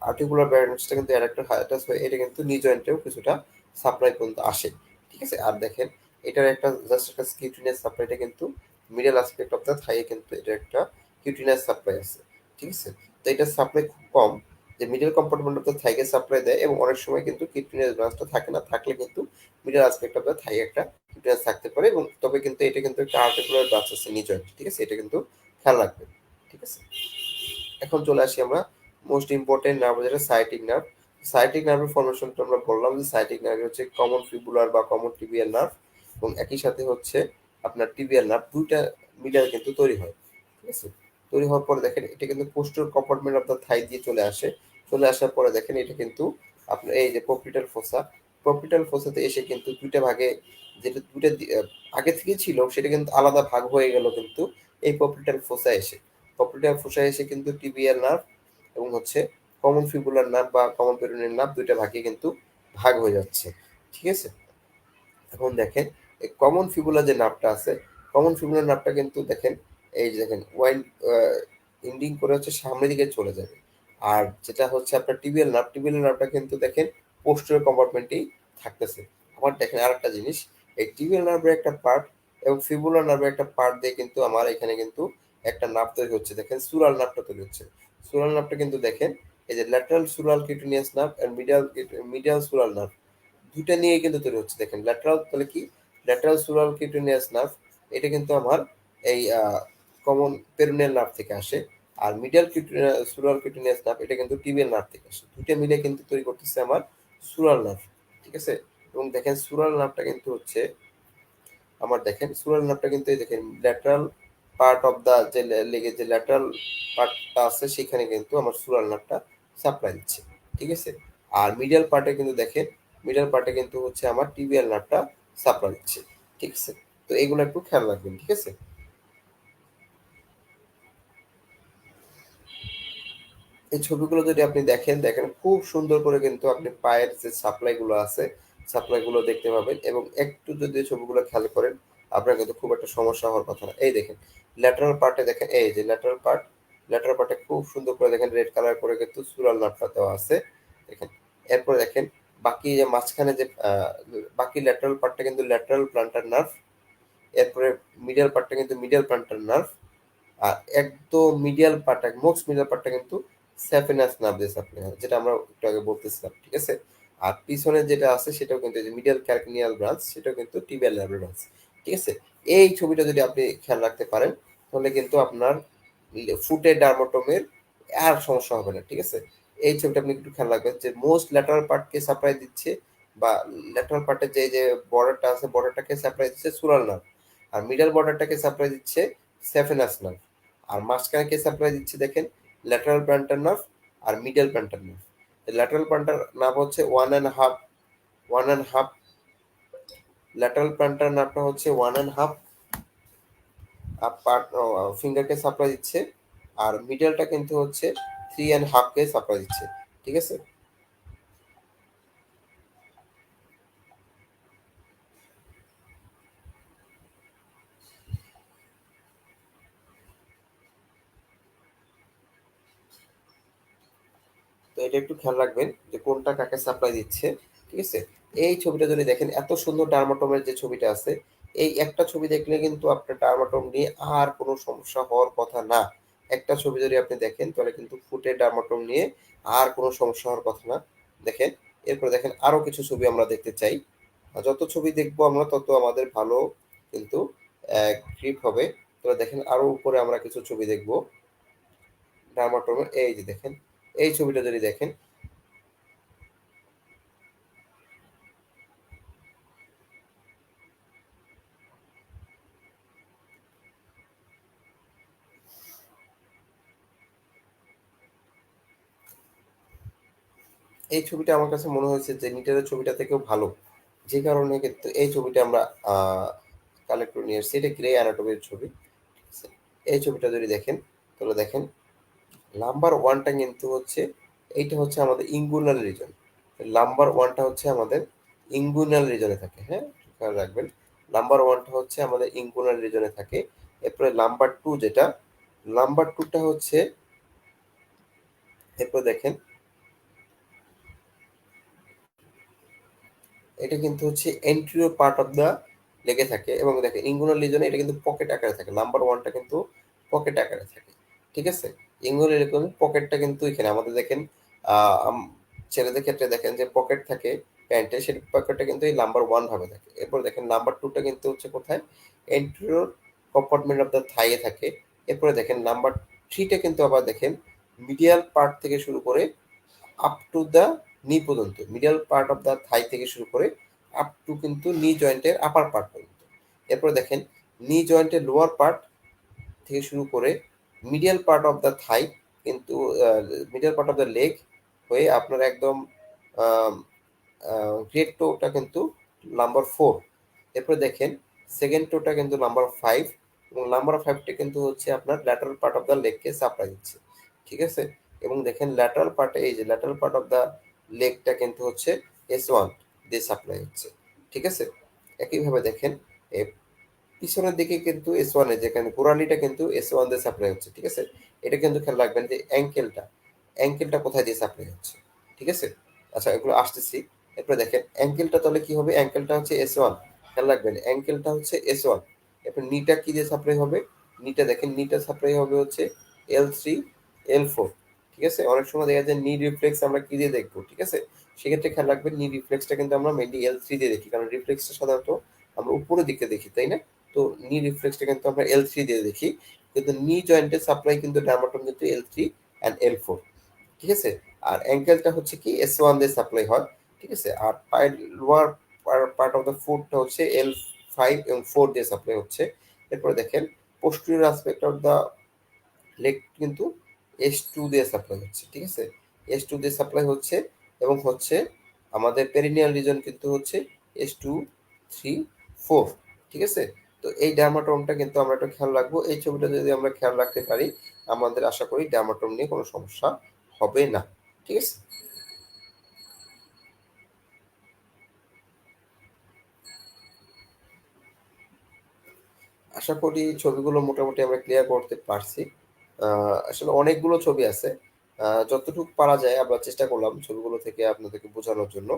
আর্টিকুলার ব্যালেন্সটা কিন্তু অ্যাডাক্টর হায়াটাস হয়ে এটা কিন্তু নি জয়েন্টেও কিছুটা সাপ্লাই পর্যন্ত আসে। ঠিক আছে? আর দেখেন এটার একটা জাস্ট একটা কিউটিনিয়াস সাপ্লাইটা কিন্তু মিডল অ্যাসপেক্ট অফ দ্য থাইয়ে কিন্তু এটা একটা কিউটিনিয়াস সাপ্লাই আছে। ঠিক আছে? তো এটা সাপ্লাই খুব কম, যে মিডল কম্পার্টমেন্ট অফ দ্য থাইকে সাপ্লাই দেয়, এবং অনেক সময় কিন্তু কিউটিনিয়াস ব্রাঞ্চটা থাকে না, থাকলে কিন্তু মিডল অ্যাসপেক্ট অফ দ্য থাই একটা কিউটিনিয়াস থাকতে পারে, এবং তবে কিন্তু এটা কিন্তু একটা আর্টিকুলার ব্রাঞ্চ আছে নি জয়েন্ট। ঠিক আছে? এটা কিন্তু খেয়াল রাখবেন। ঠিক আছে? এখন চলে আসি আমরা মোস্ট ইম্পর্টেন্ট নার্ভ, যেটা সাইটিক নার্ভ। সাইটিক নার্ভের ফর্মেশনটা আমরা বললাম যে সাইটিক নার্ভ হচ্ছে কমন ফিবুলার বা কমন টিবিয়াল নার্ভ, এবং একই সাথে হচ্ছে আপনার টিবিয়াল নার্ভ, দুইটা মিডিয়াল কিন্তু তৈরি হয়। ঠিক আছে? তৈরি হওয়ার পরে দেখেন এটা কিন্তু পোস্টার কম্পার্টমেন্ট অফ দ্য থাই দিয়ে চলে আসে। চলে আসার পরে দেখেন এটা কিন্তু আপনার এই যে পপিটাল ফোসা, পপিটাল ফোসাতে এসে কিন্তু দুইটা ভাগে, যেটা দুইটা আগে থেকে ছিল সেটা কিন্তু আলাদা ভাগ হয়ে গেল কিন্তু এই পপিটাল ফোসা এসে। পপিটাল ফোসা এসে কিন্তু টিবিয়াল নার্ভ এবং হচ্ছে কমন ফিবুলার নার্ভ বা কমন পেরোনিয়াল নার্ভ দুইটা ভাগে কিন্তু ভাগ হয়ে যাচ্ছে। ঠিক আছে? এখন দেখেন এই কমন ফিবুলার যে নার্ভটা আছে, কমন ফিবুলার নার্ভটা কিন্তু দেখেন এই যে দেখেন ওয়াইন্ড এন্ডিং করে হচ্ছে সামনের দিকে চলে যাবে। আর যেটা হচ্ছে আপনার টিবিয়াল নার্ভটা কিন্তু দেখেন পোস্টেরিয়র কম্পার্টমেন্টেই থাকতেছে। আবার দেখেন আরেকটা জিনিস, এই টিবিয়াল নার্ভের একটা পার্ট এবং ফিবুলার নার্ভের একটা পার্ট দিয়ে কিন্তু আমার এখানে কিন্তু একটা নার্ভ তৈরি হচ্ছে, দেখেন সুরাল নার্ভটা তৈরি হচ্ছে। সুরাল নার্ভটা কিন্তু দেখেন এই যে lateral Sural cutaneous nerve and medial Sural nerve, দুইটা নিয়ে কিন্তু তৈরি হচ্ছে। দেখেন ল্যাটারাল তাহলে কি, ল্যাটারাল সুরাল কিউটেনিয়াস নার্ভ এটা কিন্তু আমার এই কমন পেরোনিয়াল নার্ভ থেকে আসে। আর মিডিয়াল সুরাল কিউটেনিয়াস নার্ভ এটা কিন্তু টিবিয়াল নার্ভ থেকে আসে। দুইটা মিলে কিন্তু তৈরি করতেছে আমার সুরাল নার্ভ, ঠিক আছে। এবং দেখেন সুরাল নার্ভটা কিন্তু হচ্ছে আমার, দেখেন সুরাল নার্ভটা কিন্তু এই দেখেন ল্যাটারাল পার্ট অফ দা যে লেগে যে ল্যাটারাল পার্টটা আছে সেখানে কিন্তু আমার সুরাল নার্ভটা সাপ্লাই দিচ্ছে, ঠিক আছে। আর মিডিয়াল পার্টে কিন্তু দেখেন, মিডিয়াল পার্টে কিন্তু হচ্ছে আমার টিবিয়াল নার্ভটা সাপ্লাই দিচ্ছে, ঠিক আছে। তো এগুলো একটু খেয়াল রাখবেন, ঠিক আছে। এই ছবিগুলো যদি আপনি দেখেন, দেখেন খুব সুন্দর করে কিন্তু আপনি পায়ের যে সাপ্লাই গুলো আছে সাপ্লাই গুলো দেখতে পাবেন। এবং একটু যদি ছবিগুলো খেয়াল করেন আপনার কিন্তু খুব একটা সমস্যা হওয়ার কথা না। এই দেখেন ল্যাটারাল পার্টে দেখেন, এই যে ল্যাটারাল পার্টে খুব সুন্দর করে দেখেন রেড কালার করে কিন্তু সুরাল নাটটা দেওয়া আছে, দেখেন। এরপরে দেখেন বাকি যে মাঝখানে যে বাকি ল্যাটারাল পার্টটা কিন্তু ল্যাটারাল প্লান্টার নার্ভ। এরপরে মিডিয়াল পার্টটা কিন্তু মিডিয়াল প্লান্টার নার্ভ। আর একদম মিডিয়াল পার্টটা, মোস্ট মিডিয়াল পার্টটা কিন্তু স্যাফিনাস নার্ভ দিয়ে সাপ্লাই হয়, যেটা আমরা একটু আগে বলতেছিলাম, ঠিক আছে। আর পিছনে যেটা আছে সেটাও কিন্তু মিডিয়াল ক্যারকিনিয়াল ব্রাঞ্চ, সেটাও কিন্তু টিবিয়াল নার্ভের ব্রাঞ্চ, ঠিক আছে। এই ছবিটা যদি আপনি খেয়াল রাখতে পারেন তাহলে কিন্তু আপনার ফুটে ডার্মাটোমের আর সমস্যা হবে না, ঠিক আছে। এই ছবিটা আপনি একটু খেয়াল রাখবেন যে মোস্ট ল্যাটারাল পার্টকে সাপ্লাই দিচ্ছে, বা ল্যাটারাল পার্টের যে যে বর্ডারটা আছে বর্ডারটাকে সাপ্লাই দিচ্ছে সুরাল নার্ভ। আর মিডল বর্ডারটাকে সাপ্লাই দিচ্ছে স্যাফিনাস নার্ভ। আর মাঝখানে কে সাপ্লাই দিচ্ছে দেখেন ল্যাটারাল প্ল্যান্টার নার্ভ আর middle plantar nerve. Lateral plantar nerve হচ্ছে one and half lateral plantar নার্ভটা হচ্ছে 1.5 পার্ট ফিঙ্গারকে সাপ্লাই দিচ্ছে। আর মিডলটা কিন্তু হচ্ছে 3.5 কে সাপ্লাই দিচ্ছে, ঠিক আছে। তো এটা একটু খেয়াল রাখবেন যে কোনটা কাকে সাপ্লাই দিচ্ছে, ঠিক আছে। এই ছবিটা যদি দেখেন এত সুন্দর ডার্মাটোমের যে ছবিটা আছে, এই একটা ছবি দেখলে কিন্তু আপনার ডার্মাটোম নিয়ে আর কোনো সমস্যা হওয়ার কথা না। একটা ছবি যদি আপনি দেখেন তাহলে কিন্তু ফুটে ডার্মাটোম নিয়ে আর কোনো সমস্যা হওয়ার কথা না। দেখেন এরপর দেখেন আরো কিছু ছবি আমরা দেখতে চাই। আর যত ছবি দেখবো আমরা তত আমাদের ভালো কিন্তু গ্রিপ হবে। তো দেখেন আরো উপরে আমরা কিছু ছবি দেখবো ডার্মাটোমের। এই যে দেখেন এই ছবিটা যদি দেখেন, এই ছবিটা আমার কাছে মনে হয়েছে যে নিটারের ছবিটা থেকেও ভালো। যে কারণে কিন্তু এই ছবিটা আমরা কালেক্ট করে নিয়ে এসেছি। এটা গ্রে অ্যানাটমির ছবি, ঠিক আছে? এই ছবিটা যদি দেখেন তাহলে দেখেন নাম্বার ওয়ানটা কিন্তু হচ্ছে, এইটা হচ্ছে আমাদের ইঙ্গুনাল রিজন। নাম্বার ওয়ানটা হচ্ছে আমাদের ইঙ্গুনাল রিজনে থাকে, হ্যাঁ খেয়াল রাখবেন। নাম্বার ওয়ানটা হচ্ছে আমাদের ইঙ্গুনাল রিজনে থাকে। এরপরে নাম্বার টু যেটা, নাম্বার টুটা হচ্ছে, এরপর দেখেন এটা কিন্তু হচ্ছে এন্টেরিয়র পার্ট অফ দা লেগে থাকে। এবং দেখেন ইঙ্গুনাল লিজনে এটা কিন্তু পকেট আকারে থাকে, নাম্বার ওয়ানটা কিন্তু পকেট আকারে থাকে, ঠিক আছে। ইঙ্গুনাল এরকম পকেটটা কিন্তু এখানে আমাদের দেখেন ছেলেদের ক্ষেত্রে দেখেন যে পকেট থাকে প্যান্টে, সেই পকেটটা কিন্তু এই নাম্বার ওয়ান ভাবে থাকে। এরপর দেখেন নাম্বার টুটা কিন্তু হচ্ছে কোথায়, এন্টেরিয়র কম্পার্টমেন্ট অফ দা থাইয়ে থাকে। এরপরে দেখেন নাম্বার থ্রিটা কিন্তু আবার দেখেন মিডিয়াল পার্ট থেকে শুরু করে আপ টু দ্য নি পর্যন্ত, মিডল পার্ট অফ দ্য থাই থেকে শুরু করে আপ টু কিন্তু নি জয়েন্টের আপার পার্ট পর্যন্ত। এরপরে দেখেন নি জয়েন্টের লোয়ার পার্ট থেকে শুরু করে মিডিয়াল পার্ট অফ দ্য থাই কিন্তু medial part of the leg হয়ে আপনার একদম গ্রেট টোটা কিন্তু নাম্বার ফোর। এরপরে দেখেন সেকেন্ড টোটা কিন্তু নাম্বার ফাইভ। এবং নাম্বার ফাইভটা কিন্তু হচ্ছে আপনার ল্যাটারাল পার্ট অফ দ্য লেগকে সাপ্লাই দিচ্ছে, ঠিক আছে। এবং দেখেন ল্যাটারাল পার্টে, এই যে ল্যাটারাল পার্ট অফ দ্য লেগটা কিন্তু হচ্ছে S1 দিয়ে সাপ্লাই হচ্ছে, ঠিক আছে। একইভাবে দেখেন পিছনের দিকে কিন্তু S1 এ যেখানে গোড়ালিটা কিন্তু S1 দিয়ে সাপ্লাই হচ্ছে, ঠিক আছে? এটা কিন্তু খেয়াল রাখবেন যে অ্যাঙ্কেলটা কোথায় দিয়ে সাপ্লাই হচ্ছে, ঠিক আছে? আচ্ছা, এগুলো আসতেছি। এরপরে দেখেন অ্যাঙ্কেলটা তাহলে কি হবে? অ্যাঙ্কেলটা হচ্ছে S1, খেয়াল রাখবেন অ্যাঙ্কেলটা হচ্ছে S1। এরপর নিটা কি দিয়ে সাপ্লাই হবে? নিটা দেখেন, নিটা সাপ্লাই হবে হচ্ছে L3 L4, ঠিক আছে? অনেক সময় দেখা যায় নি রিফ্লেক্স আমরা কি দিয়ে দেখবো, ঠিক আছে? সেক্ষেত্রে খেয়াল রাখবেন নি রিফ্লেক্সটা কিন্তু আমরা মেইনলি L3 দিয়ে দেখি, কারণ রিফ্লেক্সটা সাধারণত আমরা উপরের দিকে দেখি, তাই না? তো নি রিফ্লেক্সটা কিন্তু আমরা L3 দিয়ে দেখি, কিন্তু নি জয়েন্টের সাপ্লাই কিন্তু ডায়ামাটম কিন্তু L3 অ্যান্ড L4, ঠিক আছে? আর অ্যাঙ্কেলটা হচ্ছে কি S1 দিয়ে সাপ্লাই হয়, ঠিক আছে? আর পায়ের লোয়ার পার্ট অফ দ্য ফুটটা হচ্ছে L5 এবং 4 দিয়ে সাপ্লাই হচ্ছে। এরপরে দেখেন posterior aspect of the leg কিন্তু S2 দিয়ে সাপ্লাই হচ্ছে, ঠিক আছে? S2 দিয়ে সাপ্লাই হচ্ছে এবং হচ্ছে আমাদের পেরিনিয়াল রিজন কিন্তু হচ্ছে S2 3 4, ঠিক আছে? তো এই ডার্মাটোমটা কিন্তু আমরা একটু খেয়াল রাখবো। এই ছবিটা যদি আমরা খেয়াল রাখতে পারি, আমাদের আশা করি ডার্মাটোম নিয়ে কোনো সমস্যা হবে না, ঠিক আছে? আশা করি ছবিগুলো মোটামুটি আমরা ক্লিয়ার করতে পারছি। আসলে অনেকগুলো ছবি আছে। যতটুকু পারা যায় আমরা চেষ্টা করলাম ছবিগুলো থেকে আপনাদেরকে বোঝানোর জন্য।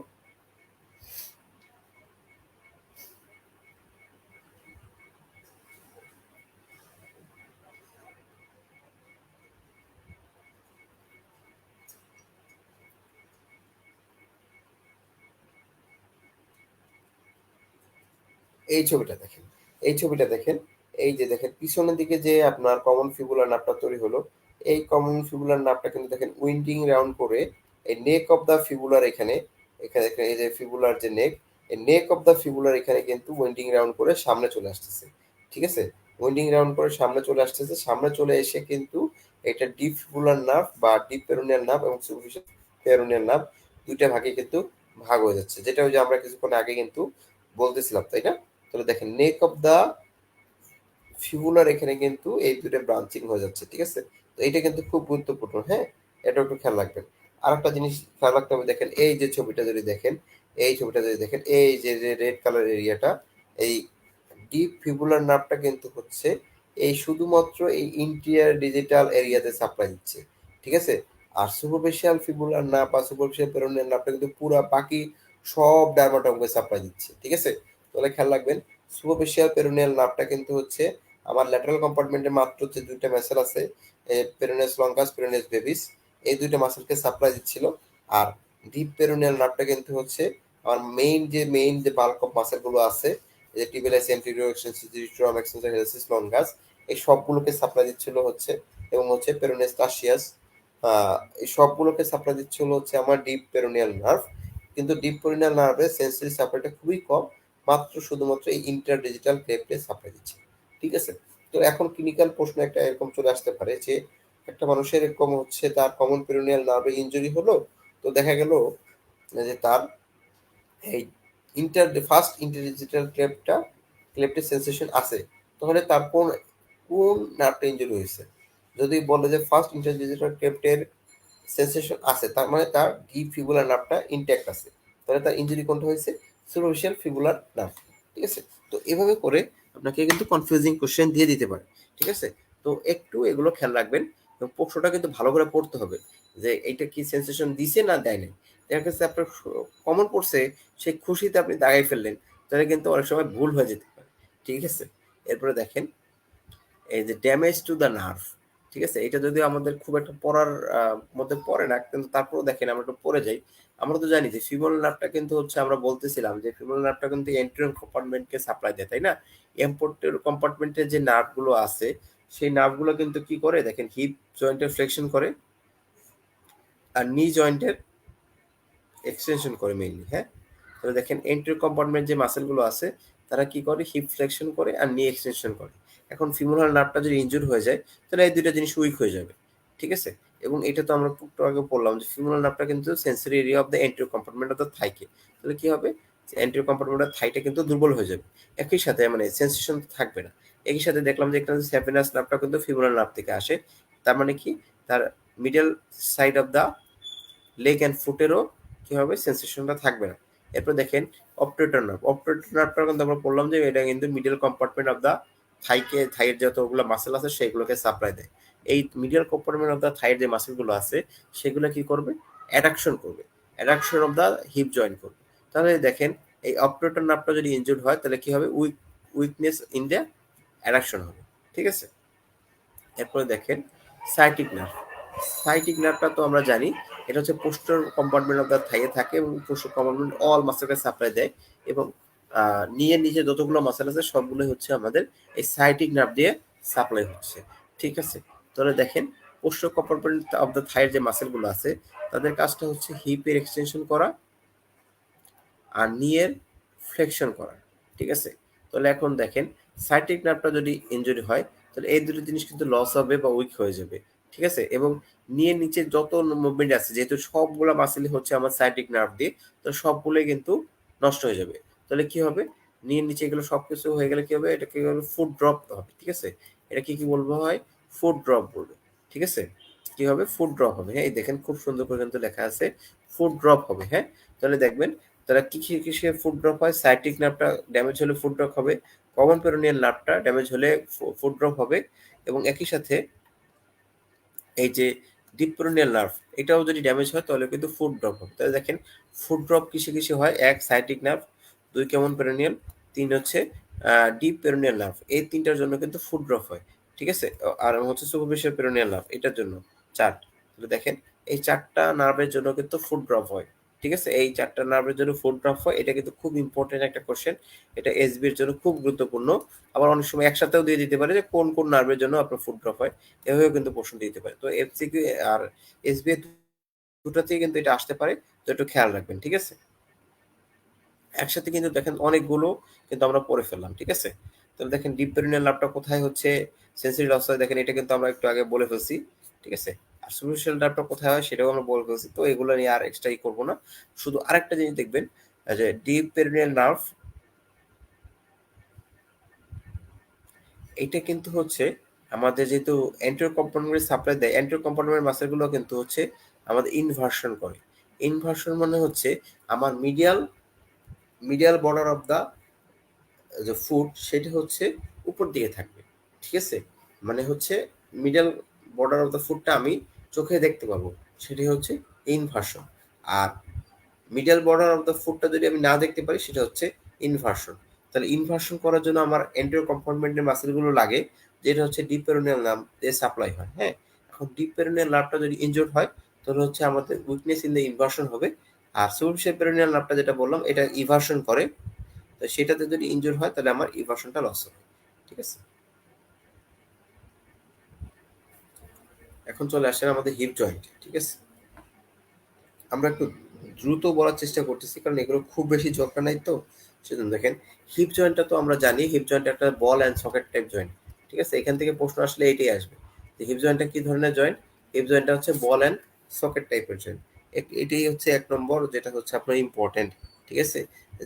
এই ছবিটা দেখেন, এই ছবিটা দেখেন, এই যে দেখেন পিছনের দিকে যে আপনার কমন ফিবুলার নার্ভটা তৈরি হলো, এই কমন ফিবুলার নার্ভটা কিন্তু দেখেন উইন্ডিং রাউন্ড করে এই নেক অফ দ্য ফিবুলার এখানে, এখানে দেখেন এই যে ফিবুলার যে নেক, এই নেক অফ দ্য ফিবুলার এখানে কিন্তু উইন্ডিং রাউন্ড করে সামনে চলে আসতেছে, ঠিক আছে? উইন্ডিং রাউন্ড করে সামনে চলে আসতেছে, সামনে চলে এসে কিন্তু এটা ডিপ ফিবুলার নার্ভ বা ডিপ পেরোনিয়াল নার্ভ এবং সুপারফিশিয়াল পেরোনিয়াল নার্ভ দুইটা ভাগে কিন্তু ভাগ হয়ে যাচ্ছে, যেটা ওই যে আমরা কিছুক্ষণ আগে কিন্তু বলতেছিলাম, তাই না? তাহলে দেখেন নেক অফ দা ফিবুলার এখানে কিন্তু এই দুটো ব্রাঞ্চিং হয়ে যাচ্ছে, ঠিক আছে? তো এইটা কিন্তু খুব গুরুত্বপূর্ণ, হ্যাঁ? এটা একটু খেয়াল রাখবেন। আর একটা জিনিস খেয়াল রাখতে হবে, দেখেন এই যে ছবিটা যদি দেখেন, এই ছবিটা যদি দেখেন, এই যে রেড কালার এরিয়াটা, এই ডিপ ফিবুলার নার্ভটা কিন্তু হচ্ছে এই শুধুমাত্র এই ইন্টিরিয়ার ডিজিটাল এরিয়াতে সাপ্লাই দিচ্ছে, ঠিক আছে? আর সুপারফিশিয়াল ফিবুলার নার্ভ বা সুপারফিশিয়াল পেরোনিয়াল নার্ভটা কিন্তু পুরা বাকি সব ডায়ামাটামকে সাপ্লাই দিচ্ছে, ঠিক আছে? তাহলে খেয়াল রাখবেন সুপারফিশিয়াল পেরোনিয়াল নার্ভটা কিন্তু হচ্ছে আমার ল্যাটারাল কম্পার্টমেন্টে মাত্র যে দুইটা মাসেল আছে, পেরোনিয়াস লঙ্গাস, পেরোনিয়াস ব্রেভিস, এই দুইটা মাসেলকে সাপ্লাই দিচ্ছিল। আর ডিপ পেরোনিয়াল নার্ভটা কিন্তু হচ্ছে আমার মেইন যে বাল্ক অফ মাসেল গুলো আছে, এই যে টিবিয়ালিস এন্টেরিয়র এক্সটেন্সর ডিউটেরাম এক্সটেন্সর হেলসিস লঙ্গাস, এই সবগুলোকে সাপ্লাই দিচ্ছিল হচ্ছে, এবং হচ্ছে পেরোনিয়াস টাসিয়াস, এই সবগুলোকে সাপ্লাই দিচ্ছিল হচ্ছে আমার ডিপ পেরোনিয়াল নার্ভ। কিন্তু ডিপ পেরোনিয়াল নার্ভের সেন্সরি সাপ্লাইটা খুবই কম, মাত্র শুধুমাত্র এই ইন্টার ডিজিটাল ক্লেপটে সাপ্লাই দিচ্ছে, ঠিক আছে? তো এখন ক্লিনিক্যাল প্রশ্ন একটা এরকম চলে আসতে পারে যে একটা মানুষের এরকম হচ্ছে তার কমন পেরোনিয়াল নার্ভে ইনজুরি হলো, তো দেখা গেল যে তার এই ফার্স্ট ইন্টারডিজিটাল ক্লেপটের সেন্সেশন আছে, তাহলে তার কোন কোন নার্ভটা ইনজুরি হয়েছে? যদি বলে যে ফার্স্ট ইন্টারডিজিটাল ক্লেপটের সেন্সেশন আছে, তার মানে তার ডিপ ফিবুলার নার্ভটা ইনট্যাক্ট আছে, তাহলে তার ইনজুরি কোনটা হয়েছে? সুপারফিশিয়াল ফিবুলার নার্ভ, ঠিক আছে? তো এভাবে করে আপনাকে কিন্তু কনফিউজিং কোশ্চেন দিয়ে দিতে পারে, ঠিক আছে? তো একটু এগুলো খেয়াল রাখবেন এবং প্রশ্নটা কিন্তু ভালো করে পড়তে হবে যে এইটা কি সেন্সেশন দিছে না দেয় নাই। দেখা গেছে আপনার কমন পড়ছে, সেই খুশিতে আপনি দাগাই ফেললেন, তাহলে কিন্তু অনেক সময় ভুল হয়ে যেতে পারে, ঠিক আছে? এরপরে দেখেন এই যে ড্যামেজ টু দ্য নার্ভ, ঠিক আছে? এটা যদিও আমাদের খুব একটা পড়ার মধ্যে পড়ে না, কিন্তু তারপরেও দেখেন আমরা একটু পড়ে যাই। আমরা তো জানি যে ফিমেল নার্ভটা কিন্তু হচ্ছে, আমরা বলতেছিলাম যে ফিমেল নার্ভটা কিন্তু এন্টেরিয়র কম্পার্টমেন্টকে সাপ্লাই দেয়, তাই না? এন্টেরিয়র কম্পার্টমেন্টের যে নার্ভগুলো আছে, সেই নার্ভগুলো কিন্তু কি করে দেখেন, হিপ জয়েন্টের ফ্লেকশন করে আর নি জয়েন্টের এক্সটেনশন করে মেইনলি, হ্যাঁ? তাহলে দেখেন এন্টেরিয়র কম্পার্টমেন্ট যে মাসেলগুলো আছে, তারা কি করে, হিপ ফ্লেকশন করে আর নি এক্সটেনশন করে। এখন ফিমোরাল নার্ভটা যদি ইনজুর হয়ে যায়, তাহলে এই দুইটা জিনিস উইক হয়ে যাবে, ঠিক আছে? এবং এটা তো আমরা একটু আগে বললাম যে ফিমোরাল নার্ভটা কিন্তু sensory area of the anterior compartment of the থাইকে, তাহলে কি হবে, এন্টেরিয়র কম্পার্টমেন্ট অফ থাইটা কিন্তু দুর্বল হয়ে যাবে, একই সাথে মানে সেন্সেশন থাকবে না। একই সাথে দেখলাম যে একটা স্যাপিনাস নার্ভটা কিন্তু ফিমোরাল নার্ভ থেকে আসে, তার মানে কি, তার middle side of the leg and ফুটেরও কি হবে, সেন্সেশনটা থাকবে না। এরপর দেখেন অপটেটর নার্ভ। অপটেটর নার্ভটা কিন্তু আমরা বললাম যে এটা কিন্তু মিডল কম্পার্টমেন্ট অফ দা থাইয়ের যতগুলো মাসেল আছে সেগুলোকে সাপ্লাই দেয়। এই মিডল কম্পার্টমেন্ট অফ দা থাইয়ের যে মাসেলগুলো আছে সেগুলো কি করবে? অ্যাডাকশন করবে। Adduction of the hip joint করবে। তাহলে দেখেন এই অপটেটর নার্ভটা যদি ইনজুর্ড হয় তাহলে কি হবে? উইকনেস ইন দ্য অ্যাডাকশন হবে। ঠিক আছে? এরপরে দেখেন সাইটিক নার্ভ। সাইটিক নার্ভটা তো আমরা জানি এটা হচ্ছে পোস্টার কম্পার্টমেন্ট অফ দ্য থাইয়ে থাকে এবং পোস্টার কম্পার্টমেন্ট অল মাসেলকে সাপ্লাই দেয় এবং নিয়ের নিচে যতগুলো মাসেল আছে সবগুলোই হচ্ছে আমাদের এই সাইটিক নার্ভ দিয়ে সাপ্লাই হচ্ছে। ঠিক আছে? তাহলে দেখেন পোস্টার কম্পার্টমেন্ট অফ দ্য থাইয়ের যে মাসেলগুলো আছে তাদের কাজটা হচ্ছে হিপের এক্সটেনশন করা আর নিয়ের ফ্লেকশন করা। ঠিক আছে? তাহলে এখন দেখেন সাইটিক নার্ভটা যদি ইনজুরি হয় তাহলে এই দুটো জিনিস কিন্তু লস হবে বা উইক হয়ে যাবে। ঠিক আছে? এবং নিয়ের নিচে যত মুভমেন্ট আছে যেহেতু সবগুলা মাসেলই হচ্ছে আমার সাইটিক নার্ভ দিয়ে, তো সবগুলোই কিন্তু নষ্ট হয়ে যাবে। তাহলে কি হবে? নিয়ের নিচে এগুলো সবকিছু হয়ে গেলে কি হবে? এটা কি হবে? ফুট ড্রপ হবে। ঠিক আছে? এটা কি বলবো হয়? ফুট ড্রপ বলবে। ঠিক আছে? কি হবে? ফুট ড্রপ হবে। হ্যাঁ, এই দেখেন খুব সুন্দর করে কিন্তু লেখা আছে ফুট ড্রপ হবে। হ্যাঁ, তাহলে দেখবেন তারা কিসে ফুট ড্রপ হয়? সাইটিক নার্ভটা ড্যামেজ হলে ফুট ড্রপ হবে, কমন পেরোনিয়াল নার্ভটা ড্যামেজ হলে ফুট ড্রপ হবে এবং একই সাথে এই যে ডিপ পেরোনিয়াল নার্ভ এটাও যদি ড্যামেজ হয় তাহলে কিন্তু ফুট ড্রপ হবে। তাহলে দেখেন ফুট ড্রপ কিসে হয়? এক সাইটিক নার্ভ, দুই কমন পেরোনিয়াল, তিন হচ্ছে ডিপ পেরোনিয়াল নার্ভ। এই তিনটার জন্য কিন্তু ফুট ড্রপ হয়। ঠিক আছে? আর হচ্ছে সুপারফিশিয়াল পেরোনিয়াল নার্ভ এটার জন্য চার। তাহলে দেখেন এই চারটা নার্ভের জন্য কিন্তু ফুট ড্রপ হয়। ঠিক আছে? এই চারটা নার্ভের জন্য ফুট ড্রপ হয়। এটা কিন্তু খুব ইম্পর্টেন্ট একটা কোশ্চেন। এটা এসবি এর জন্য খুব গুরুত্বপূর্ণ। আবার অনেক সময় একসাথেও দিয়ে দিতে পারে যে কোন নার্ভের জন্য আপনার ফুট ড্রপ হয়। এভাবেও কিন্তু প্রশ্ন দিতে পারে। তো এমসিকিউ আর এসবিআই দুটাতেই কিন্তু এটা আসতে পারে। তো একটু খেয়াল রাখবেন। ঠিক আছে? একসাথে কিন্তু দেখেন অনেকগুলো কিন্তু আমরা পড়ে ফেললাম। ঠিক আছে? তাহলে দেখেন ডিপ পেরিনিয়াল নার্ভটা কোথায় হচ্ছে সেনসরি লস হয় দেখেন এটা কিন্তু আমরা একটু আগে বলে ফেলছি। ঠিক আছে? আর সুপারফিশিয়াল নার্ভটা কোথায় হয় সেটাও আমরা বলে ফেলছি। তো এগুলো নিয়ে আর এক্সট্রা করব না। শুধু আরেকটা জিনিস দেখবেন যে ডিপ পেরিনিয়াল নার্ভ এইটা কিন্তু হচ্ছে আমাদের যেহেতু এন্টেরিয়র কম্পার্টমেন্ট সাপ্লাই দেয়, এন্টেরিয়র কম্পার্টমেন্ট মাসেলগুলো কিন্তু হচ্ছে আমাদের ইনভার্সন করে। ইনভার্সন মানে হচ্ছে আমার মিডিয়াল বর্ডার অফ দা যে ফুট সেটা হচ্ছে উপর দিকে থাকবে। ঠিক আছে? মানে হচ্ছে মিডল বর্ডার অফ দ্য ফুটটা আমি চোখে দেখতে পাবো। সেটি হচ্ছে ইনভার্সন। আর মিডল বর্ডার অফ দ্য ফুটটা যদি আমি না দেখতে পারি সেটা হচ্ছে ইনভার্সন। তাহলে ইনভার্সন করার জন্য আমার এন্টেরিয়র কম্পার্টমেন্টের মাসেলগুলো লাগে যেটা হচ্ছে ডিপ পেরোনিয়াল নার্ভ দিয়ে সাপ্লাই হয়। হ্যাঁ? এখন ডিপ পেরোনিয়াল নার্ভটা যদি ইনজুরড হয় তাহলে হচ্ছে আমাদের উইকনেস ইন দ্য ইনভার্সন হবে। আর সুপারফিশিয়াল পেরোনিয়াল নার্ভটা যেটা বললাম এটা ইভার্সন করে। তো সেটাতে যদি ইনজুর হয় তাহলে আমার ইভার্সনটা লস হবে। ঠিক আছে? এখন চলে আসেন আমাদের হিপ জয়েন্ট। ঠিক আছে? আমরা একটু দ্রুত বলার চেষ্টা করতেছি কারণ এগুলো খুব বেশি দরকার নাই তো। সেজন্য দেখেন হিপ জয়েন্টটা তো আমরা জানি হিপ জয়েন্ট একটা ball and socket type joint. ঠিক আছে? এখান থেকে প্রশ্ন আসলে এটাই আসবে। যে হিপ জয়েন্টটা কি ধরনের জয়েন্ট? হিপ জয়েন্টটা হচ্ছে বল অ্যান্ড সকেট টাইপের জয়েন্ট। এটাই হচ্ছে এক নম্বর যেটা হচ্ছে আপনার ইম্পর্টেন্ট। ঠিক আছে?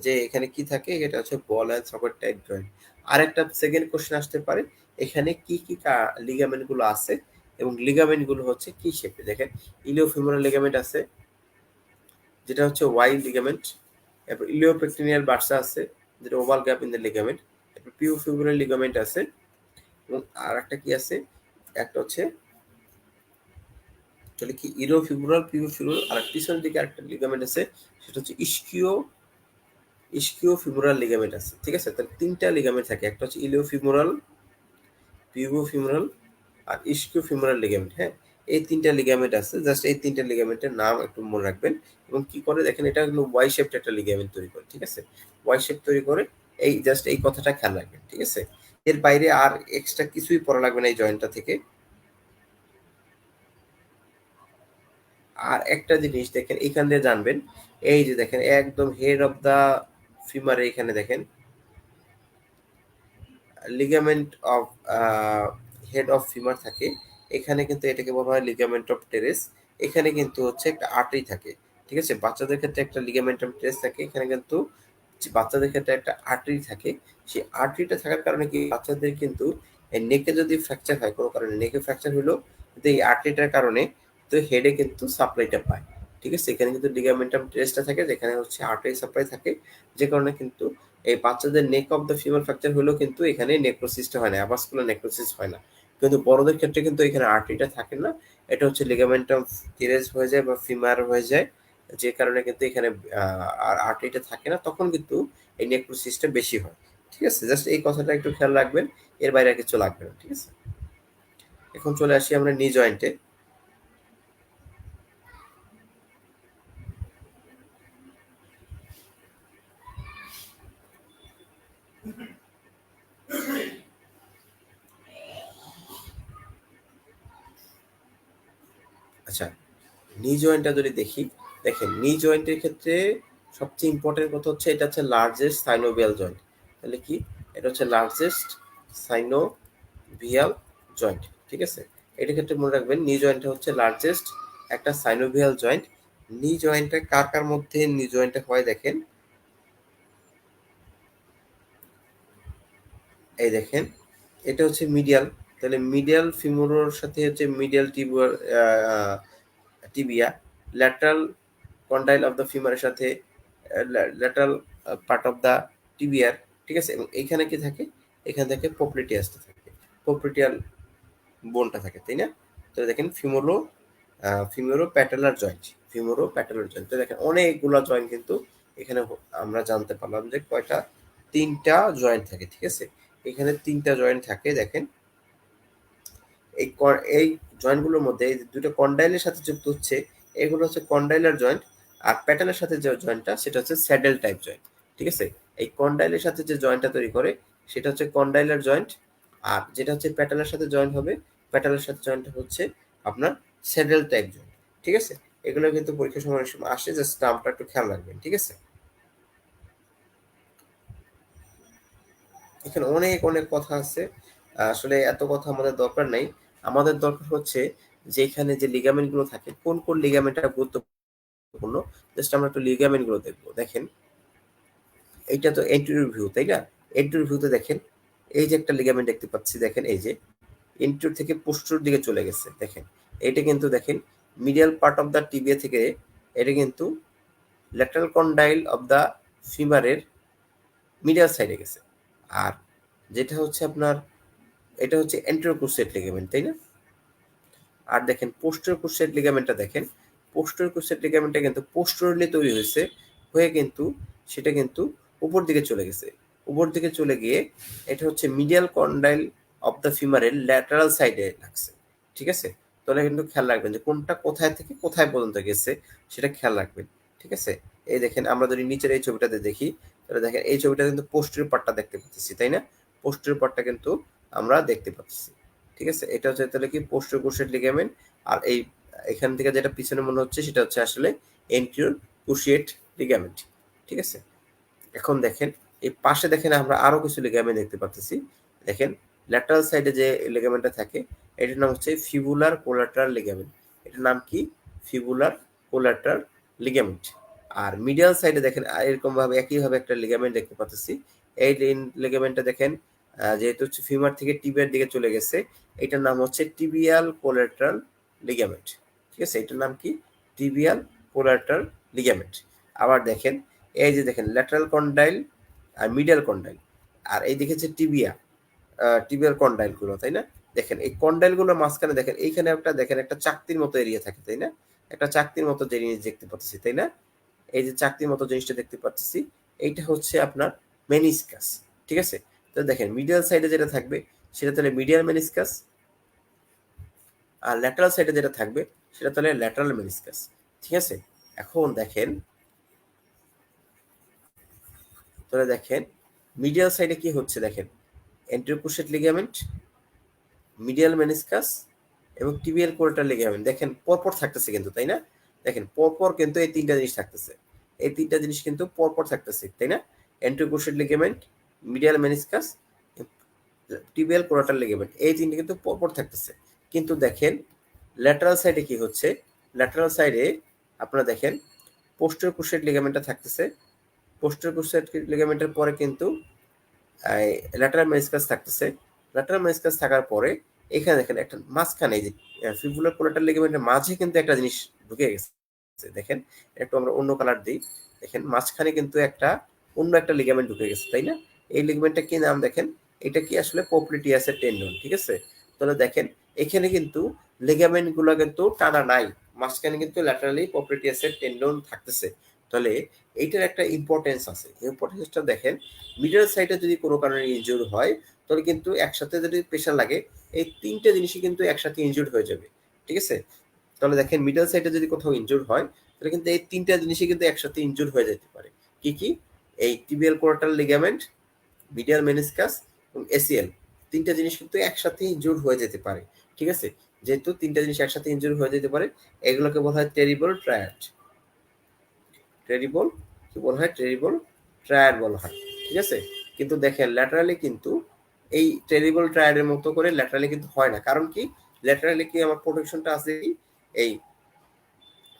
যে এখানে কি থাকে এটা হচ্ছে ball and socket type joint. আরেকটা সেকেন্ড কোশ্চেন আসতে পারে এখানে কি লিগামেন্ট গুলো আছে এবং লিগামেন্ট গুলো হচ্ছে কি শেপে। দেখেন ইলিওফিমোরাল লিগামেন্ট আছে যেটা হচ্ছে ওয়াই লিগামেন্ট, এরপর ইলিওপেক্টিনিয়াল বার্সা আছে যেটা oval gap in the ligament, এরপর পিউফিবুলার লিগামেন্ট আছে এবং আর একটা কি আছে একটা হচ্ছে তাহলে কি ইলিওফিবুলার পিউফিবুলার আর পিছনের দিকে আরেকটা লিগামেন্ট আছে সেটা হচ্ছে ইস্কিও ফিমোরাল লিগামেন্ট আছে। ঠিক আছে? তাহলে তিনটা লিগামেন্ট থাকে একটা হচ্ছে ইলিওফিমোরাল, পিউবোফিমোরাল আর ইস্কিওফিমোরাল লিগামেন্ট। হ্যাঁ, এই তিনটা লিগামেন্ট আছে। জাস্ট এই তিনটা লিগামেন্টের নাম একটু মনে রাখবেন এবং কি করে দেখেন এটা হলো ওয়াই শেপড একটা লিগামেন্ট তৈরি করে। ঠিক আছে? ওয়াই শেপ তৈরি করে এই জাস্ট এই কথাটা খেয়াল রাখবেন। ঠিক আছে? এর বাইরে আর এক্সট্রা কিছুই পড়া লাগবে না এই জয়েন্টটা থেকে। আর একটা জিনিস দেখেন এখান দিয়ে জানবেন এই যে দেখেন একদম হেড অফ দা ফিমারে এখানে দেখেন ligament of head of femur থাকে। এখানে কিন্তু এটাকে বলা হয় লিগামেন্ট অফ টেরেস। এখানে কিন্তু হচ্ছে একটা আর্টারি থাকে। ঠিক আছে? বাচ্চাদের ক্ষেত্রে একটা লিগামেন্ট অফ টেরেস থাকে। এখানে কিন্তু বাচ্চাদের ক্ষেত্রে একটা আর্টারি থাকে। সেই আর্টারিটা থাকার কারণে কি বাচ্চাদের কিন্তু এই নেকে যদি ফ্র্যাকচার হয় কোনো কারণে নেকে ফ্র্যাকচার হলো কিন্তু এই আর্টারিটার কারণে তো হেডে কিন্তু সাপ্লাইটা পায়। ঠিক আছে, এখানে কিন্তু লিগামেন্টাম টেরেসটা থাকে, যেখানে হচ্ছে আর্টারি সাপ্লাই থাকে, যে কারণে কিন্তু এই বাচ্চাদের নেক অফ দ্য ফিমার ফ্র্যাকচার হলেও কিন্তু এখানে নেক্রোসিসটা হয় না, অ্যাভাস্কুলার নেক্রোসিস হয় না। কিন্তু বড়দের ক্ষেত্রে কিন্তু এখানে আর্টারিটা থাকে না, এটা হচ্ছে লিগামেন্টাম টেরেস হয়ে যায় বা ফিমার হয়ে যায়, যে কারণে কিন্তু এখানে আর আর্টারিটা থাকে না, তখন কিন্তু এই নেক্রোসিসটা বেশি হয়। ঠিক আছে, জাস্ট এই কথাটা একটু খেয়াল রাখবেন, এর বাইরে আর কিছু লাগবে না। ঠিক আছে, এখন চলে আসি আমরা নি জয়েন্টে। আচ্ছা, নি জয়েন্টটা যদি দেখি, দেখেন নি জয়েন্টের ক্ষেত্রে সবচেয়ে ইম্পর্টেন্ট কথা হচ্ছে এটা হচ্ছে লার্জেস্ট সাইনোভিয়াল জয়েন্ট। তাহলে কি, এটা হচ্ছে লার্জেস্ট সাইনোভিয়াল জয়েন্ট। ঠিক আছে, এটার ক্ষেত্রে মনে রাখবেন নি জয়েন্টটা হচ্ছে লার্জেস্ট একটা সাইনোভিয়াল জয়েন্ট। নি জয়েন্টটা কার কার মধ্যে নি জয়েন্টটা হয় দেখেন, এই দেখেন এটা হচ্ছে মিডিয়াল, তাহলে মিডিয়াল ফিমোরের সাথে হচ্ছে medial tibia, lateral condyle of the ফিমারের সাথে ল্যাটারাল পার্ট অফ দ্য টিবিয়ার। ঠিক আছে, এবং এইখানে কি থাকে, এখানে থাকে পপ্লিটিয়াসটা থাকে, পপ্লিটিয়াল বোনটা থাকে, তাই না? তো দেখেন ফিমোরো প্যাটেলার জয়েন্ট, ফিমোরো প্যাটেলার জয়েন্ট, তো দেখেন অনেকগুলো জয়েন্ট কিন্তু এখানে আমরা জানতে পারলাম যে কয়টা, তিনটা জয়েন্ট থাকে। ঠিক আছে, এখানে তিনটা জয়েন্ট থাকে। দেখেন এই জয়েন্টগুলোর মধ্যে এই দুটো কন্ডাইলের সাথে যুক্ত হচ্ছে, এগুলো হচ্ছে কন্ডাইলার জয়েন্ট। আর প্যাটেলের সাথে যে জয়েন্টটা সেটা হচ্ছে স্যাডেল টাইপ জয়েন্ট। ঠিক আছে, এই কন্ডাইলের সাথে যে জয়েন্টটা তৈরি করে সেটা হচ্ছে কন্ডাইলার জয়েন্ট, আর যেটা হচ্ছে প্যাটেলের সাথে জয়েন্ট হবে, প্যাটেলের সাথে জয়েন্ট হচ্ছে আপনার স্যাডেল টাইপ জয়েন্ট। ঠিক আছে, এগুলো কিন্তু পরীক্ষার সময় অনেক সময় আসে, জাস্ট নামটা একটু খেয়াল রাখবেন। ঠিক আছে, এখানে অনেক অনেক কথা আছে, আসলে এত কথা আমাদের দরকার নাই। আমাদের দরকার হচ্ছে যে এখানে যে লিগামেন্ট গুলো থাকে, কোন কোন লিগামেন্টটা গুরুত্বপূর্ণ, জাস্ট আমরা একটু লিগামেন্ট গুলো দেখবো। দেখেন এইটা তো এন্টেরিয়র ভিউ, তাই না? এন্টেরিয়র ভিউতে দেখেন এই যে একটা লিগামেন্ট দেখতে পাচ্ছি, দেখেন এই যে এন্টেরিয়র থেকে পোস্টেরিয়র দিকে চলে গেছে। দেখেন এটা কিন্তু দেখেন medial part of the tibia থেকে, এটা কিন্তু ল্যাটারাল কন্ডাইল অফ দ্য ফিমারের মিডিয়াল সাইডে গেছে। আর যেটা হচ্ছে আপনার, এটা হচ্ছে এন্টেরিয়র ক্রুসেট লিগামেন্ট, তাই না? আর দেখেন পোস্টেরিয়র ক্রুসেট লিগামেন্টটা দেখেন, পোস্টেরিয়র ক্রুসেট লিগামেন্টটা কিন্তু পোস্টেরিয়রলি তৈরি হয়েছে, হয়ে কিন্তু সেটা কিন্তু উপর দিকে চলে গেছে। উপর দিকে চলে গিয়ে এটা হচ্ছে মিডিয়াল কন্ডাইল অফ দ্য ফিমারের ল্যাটারাল সাইডে লাগছে। ঠিক আছে, তাহলে কিন্তু খেয়াল রাখবেন যে কোনটা কোথায় থেকে কোথায় পর্যন্ত গেছে, সেটা খেয়াল রাখবেন। ঠিক আছে, এই দেখেন আমরা যদি নিচের এই ছবিটাতে দেখি, তাহলে দেখেন এই ছবিটা কিন্তু পোস্টেরিয়র পার্টটা দেখতে পাচ্ছি, তাই না? পোস্টেরিয়র পার্টটা কিন্তু আমরা দেখতে পাচ্ছি। ঠিক আছে, এটা হচ্ছে তাহলে কি পোস্টেরিয়র ক্রুসেট লিগামেন্ট। আর এই এখান থেকে যেটা পিছনে মনে হচ্ছে সেটা হচ্ছে আসলে এন্টেরিয়র ক্রুশিয়েট লিগামেন্ট। ঠিক আছে, এখন দেখেন এই পাশে দেখেন আমরা আরো কিছু লিগামেন্ট দেখতে পাচ্ছি। দেখেন ল্যাটারাল সাইডে যে লিগামেন্টটা থাকে, এটার নাম হচ্ছে ফিবুলার কোলাটারাল লিগামেন্ট। এটার নাম কি? Fibular collateral ligament. আর মিডিয়াল সাইডে দেখেন এরকম ভাবে একইভাবে একটা লিগামেন্ট দেখতে পাচ্ছি। এই লিগামেন্টটা দেখেন যেহেতু হচ্ছে ফিমার থেকে টিবিয়ার দিকে চলে গেছে, এটার নাম হচ্ছে টিবিয়াল কোলাটারাল লিগামেন্ট। ঠিক আছে, এটার নাম কি? Tibial collateral ligament. আবার দেখেন এই যে দেখেন ল্যাটারাল কন্ডাইল আর মিডিয়াল কন্ডাইল, আর এই দেখেছে টিবিয়া, টিবিয়াল কন্ডাইল গুলো, তাই না? দেখেন এই কন্ডাইল গুলোর মাঝখানে দেখেন এইখানে একটা দেখেন একটা চাকতির মতো এরিয়া থাকে, তাই না? একটা চাকতির মতো জিনিস দেখতে পাচ্ছি, তাই না? এই যে চাকতির মতো জিনিসটা দেখতে পাচ্ছি, এইটা হচ্ছে আপনার মেনিসকাস। ঠিক আছে, তো দেখেন মিডিয়াল সাইডে যেটা থাকবে সেটা তাহলে মিডিয়াল মেনিসকাস, আর ল্যাটারাল সাইডে যেটা থাকবে সেটা তাহলে ল্যাটারাল মেনিসকাস। ঠিক আছে, এখন দেখেন, তাহলে দেখেন মিডিয়াল সাইডে কি হচ্ছে, দেখেন anterior cruciate ligament, medial meniscus এবং টিবিয়াল কোলাটারাল লিগামেন্ট দেখেন পরপর থাকতেছে কিন্তু, তাই না? দেখেন পরপর কিন্তু এই তিনটা জিনিস থাকতেছে, এই তিনটা জিনিস কিন্তু পরপর থাকতেছে, তাই না? Anterior cruciate ligament, medial meniscus, tibial collateral ligament, এই তিনটা কিন্তু পরপর থাকতেছে। কিন্তু দেখেন ল্যাটারাল সাইডে কি হচ্ছে, ল্যাটারাল সাইডে আপনারা দেখেন পোস্টেরিয়র ক্রুশিয়েট লিগামেন্টটা থাকতেছে, পোস্টেরিয়র ক্রুশিয়েট লিগামেন্টের পরে কিন্তু ল্যাটারাল মেনিসকাস থাকতেছে। ল্যাটারাল মেনিসকাস থাকার পরে এখানে দেখেন একটা মাঝখানে এই যে ফিবুলার কোলাটারাল লিগামেন্টের মাঝে কিন্তু একটা জিনিস ঢুকে গেছে। দেখেন একটু আমরা অন্য কালার দিই। দেখেন মাঝখানে কিন্তু একটা অন্য একটা লিগামেন্ট ঢুকে গেছে, তাই না? এই লিগামেন্টটা কি নাম দেখেন? এটা কি আসলে পপ্লিটিয়াসের টেন্ডন, ঠিক আছে? তাহলে দেখেন এখানে কিন্তু লিগামেন্ট গুলো কিন্তু টানা নাই, মাঝখানে কিন্তু ল্যাটারালি পপ্লিটিয়াসের টেন্ডন থাকতেছে। তাহলে এইটার একটা ইম্পর্টেন্স আছে। ইম্পর্টেন্সটা দেখেন, মিডল সাইডে যদি কোনো কারণে ইনজুর হয় তাহলে কিন্তু একসাথে যদি প্রেশার লাগে এই তিনটে জিনিসই কিন্তু একসাথে ইনজুর হয়ে যাবে, ঠিক আছে? তাহলে দেখেন মিডল সাইডে যদি কোথাও ইনজুর হয় তাহলে কিন্তু এই তিনটা জিনিসই কিন্তু একসাথে ইনজুর হয়ে যেতে পারে। কি কি? এই tibial collateral ligament, medial meniscus এবং এসিএল, তিনটা জিনিস কিন্তু একসাথে ইনজুর হয়ে যেতে পারে, ঠিক আছে? যেহেতু তিনটা জিনিস একসাথে ইনজুর হয়ে যেতে পারে এগুলোকে বলা হয় টেরিবল ট্রায়াড। টেরিবল কি বলা হয়? টেরিবল ট্রায়াড বলা হয়, ঠিক আছে? কিন্তু দেখেন ল্যাটারালি কিন্তু এই টেরিবল ট্রায়াডের মতো করে ল্যাটারালি কিন্তু হয় না। কারণ কি? ল্যাটারালি কি আমার প্রোটেকশনটা আছে এই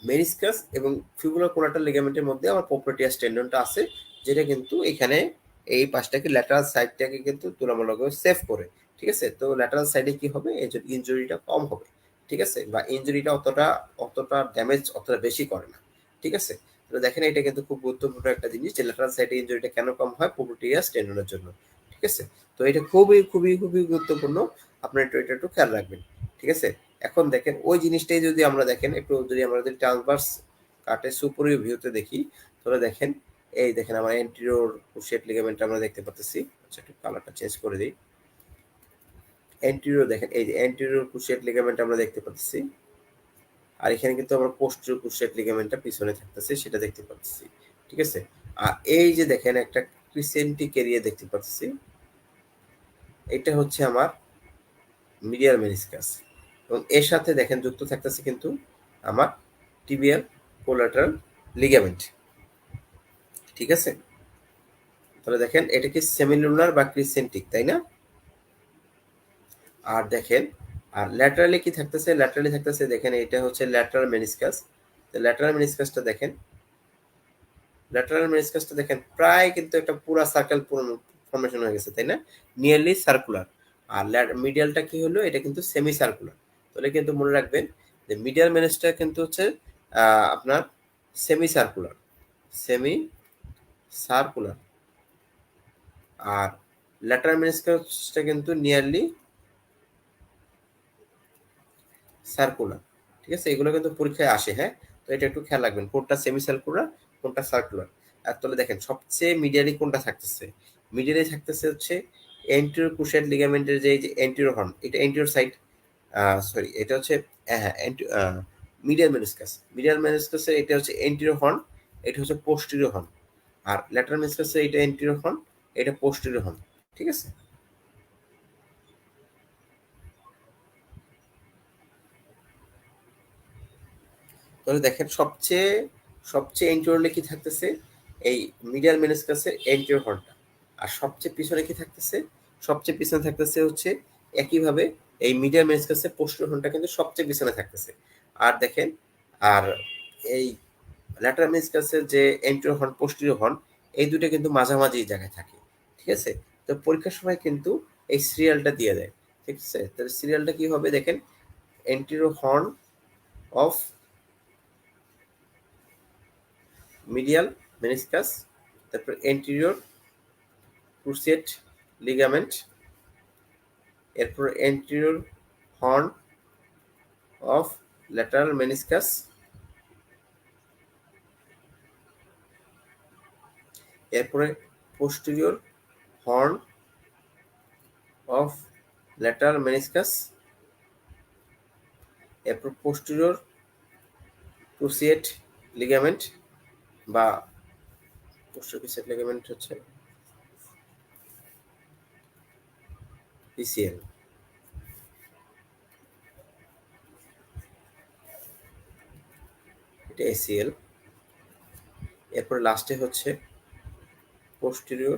মেনিসকাস এবং ফিবুলার কোলাটারাল লিগামেন্টের মধ্যে আমার পপ্লিটিয়াস টেন্ডনটা আছে, যেটা কিন্তু এখানে এই পাশটাকে ল্যাটারাল সাইডটাকে কিন্তু তুলনামূলকভাবে সেভ করে, ঠিক আছে? তো ল্যাটারাল সাইডে কি হবে? এই যে ইনজুরিটা কম হবে, ঠিক আছে? বা ইনজুরিটা অতটা ড্যামেজ অতটা বেশি করে না, ঠিক আছে? তো দেখেন এটা কিন্তু খুব গুরুত্বপূর্ণ একটা জিনিস যে ল্যাটারাল সাইডে ইনজুরিটা কেন কম হয়? পপ্লিটিয়াস টেন্ডনের জন্য, ঠিক আছে? তো এটা খুবই খুবই খুবই গুরুত্বপূর্ণ, আপনার এটা একটু খেয়াল রাখবেন, ঠিক আছে? এখন দেখেন ওই জিনিসটাই যদি আমরা দেখেন একটু যদি আমরা যদি ট্রান্সভার্স কাটে সুপরিয়র ভিউতে দেখি তাহলে দেখেন এই দেখেন আমার এন্টিরিয়র ক্রুশিয়েট লিগামেন্ট আমরা দেখতে পাচ্ছি। আচ্ছা একটু কালারটা চেঞ্জ করে দিই। এন্টিরিয়র দেখেন এই যে এন্টিরিয়র ক্রুশিয়েট লিগামেন্ট আমরা দেখতে পাচ্ছি, আর এখানে কিন্তু আমরা পোস্টেরিয়র ক্রুশিয়েট লিগামেন্টটা পিছনে থাকতেছে সেটা দেখতে পাচ্ছি, ঠিক আছে? আর এই যে দেখেন একটা ক্রিসেন্টিক এরিয়া দেখতে পাচ্ছি, এটা হচ্ছে আমার মিডিয়াল মেনিসকাস এবং এর সাথে দেখেন যুক্ত থাকতেছে কিন্তু আমার টিবিয়াল কোলাটারাল লিগামেন্ট, ঠিক আছে? তাহলে দেখেন এটা কি সেমিলুনার বা ক্রিসেন্টিক, তাই না? আর দেখেন আর ল্যাটারালি কি থাকতেছে? ল্যাটারালি থাকতেছে দেখেন এটা হচ্ছে ল্যাটারাল মেনিসকাস। তো ল্যাটারাল মেনিসকাসটা দেখেন, ল্যাটারাল মেনিসকাসটা দেখেন প্রায় কিন্তু একটা পুরা সার্কেল ফর্মেশন হয়ে গেছে, তাই না? Nearly circular. আর মিডিয়ালটা কি হলো? এটা কিন্তু সেমি সার্কুলার। তাহলে কিন্তু মনে রাখবেন যে মিডিয়াল মেনিসটা কিন্তু হচ্ছে আপনার সেমি সার্কুলার, সেমি সার্কুলার। আর ল্যাটারাল মেনিসকাসটা কিন্তু নিয়ারলি সার্কুলার, ঠিক আছে? এগুলো কিন্তু পরীক্ষায় আসে, হ্যাঁ? তো এটা একটু খেয়াল রাখবেন কোনটা সেমি সার্কুলার কোনটা সার্কুলার। আর তাহলে দেখেন সবচেয়ে মিডিয়ালি কোনটা থাকতেছে? মিডিয়ালি থাকতেছে হচ্ছে এন্টিরিয়র ক্রুশিয়েট লিগামেন্টের যে এই যে এন্টিরিয়র হর্ন, এটা এন্টিরিয়র সাইড, সরি এটা হচ্ছে হ্যাঁ মিডিয়াল মেনিসকাস। মিডিয়াল মেনিসকাসের এটা হচ্ছে এন্টিরিয়র হর্ন, এটা হচ্ছে পোস্টেরিয়র হর্ন। আর ল্যাটারাল মেনিসকাসের এটা এন্টিরিয়র হর্ন, এটা পোস্টেরিয়র হর্ন, ঠিক আছে? তাহলে দেখেন সবচেয়ে সবচেয়ে এন্টিরিয়রলি কি থাকতেছে? এই মিডিয়াল মেনিসকাসের এন্টিরিয়র হর্নটা। আর সবচেয়ে পিছনে কি থাকতেছে? সবচেয়ে পিছনে থাকতেছে হচ্ছে একইভাবে এই মিডিয়াল মেনিসকাসের পোস্টেরিয়র হর্নটা কিন্তু সবচেয়ে পিছনে থাকতেছে। আর দেখেন আর এই ল্যাটারাল মেনিসকাসের যে এন্টিরিয়র হর্ন পোস্টেরিয়র হর্ন এই দুটো কিন্তু মাঝামাঝি জায়গায় থাকে, ঠিক আছে? তো পরীক্ষার সময় কিন্তু এই সিরিয়ালটা দিয়ে দেয়, ঠিক আছে? তাহলে সিরিয়ালটা কি হবে দেখেন, anterior horn of medial meniscus, তারপর এন্টিরিয়র ক্রুসিয়েট লিগামেন্ট, এরপর anterior horn of lateral meniscus, এরপরে posterior horn of lateral meniscus, এরপর পোস্টেরিয়র ক্রুসিয়েট লিগামেন্ট বা পোস্টেরিয়র ক্রুসিয়েট লিগামেন্ট হচ্ছে পিসিএল, এটা এসিএল। এরপর লাস্টে হচ্ছে posterior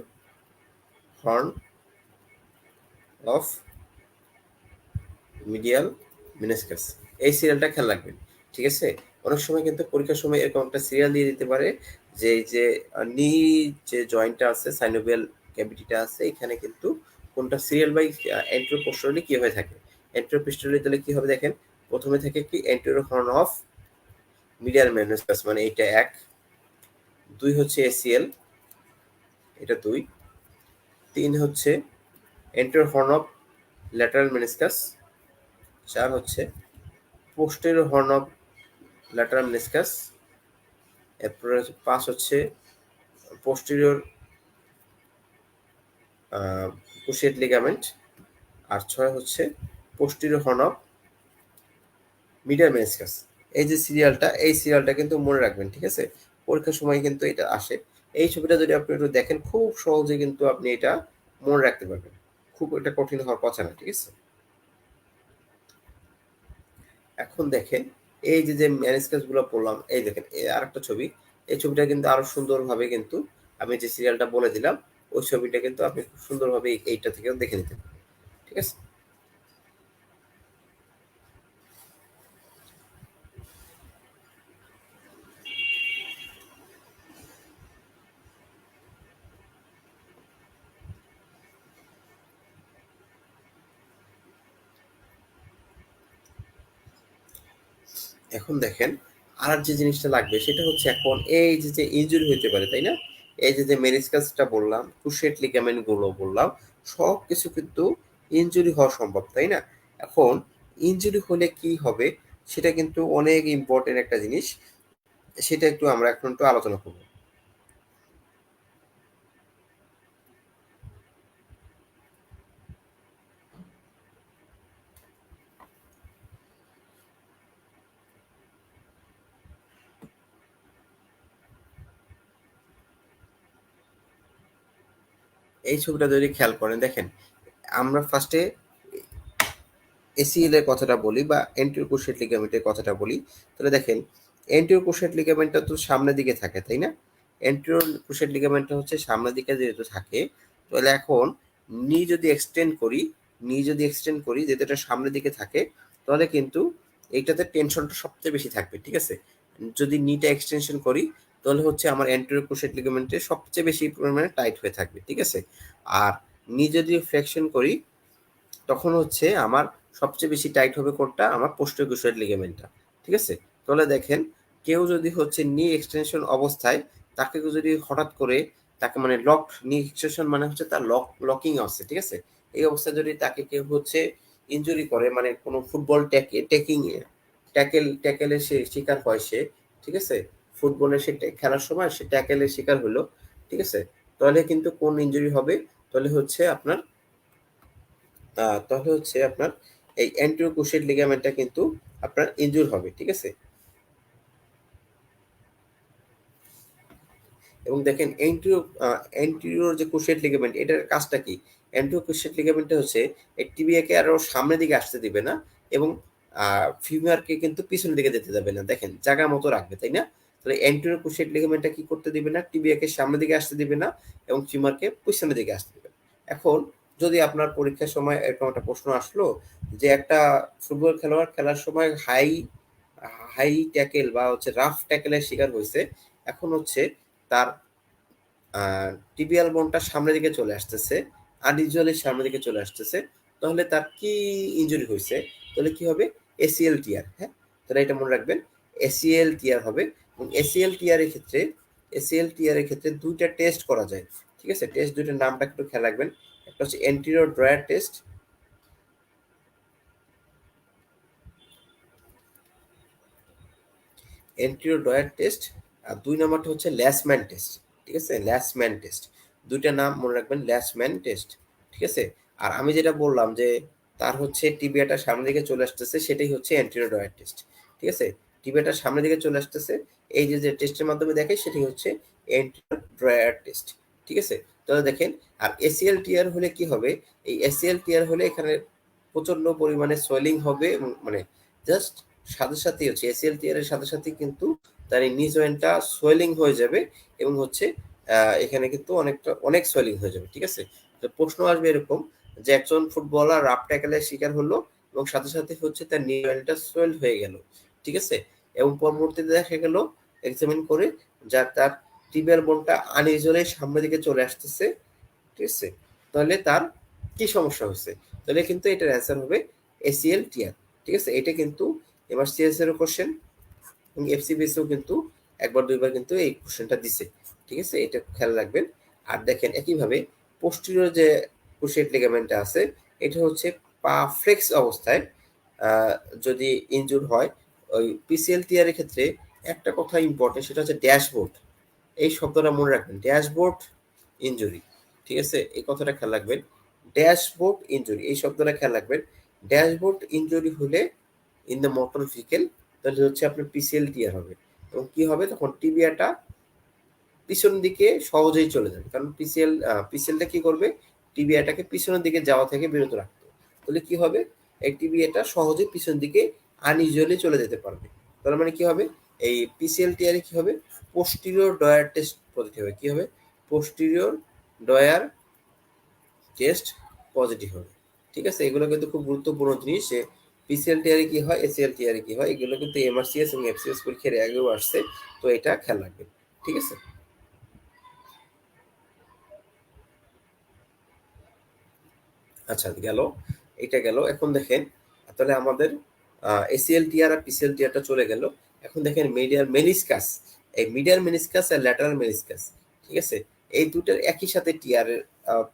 horn of medial meniscus. এই সিরিয়ালটা খেয়াল রাখবেন, ঠিক আছে? অনেক সময় কিন্তু পরীক্ষার সময় এরকম একটা সিরিয়াল দিয়ে দিতে পারে যে এই যে নি যে জয়েন্টটা আছে সাইনোভিয়াল ক্যাভিটিটা আছে এখানে কিন্তু কোনটা সিরিয়াল বাই এন্টেরো পোস্টেরিয়রলি কি হয়ে থাকে। এন্টেরো পোস্টেরিয়রলি তাহলে কি হবে দেখেন, প্রথমে থাকে কি antero horn of medial meniscus মানে এটা 1, 2 হচ্ছে এসিএল, এটা 2, 3 হচ্ছে anterior horn of lateral meniscus, 4 হচ্ছে posterior horn of lateral meniscus, এরপরে 5 হচ্ছে পোস্টেরিয়র ক্রুশিয়েট লিগামেন্ট, আর 6 হচ্ছে posterior horn of medial meniscus. এই যে সিরিয়ালটা, এই সিরিয়ালটা কিন্তু মনে রাখবেন, ঠিক আছে? পরীক্ষার সময় কিন্তু এটা আসে। এই ছবিটা যদি আপনি একটু দেখেন, খুব সহজে কিন্তু আপনি এটা মনে রাখতে পারবেন। খুব এটা কঠিন হওয়ার কথা না, ঠিক আছে? এখন দেখেন, এই যে যে মেনিসকাস গুলো পড়লাম, এই দেখেন আরেকটা ছবি। এই ছবিটা কিন্তু আরো সুন্দরভাবে কিন্তু আমি যে সিরিয়ালটা বলে দিলাম, ওই ছবিটা কিন্তু আপনি খুব সুন্দরভাবে এইটা থেকেও দেখে নিতে পারেন, ঠিক আছে? এখন দেখেন, আর যে জিনিসটা লাগবে সেটা হচ্ছে, এখন এই যে যে ইনজুরি হইতে পারে, তাই না? এই যে যে মেনিসকাসটা বললাম, ক্রুশিয়েট লিগামেন্ট গুলো বললাম, সব কিছু কিন্তু ইনজুরি হওয়া সম্ভব, তাই না? এখন ইনজুরি হলে কি হবে, সেটা কিন্তু অনেক ইম্পর্টেন্ট একটা জিনিস। সেটা একটু আমরা এখন একটু আলোচনা করবো। এই ছবিটা যদি খেয়াল করেন, দেখেন, আমরা ফার্স্টে এসিএল এর কথাটা বলি বা এন্টেরিয়র ক্রুশিয়েট লিগামেন্টের কথাটা বলি। তাহলে দেখেন, এন্টেরিয়র ক্রুশিয়েট লিগামেন্টটা তো সামনের দিকে থাকে, তাই না? এন্টেরিয়র ক্রুশিয়েট লিগামেন্টটা হচ্ছে সামনের দিকে যেহেতু থাকে, তাহলে এখন নি যদি এক্সটেন্ড করি, যেহেতু এটা সামনের দিকে থাকে, তাহলে কিন্তু এইটাতে টেনশনটা সবচেয়ে বেশি থাকবে, ঠিক আছে? যদি নিটা এক্সটেনশন করি, তাহলে হচ্ছে আমার এন্টেরিয়র ক্রুশিয়েট লিগামেন্টে সবচেয়ে বেশি পরিমাণে টাইট হয়ে থাকবে, ঠিক আছে? আর নি যদি ফ্লেকশন করি, তখন হচ্ছে আমার সবচেয়ে বেশি টাইট হবে কোনটা, আমার পোস্টেরিয়র ক্রুশিয়েট লিগামেন্টটা, ঠিক আছে? তাহলে দেখেন, কেউ যদি হচ্ছে নি এক্সটেনশন অবস্থায়, তাকে যদি হঠাৎ করে, তাকে মানে লক, নি এক্সটেনশন মানে হচ্ছে তার লকিং আছে, ঠিক আছে? এই অবস্থায় যদি তাকে কেউ হচ্ছে ইনজুরি করে, মানে কোনো ফুটবল টেকিং ট্যাকেলের সে শিকার হয় সে, ঠিক আছে? ফুটবলের সে খেলার সময় সে ট্যাকেলের শিকার হলো, ঠিক আছে? তাহলে কিন্তু কোন ইনজুরি হবে, তাহলে হচ্ছে আপনার এই অ্যান্টেরিয়র ক্রুশিয়েট লিগামেন্টটা কিন্তু আপনার ইনজুর হবে, ঠিক আছে? এবং দেখেন, অ্যান্টেরিয়র যে ক্রুশিয়েট লিগামেন্ট, এটার কাজটা কি? অ্যান্টেরিয়র ক্রুশিয়েট লিগামেন্টটা হচ্ছে এই টিবিয়াকে আরো সামনের দিকে আসতে দিবে না, এবং ফিমিয়ারকে কিন্তু পিছনের দিকে যেতে দেবে না, দেখেন জায়গা মতো রাখবে, তাই না? তাহলে অ্যান্টেরিয়র ক্রুশিয়েট লিগামেন্টটা কি করতে দিবে না, টিবিয়াকে সামনের দিকে আসতে দিবে না, এবং ফিমারকে পিছনের দিকে আসতে দিবে না। এখন যদি আপনার পরীক্ষার সময় এরকম একটা প্রশ্ন আসলো, যে একটা ফুটবল খেলোয়াড় খেলার সময় হাই হাই ট্যাকেল বা হচ্ছে রাফ ট্যাকেলের শিকার হয়েছে, এখন হচ্ছে তার টিবিয়াল বোনটা সামনের দিকে চলে আসতেছে, আনইউজুয়ালি সামনের দিকে চলে আসতেছে, তাহলে তার কি ইনজুরি হয়েছে? তাহলে কি হবে? এসিএল টিয়ার, হ্যাঁ? তাহলে এটা মনে রাখবেন, এসিএল টিয়ার হবে। এবং এসিএল টিয়ার এর ক্ষেত্রে দুইটা টেস্ট করা যায়, ঠিক আছে? টেস্ট দুইটার নামটা একটু খেয়াল রাখবেন। একটা হচ্ছে এন্টিরিয়র ড্রয়ার টেস্ট, আর 2 নাম্বারটা হচ্ছে ল্যাসম্যান টেস্ট, ঠিক আছে? ল্যাসম্যান টেস্ট, দুইটা নাম মনে রাখবেন, ল্যাসম্যান টেস্ট, ঠিক আছে? আর আমি যেটা বললাম যে তার হচ্ছে টিবিয়াটা সামনের দিকে চলে আসতেছে, সেটাই হচ্ছে অ্যান্টেরিয়র ড্রয়ার টেস্ট, ঠিক আছে? টিবিয়াটা সামনের দিকে চলে আসতেছে, এই যে যে টেস্টের মাধ্যমে দেখে সেটি হচ্ছে অ্যান্টেরিয়র ড্রয়ার টেস্ট, ঠিক আছে? তাহলে দেখেন, আর এসিএল টিয়ার হলে কি হবে? এই এসিএল টিয়ার হলে এখানে প্রচন্ড পরিমাণে সোয়েলিং হবে, এবং মানে জাস্ট সাথে সাথেই হচ্ছে এসিএল টিয়ার এর সাথে সাথে কিন্তু তার এই নি জয়েন্টটা সোয়েলিং হয়ে যাবে, এবং হচ্ছে এখানে কিন্তু অনেক সোয়েলিং হয়ে যাবে, ঠিক আছে? তো প্রশ্ন আসবে এরকম, যে একজন ফুটবলার রাফ ট্যাকেলের শিকার হলো, এবং সাথে সাথে হচ্ছে তার নি জয়েন্টটা সোয়েল হয়ে গেল, ঠিক আছে? এবং পরবর্তীতে দেখা গেল এক্সামিন করে, যা তার টিবিয়াল বোনটা আনইউজুয়ালি সামনের দিকে চলে আসতেছে, ঠিক আছে? তাহলে তার কি সমস্যা হচ্ছে? তাহলে কিন্তু এটার অ্যান্সার হবে এসিএল টিয়ার, ঠিক আছে? এটা কিন্তু এবার সিএস এর কোশ্চেন। এবং এফসিপিএসও কিন্তু একবার দুইবার কিন্তু এই কোশ্চেনটা দিছে। ঠিক আছে, এটা খেয়াল রাখবেন। আর দেখেন একইভাবে পোস্টিরিয়র যে ক্রুশিয়েট লিগামেন্টটা আছে, এটা হচ্ছে পা ফ্লেক্স অবস্থায় আহ, যদি ইনজুর হয়, ওই পিসিএল টিয়ারের ক্ষেত্রে একটা কথা ইম্পর্টেন্ট, সেটা হচ্ছে ড্যাশবোর্ড। এই শব্দটা মনে রাখবেন, ড্যাশবোর্ড ইনজুরি। ঠিক আছে, এই কথাটা খেয়াল রাখবেন, ড্যাশবোর্ড ইনজুরি এই শব্দটা খেয়াল রাখবেন। ড্যাশবোর্ড ইনজুরি হলে ইন দ্য মোটর ভেহিকেল, তাহলে হচ্ছে আপনার পিসিএল টিয়ার হবে। এবং কি হবে তখন, টিবিয়াটা পিছন দিকে সহজেই চলে যাবে, কারণ পিসিএলটা কি করবে, টিবিয়াটাকে পিছনের দিকে যাওয়া থেকে বিরত রাখবে। তাহলে কি হবে, এই টিবিয়াটা সহজে পিছন দিকে আনইউজুয়ালি চলে যেতে পারবে। তার মানে কি হবে, এই পিসিএল টিয়ারে কি হবে, পোস্টিরিয়র ডয়ার টেস্ট পজিটিভ হবে। কি হবে, পোস্টিরিয়র ডয়ার টেস্ট পজিটিভ হবে। ঠিক আছে, এগুলো কিন্তু খুব গুরুত্বপূর্ণ জিনিস, যে পিসিএল টিআরই কি হয়, এসিএল টিআরই কি হয়, এগুলো কিন্তু এমআরসিএস এবং এফসিএস পরীক্ষার আগেও আসছে। তো এটা খেয়াল রাখবেন। ঠিক আছে, আচ্ছা গেল, এটা গেল। এখন দেখেন, তাহলে আমাদের এসিএল টিআর আর পিসিএল টিআরটা চলে গেল। এখন দেখেন মিডিয়াল মেনিসকাস, এই মিডিয়াল মেনিসকাস আর ল্যাটারাল মেনিসকাস, ঠিক আছে, এই দুটার একই সাথে টিআর এর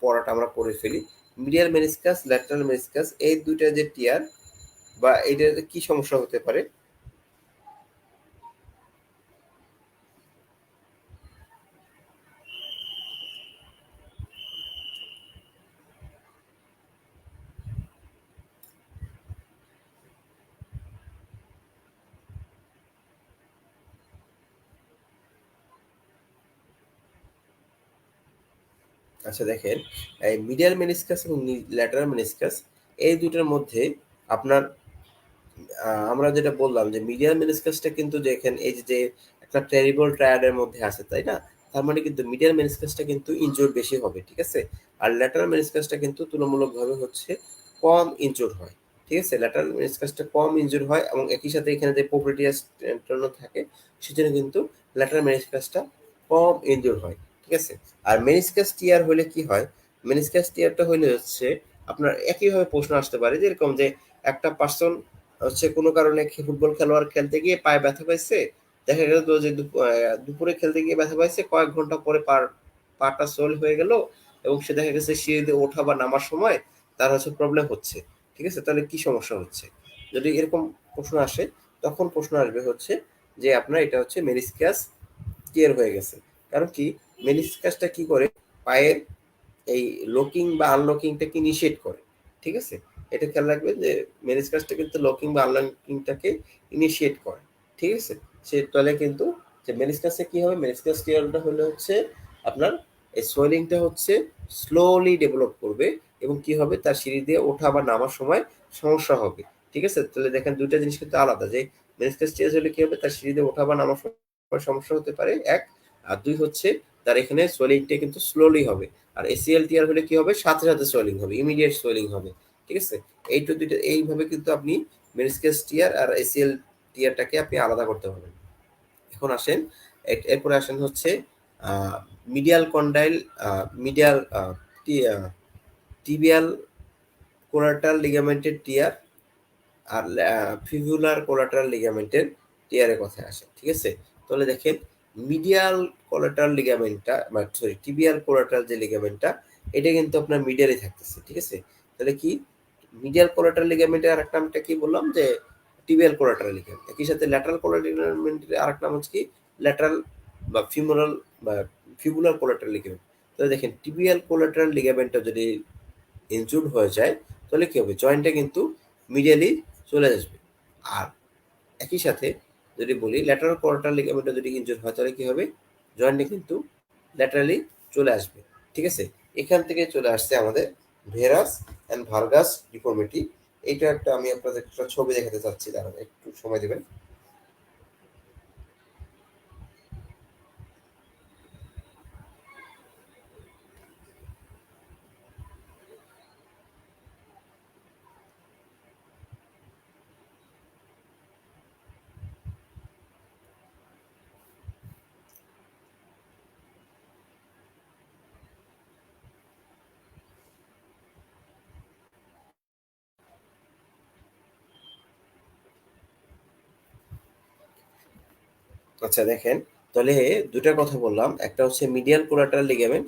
পড়াটা আমরা করে ফেলি। মিডিয়াল মেনিসকাস, ল্যাটারাল মেনিসকাস, এই দুইটা যে টিআর বা এটার কি সমস্যা হতে পারে। আচ্ছা দেখেন, এই মিডিয়াল মেনিসকাস এবং ল্যাটারাল মেনিসকাস, এই দুটার মধ্যে আপনার আমরা যেটা বললাম যে মিডিয়াল মেনিসকাসটা কিন্তু দেখেন এই যে একটা টেরিবল ট্রায়াডের মধ্যে আছে, তাই না? তার মানে কিন্তু মিডিয়াল মেনিসকাসটা কিন্তু ইনজুর বেশি হবে। ঠিক আছে, আর ল্যাটারাল মেনিসকাসটা কিন্তু তুলনামূলকভাবে হচ্ছে কম ইনজুর হয়। ঠিক আছে, ল্যাটারাল মেনিসকাসটা কম ইনজুর হয় এবং একই সাথে এখানে যে পোপ্লিটিয়াস টেন্ডন থাকে, সেজন্য কিন্তু ল্যাটারাল মেনিসকাসটা কম ইনজুর হয়। ঠিক আছে, আর মেনিসকাস টিয়ার হলে কি হয়, মেনিসকাস টিয়ারটা হলে হচ্ছে আপনার একইভাবে প্রশ্ন আসতে পারে, যেরকম যে একটা পার্সন হচ্ছে কোনো কারণে ফুটবল খেলোয়াড় খেলতে গিয়ে পায়ে ব্যথা পাইছে, দেখা গেল তো যে দুপুরে খেলতে গিয়ে ব্যথা পাইছে, কয়েক ঘন্টা পরে পাটা সোল হয়ে গেল, এবং সে দেখা গেছে সিঁড়িতে ওঠা বা নামার সময় তার হচ্ছে প্রবলেম হচ্ছে। ঠিক আছে, তাহলে কি সমস্যা হচ্ছে, যদি এরকম প্রশ্ন আসে, তখন প্রশ্ন আসবে হচ্ছে যে আপনার এটা হচ্ছে মেনিসকাস টিয়ার হয়ে গেছে। কারণ কি, মেনিসকাসটা কি করে, পায়ের এই লকিং বা আনলকিংটাকে ইনিশিয়েট করে। ঠিক আছে, এটা খেয়াল রাখবেন যে মেনিসকাসটা কিন্তু লকিং বা আনলকিংটাকে ইনিশিয়েট করে। ঠিক আছে, সে তাহলে কিন্তু যে মেনিসকাসে কি হবে, মেনিসকাস টিয়ারটা হলে হচ্ছে আপনার এই সোয়েলিংটা হচ্ছে স্লোলি ডেভেলপ করবে, এবং কি হবে, তার সিঁড়ি দিয়ে ওঠা বা নামার সময় সমস্যা হবে। ঠিক আছে, তাহলে দেখেন দুইটা জিনিস কিন্তু আলাদা, যে মেনিসকাস টিয়ার হলে কি হবে, তার সিঁড়ি দিয়ে ওঠা বা নামার সময় সমস্যা হতে পারে এক, আর দুই হচ্ছে তার এখানে সোয়েলিংটা কিন্তু স্লোলি হবে। আর এসিএল টিয়ার হলে কি হবে, সাথে সাথে সোয়েলিং হবে, ইমিডিয়েট সোয়েলিং হবে। ঠিক আছে, এই তো দুইটা এইভাবে কিন্তু আপনি মেনিসকাস টিয়ার আর এসিএল টিয়ারটাকে আপনি আলাদা করতে পারবেন। এখন আসেন, এরপরে আসেন হচ্ছে medial condyle, medial tibial collateral লিগামেন্টের টিয়ার আর ফিবুলার কোলাটারাল লিগামেন্টের টিয়ারের কথা আসে। ঠিক আছে, তাহলে দেখেন মিডিয়াল কোলাটারাল লিগামেন্টটা, বা সরি টিবিয়াল কোলাটারাল যে লিগামেন্টটা, এটা কিন্তু আপনার মিডিয়ালে থাকতেছে। ঠিক আছে, তাহলে কি, মিডিয়াল কোলাটারাল লিগামেন্টের আরেক নামটা কি বললাম, যে টিবিয়াল কোলাটারাল লিগামেন্ট। একই সাথে ল্যাটারাল কোলাটারাল লিগামেন্টের আরেক নাম হচ্ছে কি, ল্যাটারাল বা ফিমোরাল বা ফিবুলার কোলাটারাল লিগামেন্ট। তাহলে দেখেন টিবিয়াল কোলাটারাল লিগামেন্টটা যদি ইনজুর্ড হয়ে যায়, তাহলে কি হবে, জয়েন্টটা কিন্তু মিডিয়ালি চলে আসবে। আর একই সাথে যদি বলি ল্যাটারাল কোলাটারাল লিগামেন্টটা যদি ইনজুর হয়, তাহলে কি হবে, জয়েন্টে কিন্তু ল্যাটারালি চলে আসবে। ঠিক আছে, এখান থেকে চলে আসছে আমাদের ভেরাস অ্যান্ড ভার্গাস ডিফর্মিটি। এইটা একটা আমি আপনাদের একটা ছবি দেখাতে চাচ্ছি, দাঁড়ান একটু সময় দেবেন। আচ্ছা দেখেন, তাহলে দুটা কথা বললাম, একটা হচ্ছে মিডিয়াল কোলাটারাল লিগামেন্ট,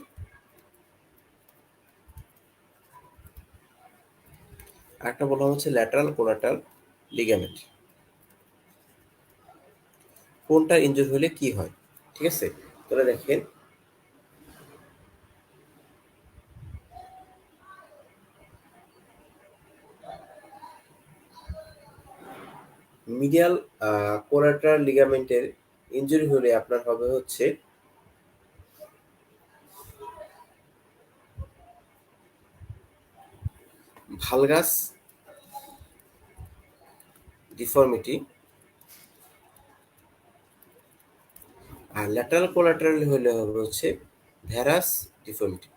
আর একটা বললাম হচ্ছে ল্যাটারাল কোলাটারাল লিগামেন্ট। কোনটা ইনজুর হলে কি হয়, ঠিক আছে? তাহলে দেখেন, মিডিয়াল কোলাটারাল লিগামেন্টের ইনজুরি হলে আপনার হবে হচ্ছে ভালগাস ডিফর্মিটি, আর ল্যাটারাল কোলাটারাল হলে হবে হচ্ছে ভ্যারাস ডিফর্মিটি।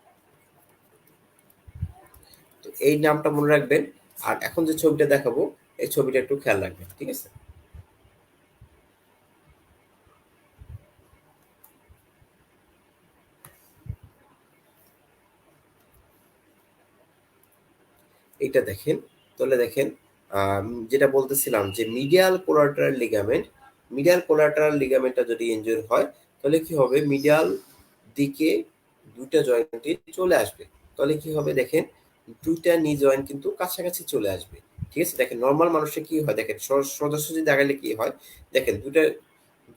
তো এই নামটা মনে রাখবেন। আর এখন যে ছবিটা দেখাবো, এই ছবিটা একটু খেয়াল রাখবেন, ঠিক আছে? এইটা দেখেন, তাহলে দেখেন, যেটা বলতেছিলাম যে medial collateral ligament, medial collateral লিগামেন্টটা যদি ইনজুর হয়, তাহলে কি হবে, মিডিয়াল দিকে দুইটা জয়েন্টে চলে আসবে। তাহলে কি হবে দেখেন, দুইটা নি জয়েন্ট কিন্তু কাছাকাছি চলে আসবে, ঠিক আছে? দেখেন নর্মাল মানুষের কি হয়, দেখেন সোজাসুজি দেখালে কি হয়, দেখেন দুইটা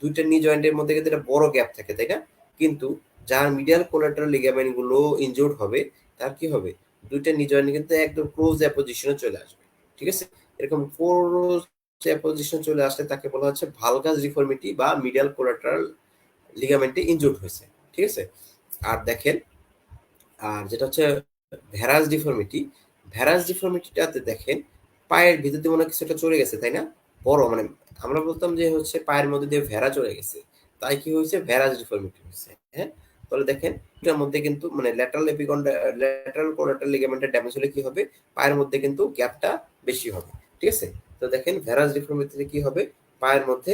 দুইটা নি জয়েন্টের মধ্যে কিন্তু একটা বড় গ্যাপ থাকে, তাই না? কিন্তু যার মিডিয়াল কোলাটারাল লিগামেন্ট গুলো ইনজুর্ড হবে, তার কি হবে, দুইটা নি জয়েন্ট কিন্তু একদম ক্লোজ অ্যাপোজিশনে চলে আসবে, ঠিক আছে? এরকম ক্লোজ অ্যাপোজিশনে চলে আসলে তাকে বলা হচ্ছে ভালগাস ডিফর্মিটি বা মিডিয়াল কোলাটারাল লিগামেন্টে ইনজুর্ড হয়েছে, ঠিক আছে? আর দেখেন, আর যেটা হচ্ছে ভ্যারাস ডিফর্মিটি, ভ্যারাস ডিফর্মিটিটাতে দেখেন পায়ের ভিতর দিয়ে মনে হয় কিছু একটা চলে গেছে, তাই না? বড় মানে আমরা বলতাম যে হচ্ছে পায়ের মধ্যে দিয়ে ভেড়া চলে গেছে, তাই কি হয়েছে, ভ্যারাস ডিফর্মিটি হয়েছে, হ্যাঁ? তাহলে দেখেন এটার মধ্যে কিন্তু মানে ল্যাটারাল এপিকন্ডা ল্যাটারাল কোলাটারাল লিগামেন্টের ড্যামেজ হলে কি হবে, পায়ের মধ্যে কিন্তু গ্যাপটা বেশি হবে, ঠিক আছে? তো দেখেন ভ্যারাস ডিফর্মিটিতে কি হবে, পায়ের মধ্যে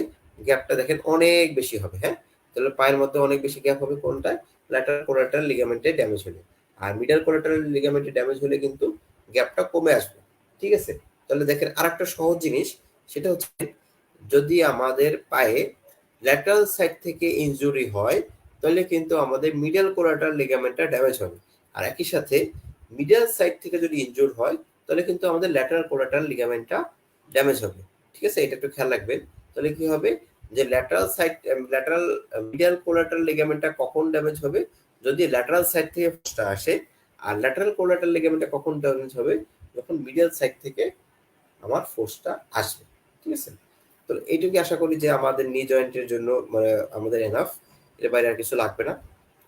গ্যাপটা দেখেন অনেক বেশি হবে, হ্যাঁ? তাহলে পায়ের মধ্যে অনেক বেশি গ্যাপ হবে কোনটায়, ল্যাটারাল কোলাটারাল লিগামেন্টে ড্যামেজ হলে। আর মিডল কোলাটারাল লিগামেন্টে ড্যামেজ হলে কিন্তু গ্যাপটা কমে আসবে, ঠিক আছে? তাহলে দেখেন আরেকটা সহজ জিনিস, সেটা হচ্ছে যদি আমাদের পায়ে ল্যাটারাল সাইড থেকে ইনজুরি হয়, তাহলে কিন্তু আমাদের মিডল কোলাটারাল লিগামেন্টটা ড্যামেজ হবে। আর একই সাথে মিডল সাইড থেকে যদি ইনজুর হয়, তাহলে কিন্তু আমাদের ল্যাটারাল কোলাটারাল লিগামেন্টটা ড্যামেজ হবে, ঠিক আছে? এটা একটু খেয়াল রাখবেন। তাহলে কি হবে, যে lateral side lateral middle collateral লিগামেন্টটা কখন ড্যামেজ হবে, যদি ল্যাটারাল সাইড থেকে ফোর্সটা আসে। আর ল্যাটারাল কোলাটারাল লিগামেন্টটা কখন ড্যামেজ হবে, যখন মিডল সাইড থেকে আমার ফোর্সটা আসবে, ঠিক আছে? তো এইটুকু আশা করি যে আমাদের নি জয়েন্টের জন্য মানে আমাদের এনাফ, এর বাইরে আর কিছু লাগবে না।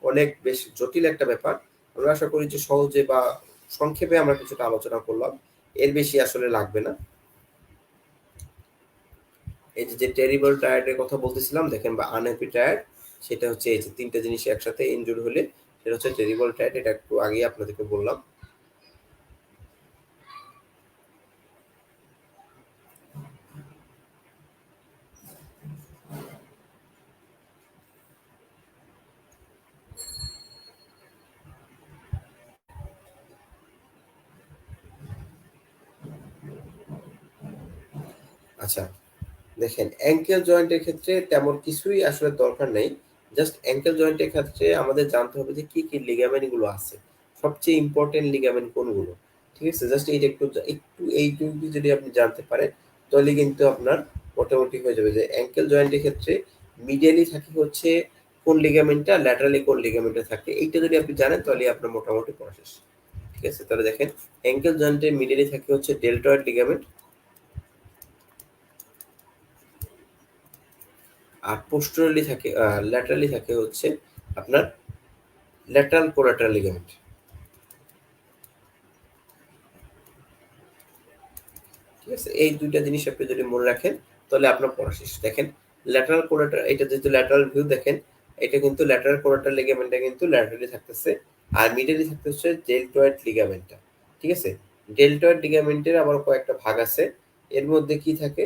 অনেক বেশ জটিল একটা ব্যাপার, আমরা আশা করি যে সহজে বা সংক্ষেপে আমরা কিছুটা আলোচনা করলাম, এর বেশি আসলে লাগবে না। এই যে টেরিবল টায়ার্ডের কথা বলতেছিলাম দেখেন, বা আনহ্যাপি টায়ার্ড, সেটা হচ্ছে এই যে তিনটা জিনিস একসাথে ইনজুর হলে সেটা হচ্ছে টেরিবল টায়ার্ড, এটা একটু আগেই আপনাদেরকে বললাম। আচ্ছা দেখেন, অ্যাঙ্কেল জয়েন্টের ক্ষেত্রে তেমন কিছুই আসলে দরকার নেই। জাস্ট অ্যাঙ্কেল জয়েন্টের ক্ষেত্রে আমাদের জানতে হবে যে কি কি লিগামেন্ট গুলো আছে, সবচেয়ে ইম্পর্টেন্ট লিগামেন্ট কোনগুলো, ঠিক আছে? জাস্ট এইটা একটু একটু এইটুকু যদি আপনি জানতে পারেন, তাহলে কিন্তু আপনার মোটামুটি হয়ে যাবে। যে অ্যাঙ্কেল জয়েন্টের ক্ষেত্রে মিডিয়ালি থাকে হচ্ছে কোন লিগামেন্টটা, ল্যাটারালি কোন লিগামেন্টটা থাকে, এইটা যদি আপনি জানেন তাহলে আপনার মোটামুটি পড়া শেষ, ঠিক আছে? তাহলে দেখেন অ্যাঙ্কেল জয়েন্টের মিডিয়ালি থাকে হচ্ছে ডেল্টয়েড লিগামেন্ট, আর পোস্টেরালি থাকে ল্যাটারালি থাকে হচ্ছে আপনার ল্যাটারাল কোলাটারাল লিগামেন্ট, ঠিক আছে? এই দুইটা জিনিস আপনি যদি মনে রাখেন, তাহলে আপনার পড়া শেষ। দেখেন ল্যাটারাল কোলাটার, এটা যেহেতু ল্যাটারাল ভিউ দেখেন, এটা কিন্তু ল্যাটারাল কোলাটারাল লিগামেন্টটা কিন্তু ল্যাটারালি থাকতেছে, আর মিডলি থাকতেছে ডেল্টয়েড লিগামেন্টটা, ঠিক আছে? ডেল্টয়েড লিগামেন্টের আবার কয়েকটা ভাগ আছে, এর মধ্যে কি থাকে,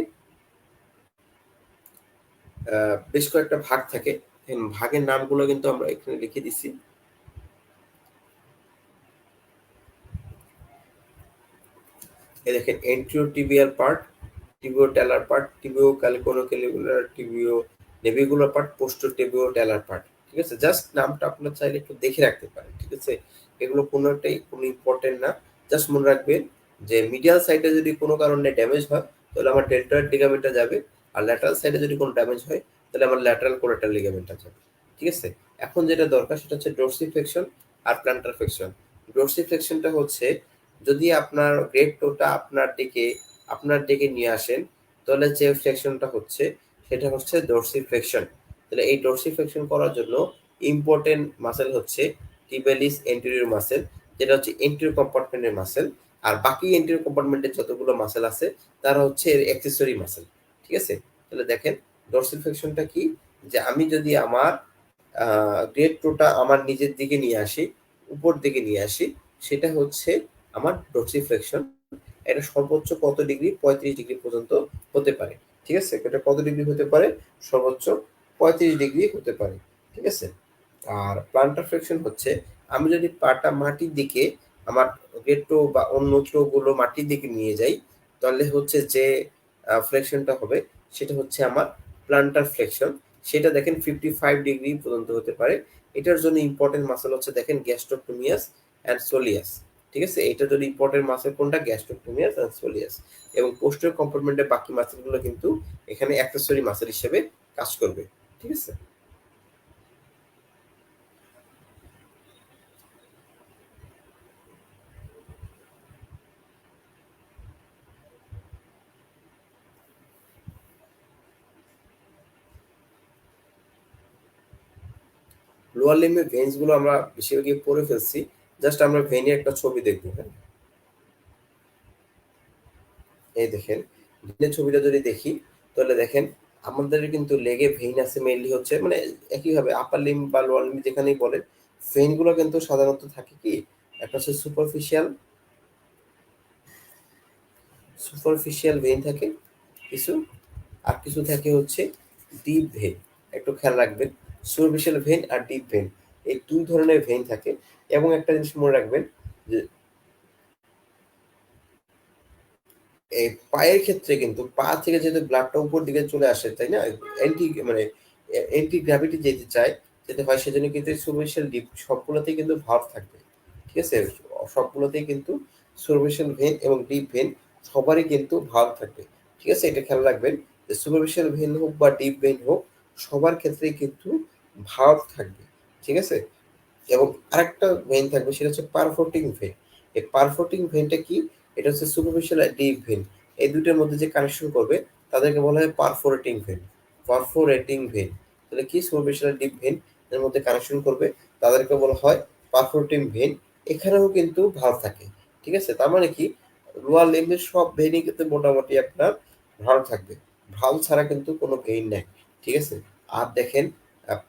বেশ কয়েকটা ভাগ থাকে। ভাগের নামগুলো কিন্তু আমরা এখানে লিখে দিছি। এই দেখেন anterior tibial part, tibiotalar part, tibiocalcaneal, tibionavicular part, posterior tibiotalar part. ঠিক আছে, জাস্ট নামটা আপনার চাইলে একটু দেখে রাখতে পারেন। ঠিক আছে, এগুলো কোনোটাই কোনো ইম্পর্টেন্ট না। জাস্ট মনে রাখবেন যে মিডিয়াল সাইডে যদি কোনো কারণে ড্যামেজ হয় তাহলে আমার ডেল্টয়েড লিগামেন্টটা যাবে, আর ল্যাটারাল সাইডে যদি কোনো ড্যামেজ হয় তাহলে আমার ল্যাটারাল কোলাটারাল লিগামেন্টটা যাবে। ঠিক আছে, এখন যেটা দরকার সেটা হচ্ছে ডোরসিফ্লেকশন আর প্ল্যান্টার ফ্লেকশন। ডোরসিফ্লেকশনটা হচ্ছে যদি আপনার গ্রেড টোটা আপনার দিকে নিয়ে আসেন তাহলে যে ফ্লেকশনটা হচ্ছে সেটা হচ্ছে ডোরসিফ্লেকশন। তাহলে এই ডোরসিফ্লেকশন করার জন্য ইম্পর্টেন্ট মাসেল হচ্ছে টিবেলিস এন্টেরিয়র মাসেল, যেটা হচ্ছে এন্টেরিয়র কম্পার্টমেন্টের মাসেল। আর বাকি এন্টেরিয়র কম্পার্টমেন্টের যতগুলো মাসেল আছে তারা হচ্ছে এর অ্যাক্সেসরি মাসেল। ঠিক আছে, তাহলে দেখেন ডোরসিফ্লেকশনটা কি, যে আমি যদি আমার গ্রেড টোটা আমার নিজের দিকে নিয়ে আসি, উপর দিকে নিয়ে আসি, সেটা হচ্ছে আমার ডোরসিফ্লেকশন। এটা সর্বোচ্চ কত ডিগ্রি? 35 ডিগ্রি পর্যন্ত হতে পারে। ঠিক আছে, এটা কত ডিগ্রি হতে পারে? সর্বোচ্চ 35 ডিগ্রি হতে পারে। ঠিক আছে, আর প্লান্টার ফ্লেকশন হচ্ছে আমি যদি পাটা মাটির দিকে, আমার গেটো বা অন্য গুলো মাটির দিকে নিয়ে যাই, তাহলে হচ্ছে যে ফ্লেকশনটা হবে সেটা হচ্ছে আমার প্লান্টার ফ্লেকশন। সেটা দেখেন 55 ডিগ্রি পর্যন্ত হতে পারে। এটার জন্য ইম্পর্টেন্ট মাসল হচ্ছে দেখেন গ্যাস্ট্রোটোমিয়াস অ্যান্ড সোলিয়াস। ঠিক আছে, এটা যদি ইম্পর্টেন্ট মাসল কোনটা? গ্যাস্ট্রোটোমিয়াস অ্যান্ড সোলিয়াস। এবং পোস্টেরিয়র কম্পার্টমেন্টের বাকি মাসলগুলো কিন্তু এখানে অ্যাক্সেসরি মাসল হিসেবে কাজ করবে। ঠিক আছে, লোয়ার লিম্বের ভেন্স গুলো আমরা বেশিরভাগই পড়ে ফেলছি। জাস্ট আমরা ভেনের একটা ছবি দেখবো। হ্যাঁ, এই দেখেন ভেনের ছবিটা যদি দেখি তাহলে দেখেন আমাদের কিন্তু লেগে ভেইন আছে মেইনলি হচ্ছে মানে একইভাবে আপার লিম্ব বা লোয়ার লিম্ব যেখানেই বলেন, ভেইন গুলো কিন্তু সাধারণত থাকে কি, একটা হচ্ছে সুপারফিশিয়াল ভেইন থাকে কিছু, আর কিছু থাকে হচ্ছে ডিপ ভেইন। একটু খেয়াল রাখবেন, সুপারফিশিয়াল ভেইন আর ডিপ ভেইন, এই দুই ধরনের ভেইন থাকে। এবং একটা জিনিস মনে রাখবেন যে এই পায়ের ক্ষেত্রে কিন্তু পা থেকে যেহেতু ব্লাডটা উপর দিকে চলে আসে, তাই না, মানে অ্যান্টি গ্র্যাভিটি যেতে চায়, যেতে হয়, সেজন্য কিন্তু সুপারফিশিয়াল ডিপ সবগুলোতেই কিন্তু ভাব থাকবে। ঠিক আছে, সবগুলোতেই কিন্তু সুপারফিশিয়াল ভেন এবং ডিপ ভেন সবারই কিন্তু ভাব থাকবে। ঠিক আছে, এটা খেয়াল রাখবেন যে সুপারফিশিয়াল ভেন হোক বা ডিপ ভেন হোক, সবার ক্ষেত্রেই কিন্তু ভাব থাকবে। ঠিক আছে, এবং আরেকটা ভেইন থাকবে সেটা হচ্ছে পারফোর্টিং ভেইন। এই পারফোর্টিং ভেইনটা কি? এটা হচ্ছে সুপারফিশিয়াল আর ডিপ ভেইন, এই দুটোর মধ্যে যে কানেকশন করবে তাদেরকে বলা হয় পারফোরেটিং ভেইন। পারফোরেটিং ভেইন, তাহলে কি সুপারফিশিয়াল আর ডিপ ভেইন এর মধ্যে কানেকশন করবে তাদেরকে বলা হয় পারফোরেটিং ভেইন। এখানেও কিন্তু ভালভ থাকে। ঠিক আছে, তার মানে কি লোয়ার লিম্বের সব ভেইনই কিন্তু মোটামুটি আপনার ভালভ থাকবে। ভালভ ছাড়া কিন্তু কোনো ভেইন নাই। ঠিক আছে, আর দেখেন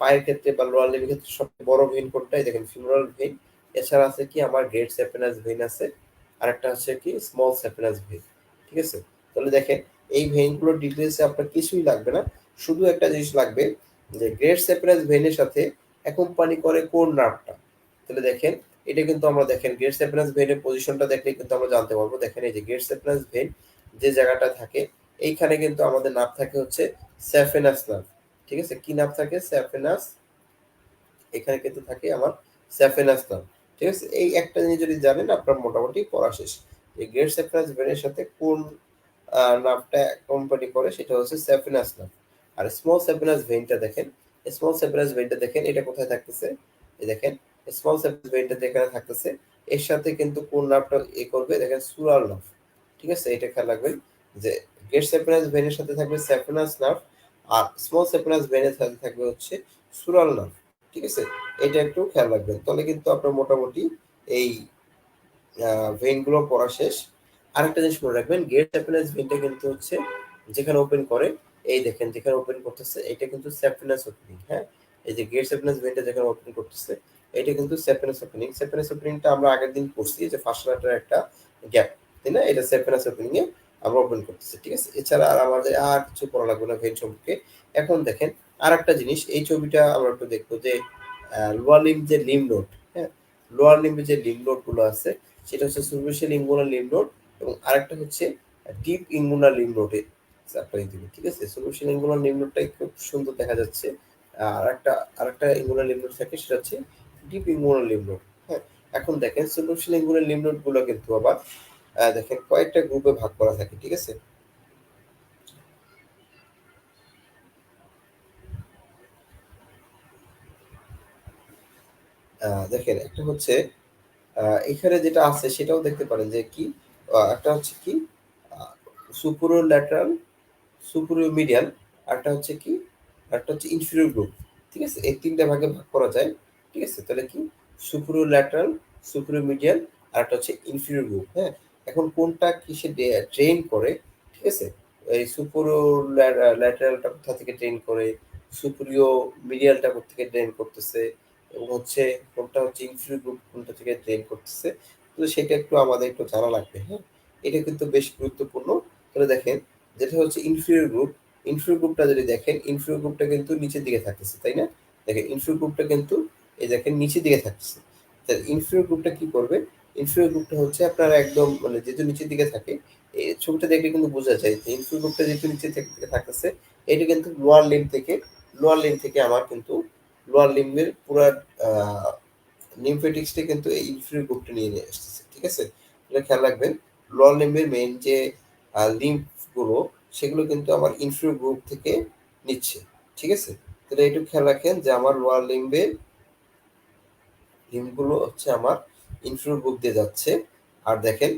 পায়ের ক্ষেত্রে বা লোয়ার লিম্বের ক্ষেত্রে সবচেয়ে বড় ভেইন কোনটাই দেখেন? Femoral vein. এছাড়া আছে কি আমার গ্রেট স্যাপিনাস ভেইন আছে, আরেকটা হচ্ছে কি স্মল স্যাপিনাস ভেইন। ঠিক আছে, তাহলে দেখেন এই ভেইনগুলোর ডিটেলসে আপনার কিছুই লাগবে না, শুধু একটা জিনিস লাগবে যে গ্রেট স্যাপিনাস ভেইনের সাথে অ্যাকম্পানি করে কোন নার্ভটা। তাহলে দেখেন এটা কিন্তু আমরা দেখেন গ্রেট স্যাপিনাস ভেইনের পজিশনটা দেখলে কিন্তু আমরা জানতে পারবো। দেখেন এই যে গ্রেট স্যাপিনাস ভেইন যে জায়গাটা থাকে, এইখানে কিন্তু আমাদের নার্ভ থাকে হচ্ছে স্যাফেনাস নার্ভ। ঠিক আছে, কি নার্ভ থাকে? স্যাফেনাস। এখানে কিন্তু থাকে আমার স্যাফেনাস নার্ভ। ঠিক আছে, এই একটা জিনিস যদি জানেন আপনার মোটামুটি পড়া শেষ। এই গ্রেট স্যাফেনাস ভেনের সাথে কোন নার্ভটা কোম্পানি করে সেটা হচ্ছে স্যাফেনাস নার্ভ। আর স্মল স্যাফেনাস ভেইনটা দেখেন, স্মল স্যাফেনাস ভেইনটা দেখেন এটা কোথায় থাকতেছে? এই দেখেন স্মল স্যাফেনাস ভেইনটা যেখানে থাকতেছে এর সাথে কিন্তু কোন নার্ভটা করবে? দেখেন সুরাল নার্ভ। ঠিক আছে, এটা খেয়াল রাখবেন যে গ্রেট স্যাফেনাস ভেনের সাথে থাকবে স্যাফেনাস নার্ভ, আর স্মল স্যাফেনাস ভেনের সাথে থাকবে হচ্ছে সুরাল নার্ভ। ঠিক আছে, এটা একটু খেয়াল রাখবেন, তাহলে কিন্তু আপনার মোটামুটি এই ভেইনগুলো পড়া শেষ। আরেকটা জিনিস মনে রাখবেন, গেট স্যাপিনাস ভেইনটা কিন্তু হচ্ছে যেখানে ওপেন করে, এই দেখেন যেখানে ওপেন করতেছে এটা কিন্তু স্যাপিনাস ওপেনিং। হ্যাঁ, এই যে গেট স্যাপিনাস ভেইনটা যেখানে ওপেন করতেছে এটা কিন্তু স্যাপিনাস ওপেনিং। স্যাপিনাস ওপেনিংটা আমরা আগের দিন পড়ছি যে ফার্স্ট লেটার একটা গ্যাপ, তাই না, এটা স্যাপিনাস ওপেনিং এ আমরা ওপেন করতেছি। ঠিক আছে, এছাড়া আর আমাদের আর কিছু পড়া লাগবে না ভেইন সম্পর্কে। এখন দেখেন আর একটা জিনিস, এই ছবিটা আমরা একটু দেখবো যে লোয়ার লিম্ব যে লিম্ব নোড, হ্যাঁ, লোয়ার লিম্বে যে লিম্ব নোড গুলো আছে সেটা হচ্ছে সুপারফিশিয়াল ইঙ্গুলার লিম্ব নোড এবং আরেকটা হচ্ছে ডিপ ইঙ্গুলার লিম্ব নোড। সাপ্লাই দিবে। ঠিক আছে? সলিউশন অ্যাঙ্গুলার লিম্ফ নোডটাই খুব সুন্দর দেখা যাচ্ছে। আরেকটা অ্যাঙ্গুলার লিম্ফ নোড থাকে সেটা হচ্ছে ডিপ অ্যাঙ্গুলার লিম্ফ নোড। হ্যাঁ? এখন দেখেন সলিউশন অ্যাঙ্গুলার লিম্ফ নোড গুলো কিন্তু আবার দেখেন কয়েকটা গ্রুপে ভাগ করা থাকে। ঠিক আছে? দেখেন একটা হচ্ছে এখানে যেটা আছে সেটাও দেখতে পারেন যে কি একটা হচ্ছে কি আ সুপ্রোল্যাটারাল, সুপ্রিয়মিডিয়াল, আরেকটা হচ্ছে কি? আরেকটা হচ্ছে ইনফিরিয়র গ্রুপ। ঠিক আছে? এই ৩ টা ভাগে ভাগ করা যায়। ঠিক আছে? তাহলে কি? সুপ্রিয়ল্যাটারাল, সুপ্রিয়মিডিয়াল আরেকটা হচ্ছে ইনফিরিয়র গ্রুপ। হ্যাঁ? এখন কোনটা কিসে ড্রেইন করে, ঠিক আছে? এই ল্যাটারালটা কোথা থেকে ড্রেইন করে, সুপ্রিয় মিডিয়ালটা কোত্থেকে ড্রেইন করতেছে এবং হচ্ছে কোনটা হচ্ছে ইনফিরিয়র গ্রুপ কোনটা থেকে ড্রেইন করতেছে। তো সেটা একটু আমাদের একটু জানা লাগবে। হ্যাঁ? এটা কিন্তু বেশ গুরুত্বপূর্ণ। তাহলে দেখেন যেটা হচ্ছে ইনফিরিয়র গ্রুপ, ইনফিরিয়র গ্রুপটা যদি দেখেন, ইনফিরিয়র গ্রুপটা কিন্তু নিচের দিকে থাকতেছে, তাই না? দেখেন ইনফিরিয়র গ্রুপটা কিন্তু এই দেখেন নিচের দিকে থাকতেছে। তাহলে ইনফিরিয়র গ্রুপটা কি করবে? ইনফিরিয়র গ্রুপটা হচ্ছে আপনার একদম মানে যেহেতু নিচের দিকে থাকে, এই ছবিটা দেখলে কিন্তু বোঝা যায় যে ইনফিরিয়র গ্রুপটা যেহেতু নিচের দিকে থাকতেছে, এটা কিন্তু লোয়ার লিম্ব থেকে আমার কিন্তু লোয়ার লিম্বের পুরা আ লিম্ফেটিক্সটা কিন্তু এই ইনফিরিয়র গ্রুপটা নিয়ে আসতেছে। ঠিক আছে? এটা খেয়াল রাখবেন। লোয়ার লিম্বের মেইন যে লিম্ফ গুলো সেগুলো কিন্তু আমার ইনফিরিয়র গ্রুপ থেকে নিচ্ছে। ঠিক আছে? তাহলে একটু খেয়াল রাখেন যে আমার লোয়ার লিম্বের লিম্ফগুলো হচ্ছে আমার ইনফিরিয়র গ্রুপ দিয়ে যাচ্ছে। আর দেখেন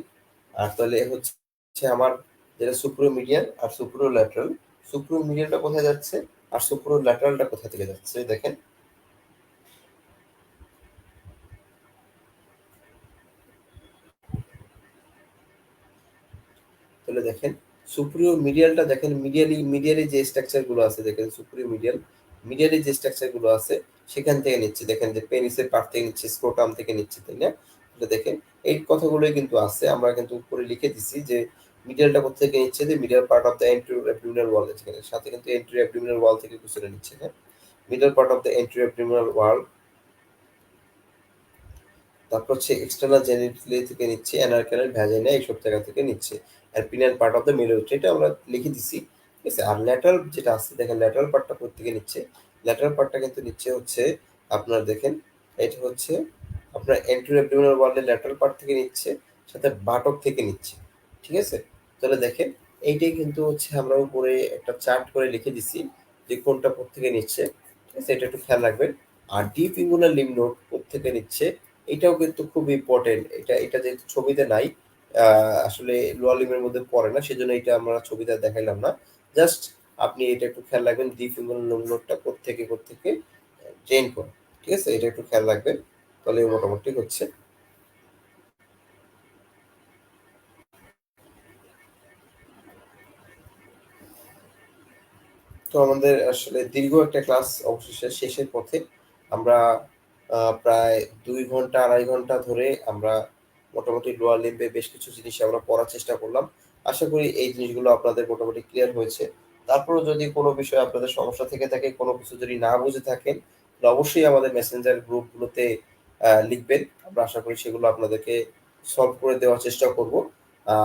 তাহলে হচ্ছে আমার যেটা সুপ্রোমিডিয়াল আর সুপ্রোল্যাটারাল, সুপ্রোমিডিয়ালটা কোথায় যাচ্ছে আর সুপ্রোল্যাটারালটা কোথা থেকে যাচ্ছে দেখেন। তাহলে দেখেন সুপ্রিয় মিডিয়ালটা দেখেন মিডিয়ালি যে স্ট্রাকচার গুলো আছে দেখেন সুপ্রিয় মিডিয়ালি যে স্ট্রাকচার গুলো আছে সেখান থেকে নিচ্ছে দেখেন যে পেনিসের পার্ট থেকে নিচ্ছে স্ক্রোটাম থেকে নিচ্ছে তাই না? এটা দেখেন এই কথাগুলোই কিন্তু আছে আমরা কিন্তু উপরে লিখে দিছি যে মিডিয়ালটা কোথা থেকে নিচ্ছে যে medial part of the anterior abdominal ওয়াল থেকে সাথে কিন্তু এন্টেরিয়র অ্যাবডোমিনাল ওয়াল থেকে কুচলে নিচ্ছে হ্যাঁ middle part of the anterior abdominal ওয়াল তারপর হচ্ছে এক্সটার্নাল জেনিটালিয়া থেকে নিচ্ছে, অ্যানাল ক্যানাল, ভ্যাজাইনা এইসব জায়গা থেকে নিচ্ছে। আর পিনাল পার্ট অফ দ্য মিডল এটা আমরা লিখে দিছি। ঠিক আছে? আর ল্যাটারাল যেটা আছে দেখেন ল্যাটারাল পার্টটা কোত্থেকে নিচ্ছে? ল্যাটারাল পার্টটা কিন্তু নিচ্ছে হচ্ছে আপনার দেখেন এটা হচ্ছে আপনার এন্টেরিয়র অ্যাবডোমিনাল ওয়ালের ল্যাটারাল পার্ট থেকে নিচ্ছে, সাথে বাটক থেকে নিচ্ছে। ঠিক আছে? তাহলে দেখেন এইটাই কিন্তু হচ্ছে আমরা উপরে একটা চার্ট করে লিখে দিছি যে কোনটা কোত্থেকে নিচ্ছে। ঠিক আছে? এটা একটু খেয়াল রাখবেন। আর ডিপ ইঙ্গুলার লিম্ফ নোড কোত্থেকে নিচ্ছে এটাও কিন্তু খুব ইম্পর্টেন্ট। এটা যেহেতু ছবিতে নাই, আসলে লোয়ার লিম্বের মধ্যে পড়ে না। সেজন্য এটা আমরা ছবিতে দেখাইলাম না। জাস্ট আপনি এটা একটু খেয়াল রাখবেন ডিপ ইঙ্গুলার লিম্ফ নোডটা কোত্থেকে ড্রেন করে। ঠিক আছে? এটা একটু খেয়াল রাখবেন। তাহলে মোটামুটি হচ্ছে। তো আমাদের আসলে দীর্ঘ একটা ক্লাস অবশেষে শেষের পথে। আমরা প্রায় ২ ঘন্টা ২.৫ ঘন্টা ধরে আমরা মোটামুটি লোয়ার লিম্বে বেশ কিছু জিনিস আমরা পড়ার চেষ্টা করলাম। আশা করি এই জিনিসগুলো আপনাদের মোটামুটি ক্লিয়ার হয়েছে। তারপরেও যদি কোনো বিষয়ে আপনাদের সমস্যা থেকে থাকে, কোনো কিছু যদি না বুঝে থাকেন, তাহলে অবশ্যই আমাদের মেসেঞ্জার গ্রুপগুলোতে লিখবেন। আমরা আশা করি সেগুলো আপনাদেরকে সলভ করে দেওয়ার চেষ্টা করব। আ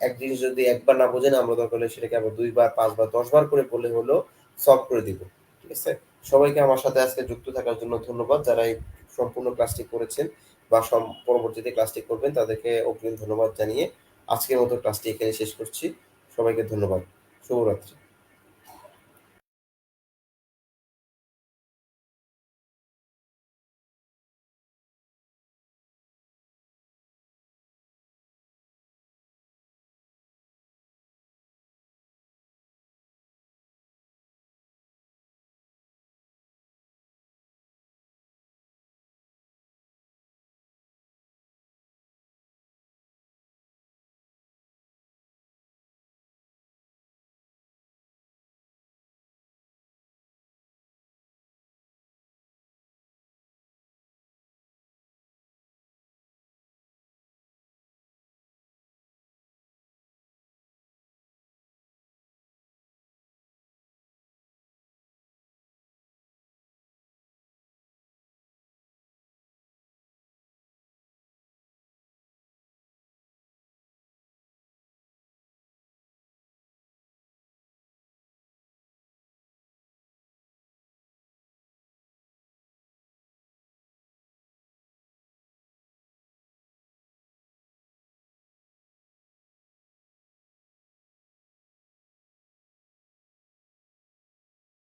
এক জিনিস যদি একবার না বোঝেন আমরা দরকার হলে সেটাকে আবার ২ বার, ৫ বার, ১০ বার করে বলে হলেও সলভ করে দিব। ঠিক আছে? সবাইকে আমার সাথে আজকে যুক্ত থাকার জন্য ধন্যবাদ। যারা এই সম্পূর্ণ ক্লাসটি করেছেন বা পরবর্তীতে ক্লাসটি করবেন তাদেরকে অগ্রিম ধন্যবাদ জানিয়ে আজকের মতো ক্লাসটি এখানে শেষ করছি। সবাইকে ধন্যবাদ। শুভরাত্রি।